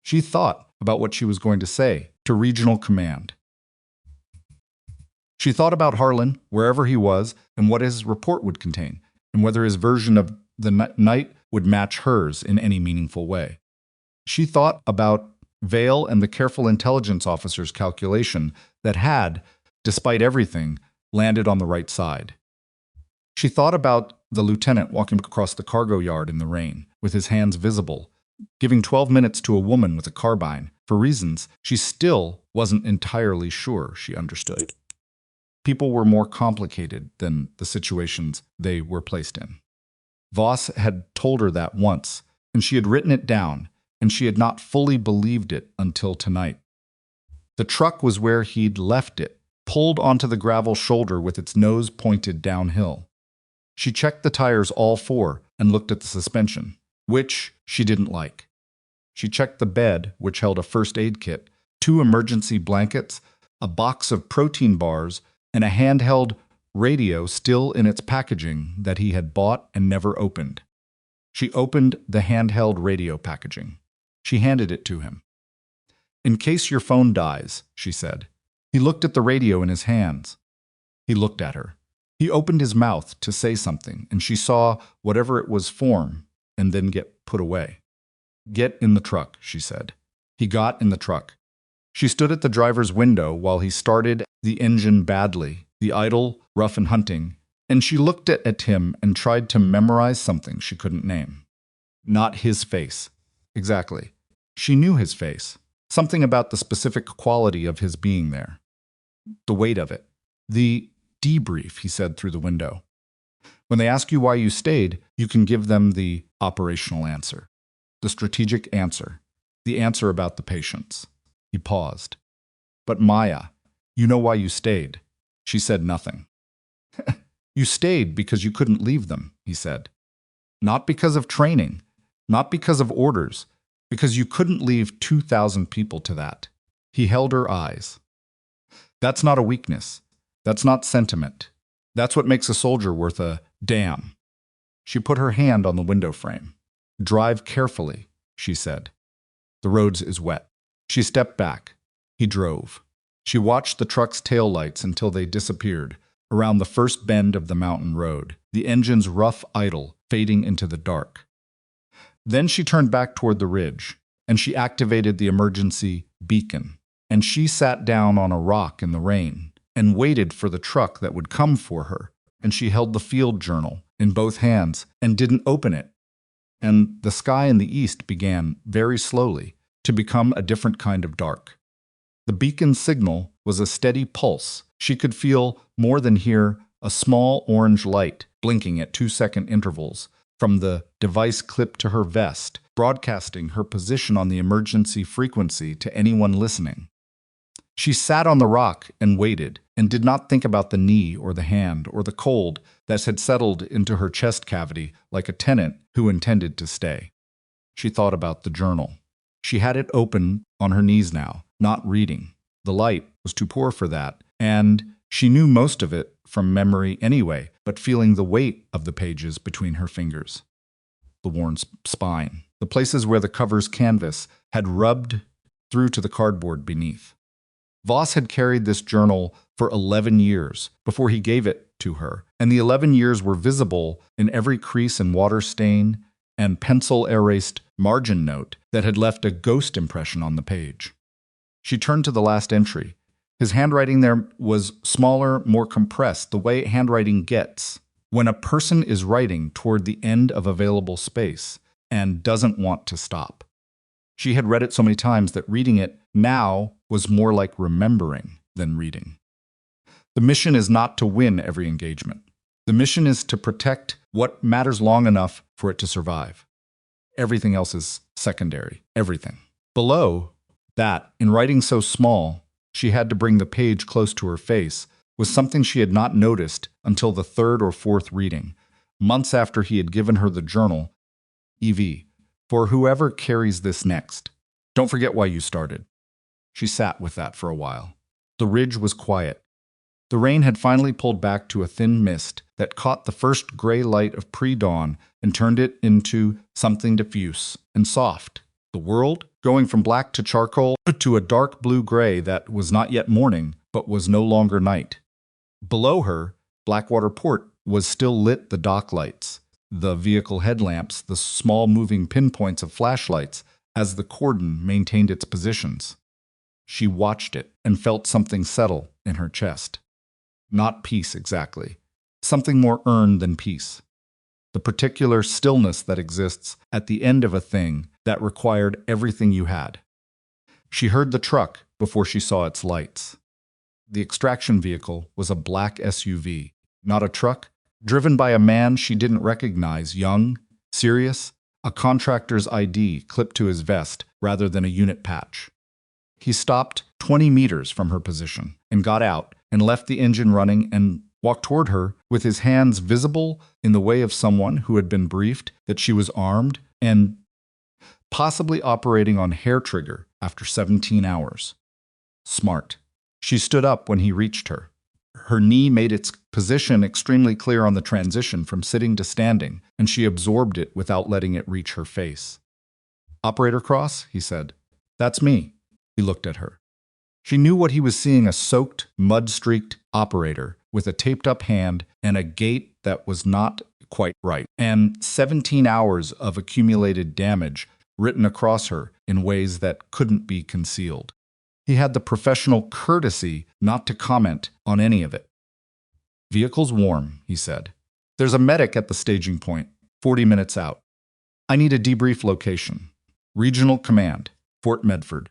She thought about what she was going to say to Regional Command. She thought about Harlan, wherever he was, and what his report would contain, and whether his version of the night would match hers in any meaningful way. She thought about Vale and the careful intelligence officer's calculation that had, despite everything, landed on the right side. She thought about the lieutenant walking across the cargo yard in the rain, with his hands visible, giving 12 minutes to a woman with a carbine, for reasons she still wasn't entirely sure she understood. People were more complicated than the situations they were placed in. Voss had told her that once, and she had written it down, and she had not fully believed it until tonight. The truck was where he'd left it, pulled onto the gravel shoulder with its nose pointed downhill. She checked the tires all four and looked at the suspension, which she didn't like. She checked the bed, which held a first aid kit, 2 emergency blankets, a box of protein bars, and a handheld radio still in its packaging that he had bought and never opened. She opened the handheld radio packaging. She handed it to him. In case your phone dies, she said. He looked at the radio in his hands. He looked at her. He opened his mouth to say something, and she saw whatever it was form and then get put away. Get in the truck, she said. He got in the truck. She stood at the driver's window while he started the engine badly, the idle, rough and hunting, and she looked at him and tried to memorize something she couldn't name. Not his face. Exactly. She knew his face. Something about the specific quality of his being there. The weight of it. The debrief, he said through the window. When they ask you why you stayed, you can give them the operational answer. The strategic answer. The answer about the patients. He paused. But Maya, you know why you stayed. She said nothing. You stayed because you couldn't leave them, he said. Not because of training, not because of orders, because you couldn't leave 2,000 people to that. He held her eyes. That's not a weakness. That's not sentiment. That's what makes a soldier worth a damn. She put her hand on the window frame. Drive carefully, she said. The road is wet. She stepped back. He drove. She watched the truck's taillights until they disappeared around the first bend of the mountain road, the engine's rough idle fading into the dark. Then she turned back toward the ridge, and she activated the emergency beacon, and she sat down on a rock in the rain and waited for the truck that would come for her, and she held the field journal in both hands and didn't open it. And the sky in the east began, very slowly, to become a different kind of dark. The beacon signal was a steady pulse. She could feel more than hear a small orange light blinking at 2-second intervals from the device clipped to her vest, broadcasting her position on the emergency frequency to anyone listening. She sat on the rock and waited, and did not think about the knee or the hand or the cold that had settled into her chest cavity like a tenant who intended to stay. She thought about the journal. She had it open on her knees now, not reading. The light was too poor for that, and she knew most of it from memory anyway, but feeling the weight of the pages between her fingers. The worn spine, the places where the cover's canvas had rubbed through to the cardboard beneath. Voss had carried this journal for 11 years before he gave it to her, and the 11 years were visible in every crease and water stain and pencil-erased margin note that had left a ghost impression on the page. She turned to the last entry. His handwriting there was smaller, more compressed, the way handwriting gets when a person is writing toward the end of available space and doesn't want to stop. She had read it so many times that reading it now was more like remembering than reading. The mission is not to win every engagement. The mission is to protect what matters long enough for it to survive. Everything else is secondary. Everything. Below that, in writing so small, she had to bring the page close to her face, was something she had not noticed until the third or fourth reading, months after he had given her the journal. EV, for whoever carries this next. Don't forget why you started. She sat with that for a while. The ridge was quiet. The rain had finally pulled back to a thin mist that caught the first gray light of pre-dawn and turned it into something diffuse and soft. The world, going from black to charcoal to a dark blue-gray that was not yet morning, but was no longer night. Below her, Blackwater Port was still lit, the dock lights, the vehicle headlamps, the small moving pinpoints of flashlights as the cordon maintained its positions. She watched it and felt something settle in her chest. Not peace exactly, something more earned than peace. The particular stillness that exists at the end of a thing that required everything you had. She heard the truck before she saw its lights. The extraction vehicle was a black SUV, not a truck, driven by a man she didn't recognize, young, serious, a contractor's ID clipped to his vest rather than a unit patch. He stopped 20 meters from her position and got out and left the engine running and walked toward her with his hands visible in the way of someone who had been briefed that she was armed and possibly operating on hair trigger after 17 hours. Smart. She stood up when he reached her. Her knee made its position extremely clear on the transition from sitting to standing, and she absorbed it without letting it reach her face. "Operator Cross?" he said. "That's me." He looked at her. She knew what he was seeing, a soaked, mud-streaked operator with a taped-up hand and a gait that was not quite right, and 17 hours of accumulated damage written across her in ways that couldn't be concealed. He had the professional courtesy not to comment on any of it. "Vehicle's warm," he said. "There's a medic at the staging point, 40 minutes out. I need a debrief location. Regional Command, Fort Medford.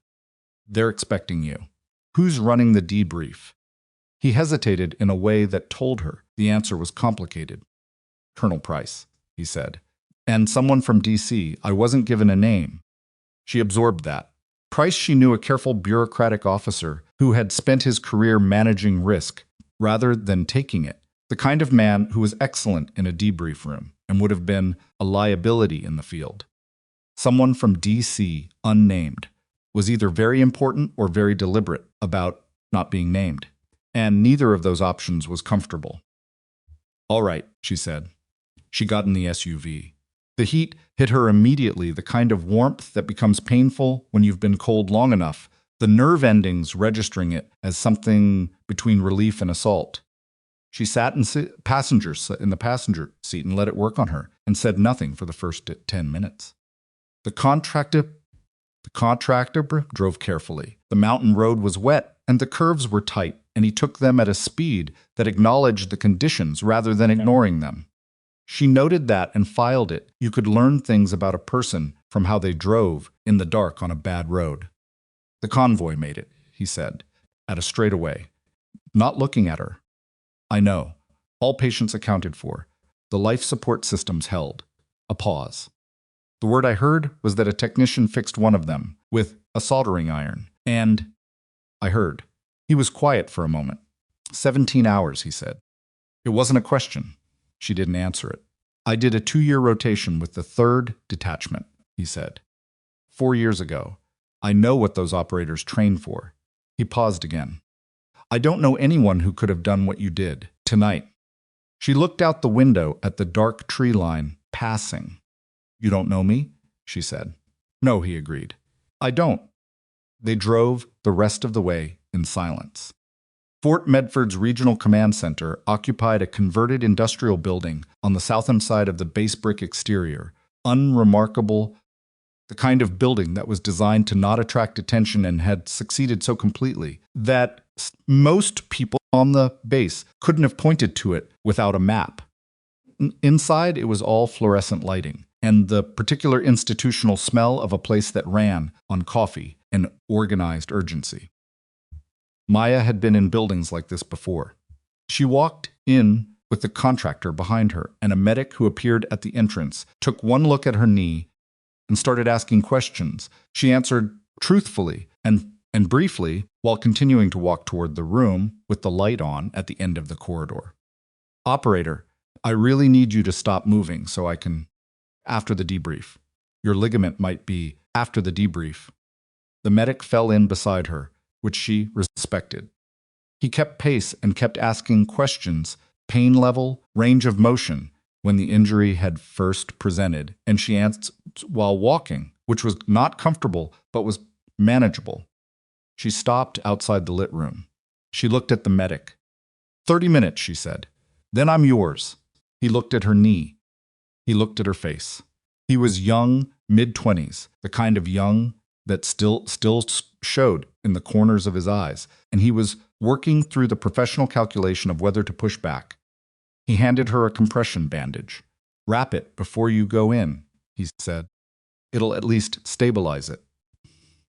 They're expecting you. Who's running the debrief?" He hesitated in a way that told her the answer was complicated. "Colonel Price," he said. "And someone from D.C. I wasn't given a name." She absorbed that. Price, she knew, a careful bureaucratic officer who had spent his career managing risk rather than taking it, the kind of man who was excellent in a debrief room and would have been a liability in the field. Someone from D.C., unnamed, was either very important or very deliberate about not being named, and neither of those options was comfortable. "All right," she said. She got in the SUV. The heat hit her immediately, the kind of warmth that becomes painful when you've been cold long enough, the nerve endings registering it as something between relief and assault. She sat in the passenger seat and let it work on her, and said nothing for the first 10 minutes. The contractor drove carefully. The mountain road was wet, and the curves were tight, and he took them at a speed that acknowledged the conditions rather than ignoring them. She noted that and filed it. You could learn things about a person from how they drove in the dark on a bad road. "The convoy made it," he said. at a straightaway, not looking at her. I know. All patients accounted for. The life support systems held. A pause. The word I heard was that a technician fixed one of them with a soldering iron, and I heard. He was quiet for a moment. 17 hours, he said. It wasn't a question. She didn't answer it. I did a 2-year rotation with the 3rd detachment, he said. 4 years ago. I know what those operators train for. He paused again. I don't know anyone who could have done what you did tonight. She looked out the window at the dark tree line, passing. You don't know me? She said. No, he agreed. I don't. They drove the rest of the way in silence. Fort Medford's Regional Command Center occupied a converted industrial building on the southern side of the base brick exterior, unremarkable, the kind of building that was designed to not attract attention and had succeeded so completely that most people on the base couldn't have pointed to it without a map. Inside, it was all fluorescent lighting and the particular institutional smell of a place that ran on coffee and organized urgency. Maya had been in buildings like this before. She walked in with the contractor behind her, and a medic who appeared at the entrance took one look at her knee and started asking questions. She answered truthfully and briefly while continuing to walk toward the room with the light on at the end of the corridor. Operator, I really need you to stop moving so I can, after the debrief. Your ligament might be after the debrief. The medic fell in beside her, which she respected. He kept pace and kept asking questions, pain level, range of motion, when the injury had first presented, and she answered while walking, which was not comfortable but was manageable. She stopped outside the lit room. She looked at the medic. 30 minutes, she said. Then I'm yours. He looked at her knee. He looked at her face. He was young, mid-20s, the kind of young that still showed in the corners of his eyes, and he was working through the professional calculation of whether to push back. He handed her a compression bandage. Wrap it before you go in, he said. It'll at least stabilize it.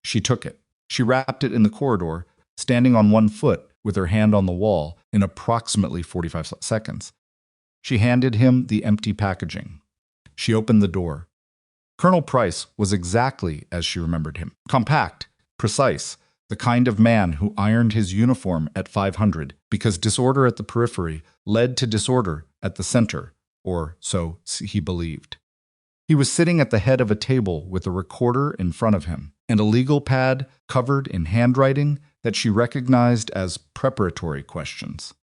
She took it. She wrapped it in the corridor, standing on one foot with her hand on the wall in approximately 45 seconds. She handed him the empty packaging. She opened the door. Colonel Price was exactly as she remembered him. Compact, precise, the kind of man who ironed his uniform at 500 because disorder at the periphery led to disorder at the center, or so he believed. He was sitting at the head of a table with a recorder in front of him and a legal pad covered in handwriting that she recognized as preparatory questions.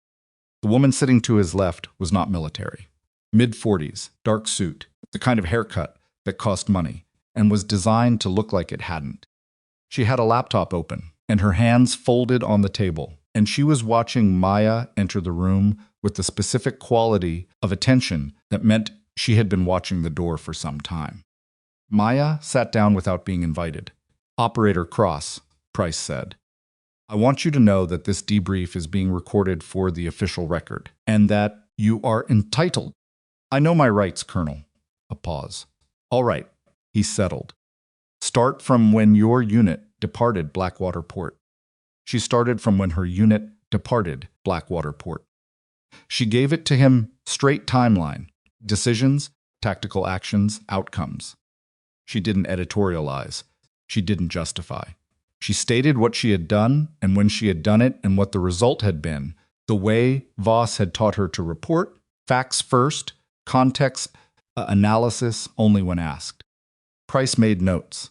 The woman sitting to his left was not military. Mid-40s, dark suit, the kind of haircut that cost money, and was designed to look like it hadn't. She had a laptop open, and her hands folded on the table, and she was watching Maya enter the room with the specific quality of attention that meant she had been watching the door for some time. Maya sat down without being invited. Operator Cross, Price said. I want you to know that this debrief is being recorded for the official record, and that you are entitled. I know my rights, Colonel. A pause. All right, he settled. Start from when your unit departed Blackwater Port. She started from when her unit departed Blackwater Port. She gave it to him straight timeline, decisions, tactical actions, outcomes. She didn't editorialize. She didn't justify. She stated what she had done and when she had done it and what the result had been, the way Voss had taught her to report, facts first, context, analysis only when asked. Price made notes.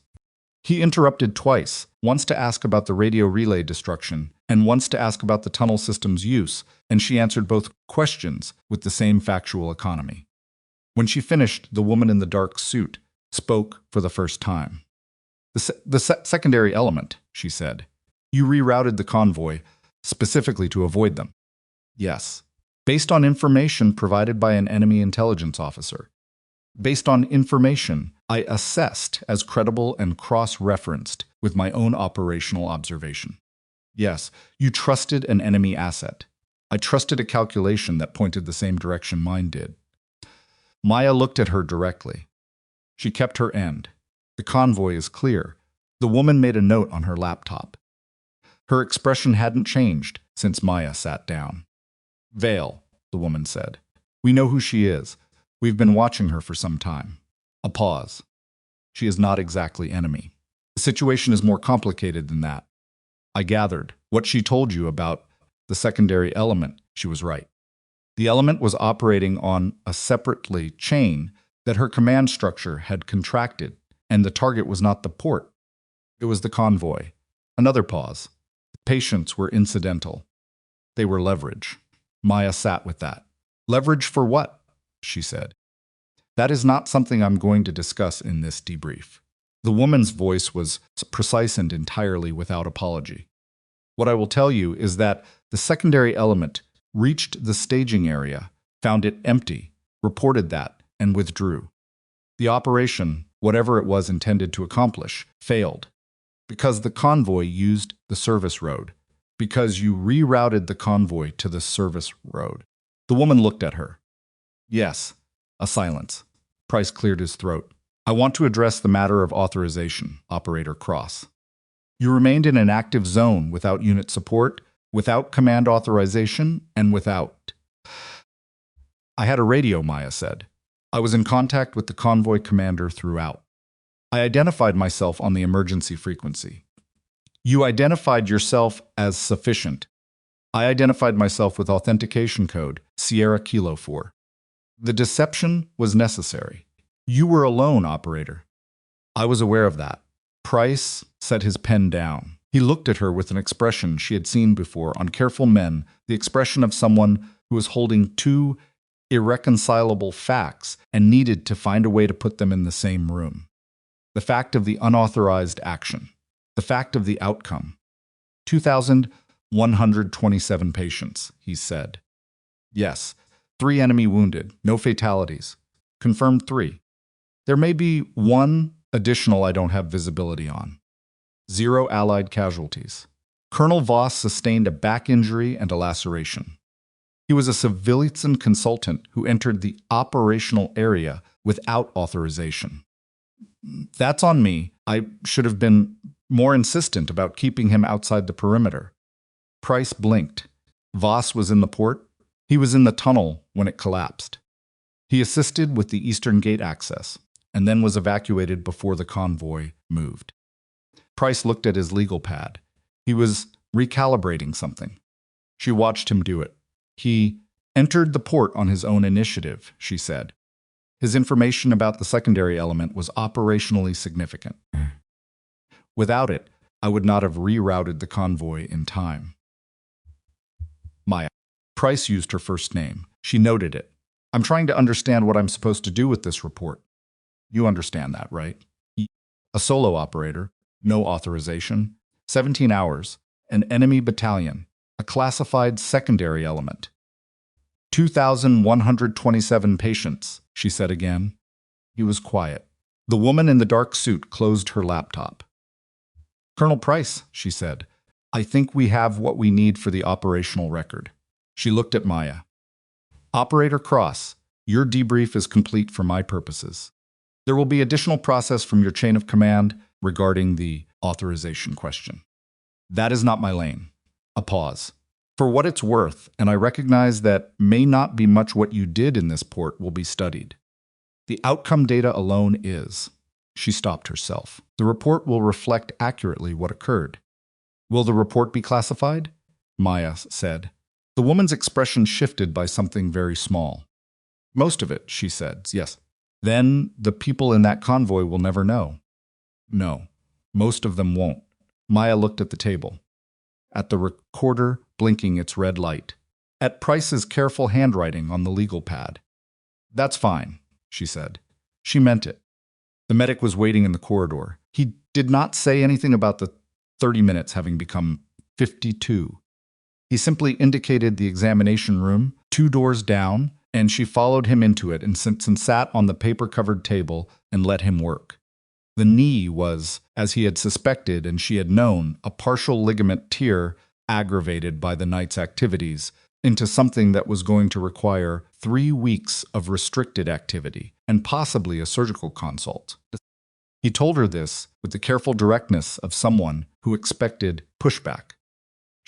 He interrupted twice, once to ask about the radio relay destruction and once to ask about the tunnel system's use, and she answered both questions with the same factual economy. When she finished, the woman in the dark suit spoke for the first time. The secondary element, she said. You rerouted the convoy specifically to avoid them. Yes. Based on information provided by an enemy intelligence officer. Based on information I assessed as credible and cross-referenced with my own operational observation. Yes, you trusted an enemy asset. I trusted a calculation that pointed the same direction mine did. Maya looked at her directly. She kept her end. The convoy is clear. The woman made a note on her laptop. Her expression hadn't changed since Maya sat down. "Vale," the woman said. "We know who she is. We've been watching her for some time." A pause. "She is not exactly enemy. The situation is more complicated than that. I gathered what she told you about the secondary element. She was right. The element was operating on a separately chain that her command structure had contracted, and the target was not the port. It was the convoy." Another pause. Patients were incidental. They were leverage. Maya sat with that. "Leverage for what?" she said. "That is not something I'm going to discuss in this debrief." The woman's voice was precise and entirely without apology. "What I will tell you is that the secondary element reached the staging area, found it empty, reported that, and withdrew. The operation, whatever it was intended to accomplish, failed. Because the convoy used the service road. Because you rerouted the convoy to the service road." The woman looked at her. "Yes." A silence. Price cleared his throat. "I want to address the matter of authorization, Operator Cross. You remained in an active zone without unit support, without command authorization, and without—" "I had a radio," Maya said. "I was in contact with the convoy commander throughout. I identified myself on the emergency frequency. You identified yourself as sufficient. I identified myself with authentication code Sierra Kilo 4. The deception was necessary. You were alone, Operator. I was aware of that." Price set his pen down. He looked at her with an expression she had seen before on careful men, the expression of someone who was holding two irreconcilable facts and needed to find a way to put them in the same room. The fact of the unauthorized action. The fact of the outcome. 2,127 patients, he said. "Yes, 3 enemy wounded, no fatalities. Confirmed 3. There may be 1 additional I don't have visibility on. 0 Allied casualties. Colonel Voss sustained a back injury and a laceration. He was a civilian consultant who entered the operational area without authorization. That's on me. I should have been more insistent about keeping him outside the perimeter." Price blinked. Voss was in the port. He was in the tunnel when it collapsed. He assisted with the eastern gate access, and then was evacuated before the convoy moved. Price looked at his legal pad. He was recalibrating something. She watched him do it. "He entered the port on his own initiative," she said. "His information about the secondary element was operationally significant. Without it, I would not have rerouted the convoy in time." Maya. Price used her first name. She noted it. "I'm trying to understand what I'm supposed to do with this report." "You understand that, right?" "A solo operator, no authorization, 17 hours, an enemy battalion, a classified secondary element. 2,127 patients," she said again. He was quiet. The woman in the dark suit closed her laptop. "Colonel Price," she said, "I think we have what we need for the operational record." She looked at Maya. "Operator Cross, your debrief is complete for my purposes. There will be additional process from your chain of command regarding the authorization question. That is not my lane." A pause. "For what it's worth, and I recognize that may not be much what you did in this port will be studied. The outcome data alone is." She stopped herself. "The report will reflect accurately what occurred." "Will the report be classified?" Maya said. The woman's expression shifted by something very small. "Most of it," she said, "yes." "Then the people in that convoy will never know." "No, most of them won't." Maya looked at the table, at the recorder blinking its red light, at Price's careful handwriting on the legal pad. "That's fine," she said. She meant it. The medic was waiting in the corridor. He did not say anything about the 30 minutes having become 52. He simply indicated the examination room, 2 doors down, and she followed him into it and sat on the paper-covered table and let him work. The knee was, as he had suspected and she had known, a partial ligament tear aggravated by the night's activities into something that was going to require 3 weeks of restricted activity and possibly a surgical consult. He told her this with the careful directness of someone who expected pushback.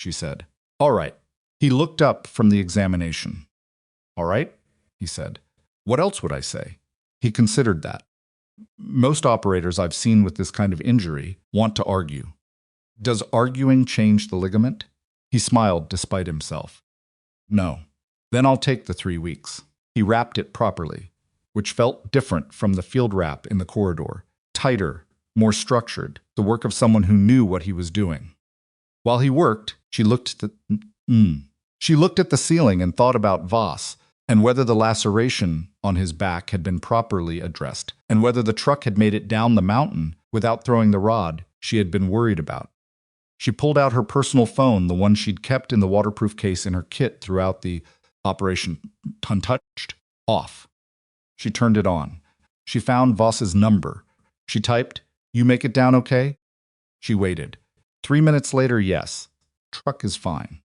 she said. All right. He looked up from the examination. All right, he said. What else would I say? He considered that. Most operators I've seen with this kind of injury want to argue. Does arguing change the ligament? He smiled despite himself. No. Then I'll take the 3 weeks. He wrapped it properly, which felt different from the field wrap in the corridor. Tighter, more structured, the work of someone who knew what he was doing. While he worked, she looked at the ceiling and thought about Voss, and whether the laceration on his back had been properly addressed, and whether the truck had made it down the mountain without throwing the rod she had been worried about. She pulled out her personal phone, the one she'd kept in the waterproof case in her kit throughout the operation, untouched, off. She turned it on. She found Voss's number. She typed, "You make it down okay?" She waited. 3 minutes later, yes. Truck is fine.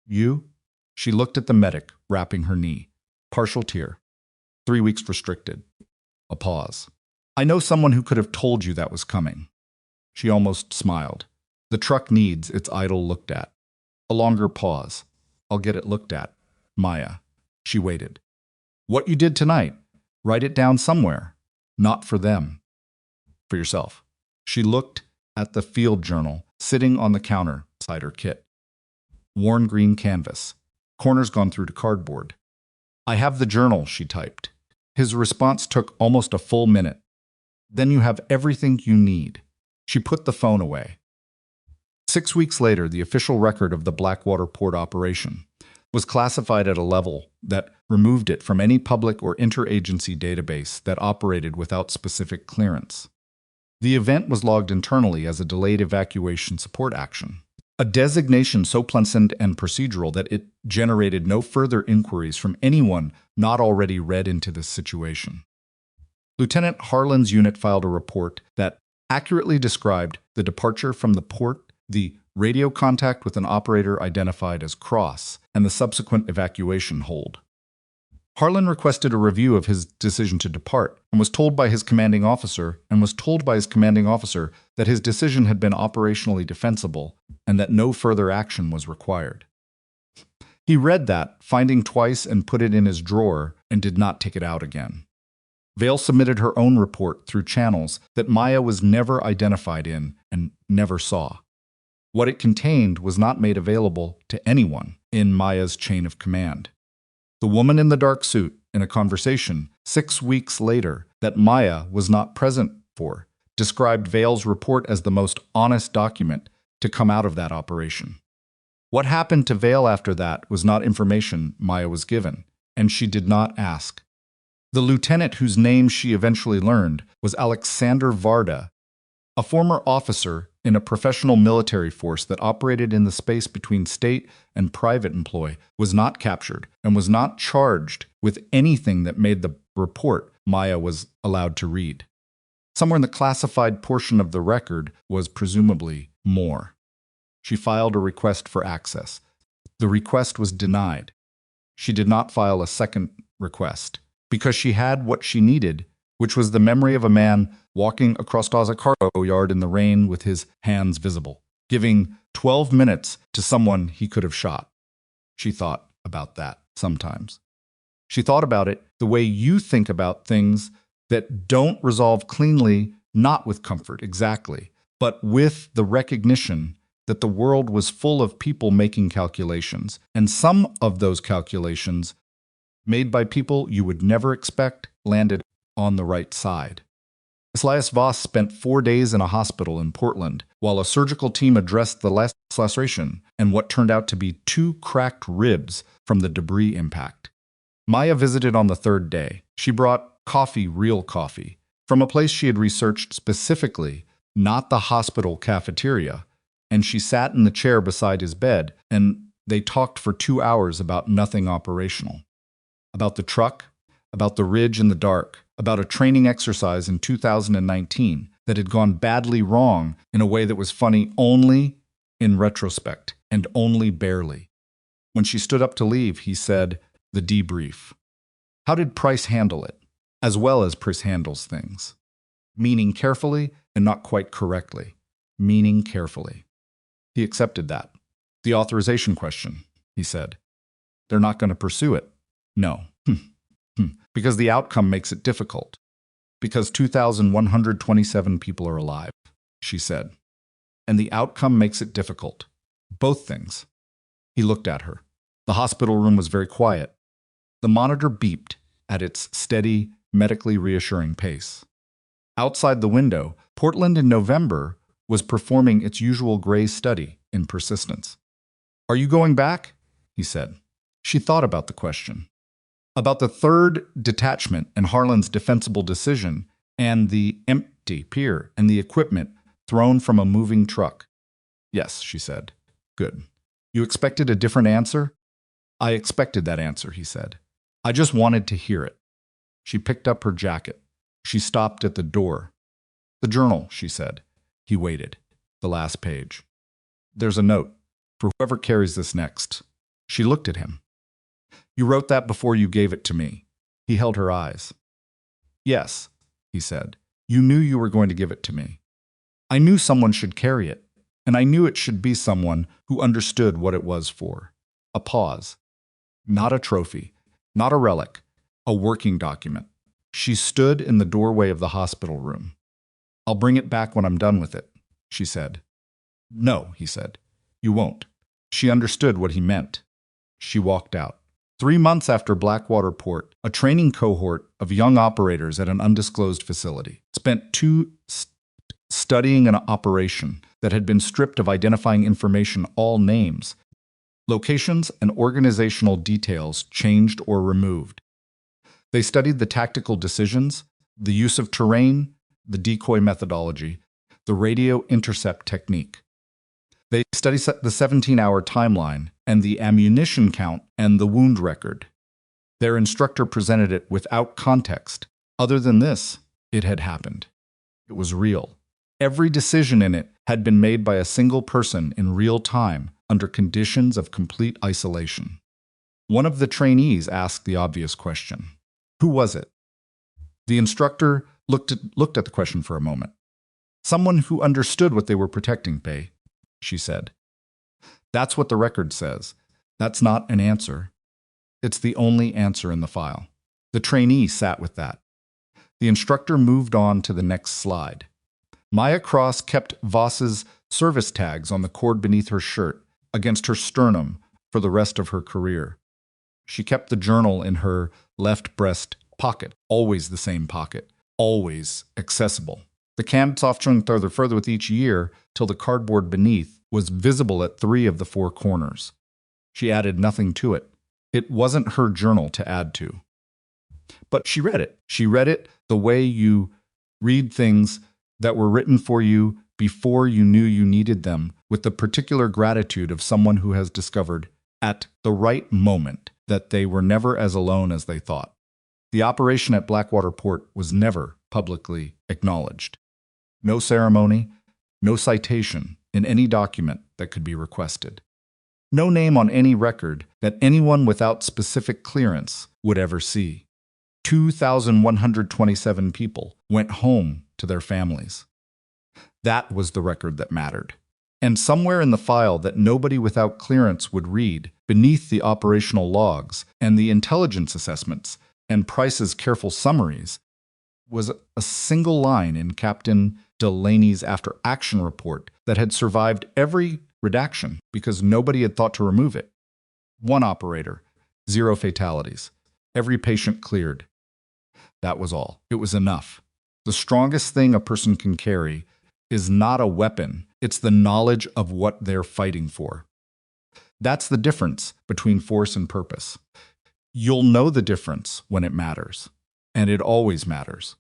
You? She looked at the medic, wrapping her knee. Partial tear. 3 weeks restricted. A pause. I know someone who could have told you that was coming. She almost smiled. The truck needs its idol looked at. A longer pause. I'll get it looked at. Maya. She waited. What you did tonight, write it down somewhere. Not for them. For yourself. She looked at the field journal sitting on the counter beside her kit. Worn green canvas. Corners gone through to cardboard. I have the journal, she typed. His response took almost a full minute. Then you have everything you need. She put the phone away. 6 weeks later, the official record of the Blackwater Port operation was classified at a level that removed it from any public or interagency database that operated without specific clearance. The event was logged internally as a delayed evacuation support action, a designation so pleasant and procedural that it generated no further inquiries from anyone not already read into this situation. Lieutenant Harlan's unit filed a report that accurately described the departure from the port, the radio contact with an operator identified as Cross, and the subsequent evacuation hold. Harlan requested a review of his decision to depart and was told by his commanding officer that his decision had been operationally defensible and that no further action was required. He read that, finding twice, and put it in his drawer and did not take it out again. Vale submitted her own report through channels that Maya was never identified in and never saw. What it contained was not made available to anyone in Maya's chain of command. The woman in the dark suit, in a conversation 6 weeks later that Maya was not present for, described Vale's report as the most honest document to come out of that operation. What happened to Vale after that was not information Maya was given, and she did not ask. The lieutenant whose name she eventually learned was Alexander Varda, a former officer in a professional military force that operated in the space between state and private employ, was not captured and was not charged with anything that made the report Maya was allowed to read. Somewhere in the classified portion of the record was presumably more. She filed a request for access. The request was denied. She did not file a second request because she had what she needed, which was the memory of a man walking across a cargo yard in the rain with his hands visible, giving 12 minutes to someone he could have shot. She thought about that sometimes. She thought about it the way you think about things that don't resolve cleanly, not with comfort, exactly, but with the recognition that the world was full of people making calculations, and some of those calculations, made by people you would never expect, landed on the right side. Elias Voss spent 4 days in a hospital in Portland while a surgical team addressed the laceration and what turned out to be 2 cracked ribs from the debris impact. Maya visited on the 3rd day. She brought coffee, real coffee, from a place she had researched specifically, not the hospital cafeteria, and she sat in the chair beside his bed, and they talked for 2 hours about nothing operational. About the truck, about the ridge in the dark, about a training exercise in 2019 that had gone badly wrong in a way that was funny only in retrospect and only barely. When she stood up to leave, he said, the debrief. How did Price handle it? As well as Price handles things. Meaning carefully and not quite correctly. Meaning carefully. He accepted that. The authorization question, he said. They're not going to pursue it. No. Because the outcome makes it difficult. Because 2,127 people are alive, she said. And the outcome makes it difficult. Both things. He looked at her. The hospital room was very quiet. The monitor beeped at its steady, medically reassuring pace. Outside the window, Portland in November was performing its usual gray study in persistence. Are you going back? He said. She thought about the question. About the third detachment and Harlan's defensible decision and the empty pier and the equipment thrown from a moving truck. Yes, she said. Good. You expected a different answer? I expected that answer, he said. I just wanted to hear it. She picked up her jacket. She stopped at the door. The journal, she said. He waited. The last page. There's a note for whoever carries this next. She looked at him. You wrote that before you gave it to me. He held her eyes. Yes, he said. You knew you were going to give it to me. I knew someone should carry it, and I knew it should be someone who understood what it was for. A pause. Not a trophy, not a relic, a working document. She stood in the doorway of the hospital room. I'll bring it back when I'm done with it, she said. No, he said. You won't. She understood what he meant. She walked out. 3 months after Blackwater Port, a training cohort of young operators at an undisclosed facility spent 2 studying an operation that had been stripped of identifying information, all names, locations, and organizational details changed or removed. They studied the tactical decisions, the use of terrain, the decoy methodology, the radio intercept technique. They studied the 17-hour timeline and the ammunition count and the wound record. Their instructor presented it without context. Other than this, it had happened. It was real. Every decision in it had been made by a single person in real time under conditions of complete isolation. One of the trainees asked the obvious question. Who was it? The instructor looked at the question for a moment. Someone who understood what they were protecting, Bay, she said. That's what the record says. That's not an answer. It's the only answer in the file. The trainee sat with that. The instructor moved on to the next slide. Maya Cross kept Voss's service tags on the cord beneath her shirt, against her sternum, for the rest of her career. She kept the journal in her left breast pocket, always the same pocket, always accessible. The canned soft swung further with each year till the cardboard beneath was visible at 3 of the 4 corners. She added nothing to it. It wasn't her journal to add to. But she read it. She read it the way you read things that were written for you before you knew you needed them, with the particular gratitude of someone who has discovered at the right moment that they were never as alone as they thought. The operation at Blackwater Port was never publicly acknowledged. No ceremony, no citation in any document that could be requested. No name on any record that anyone without specific clearance would ever see. 2,127 people went home to their families. That was the record that mattered. And somewhere in the file that nobody without clearance would read, beneath the operational logs and the intelligence assessments and Price's careful summaries, was a single line in Captain Delaney's after-action report that had survived every redaction because nobody had thought to remove it. 1 operator, 0 fatalities. Every patient cleared. That was all. It was enough. The strongest thing a person can carry is not a weapon. It's the knowledge of what they're fighting for. That's the difference between force and purpose. You'll know the difference when it matters, and it always matters.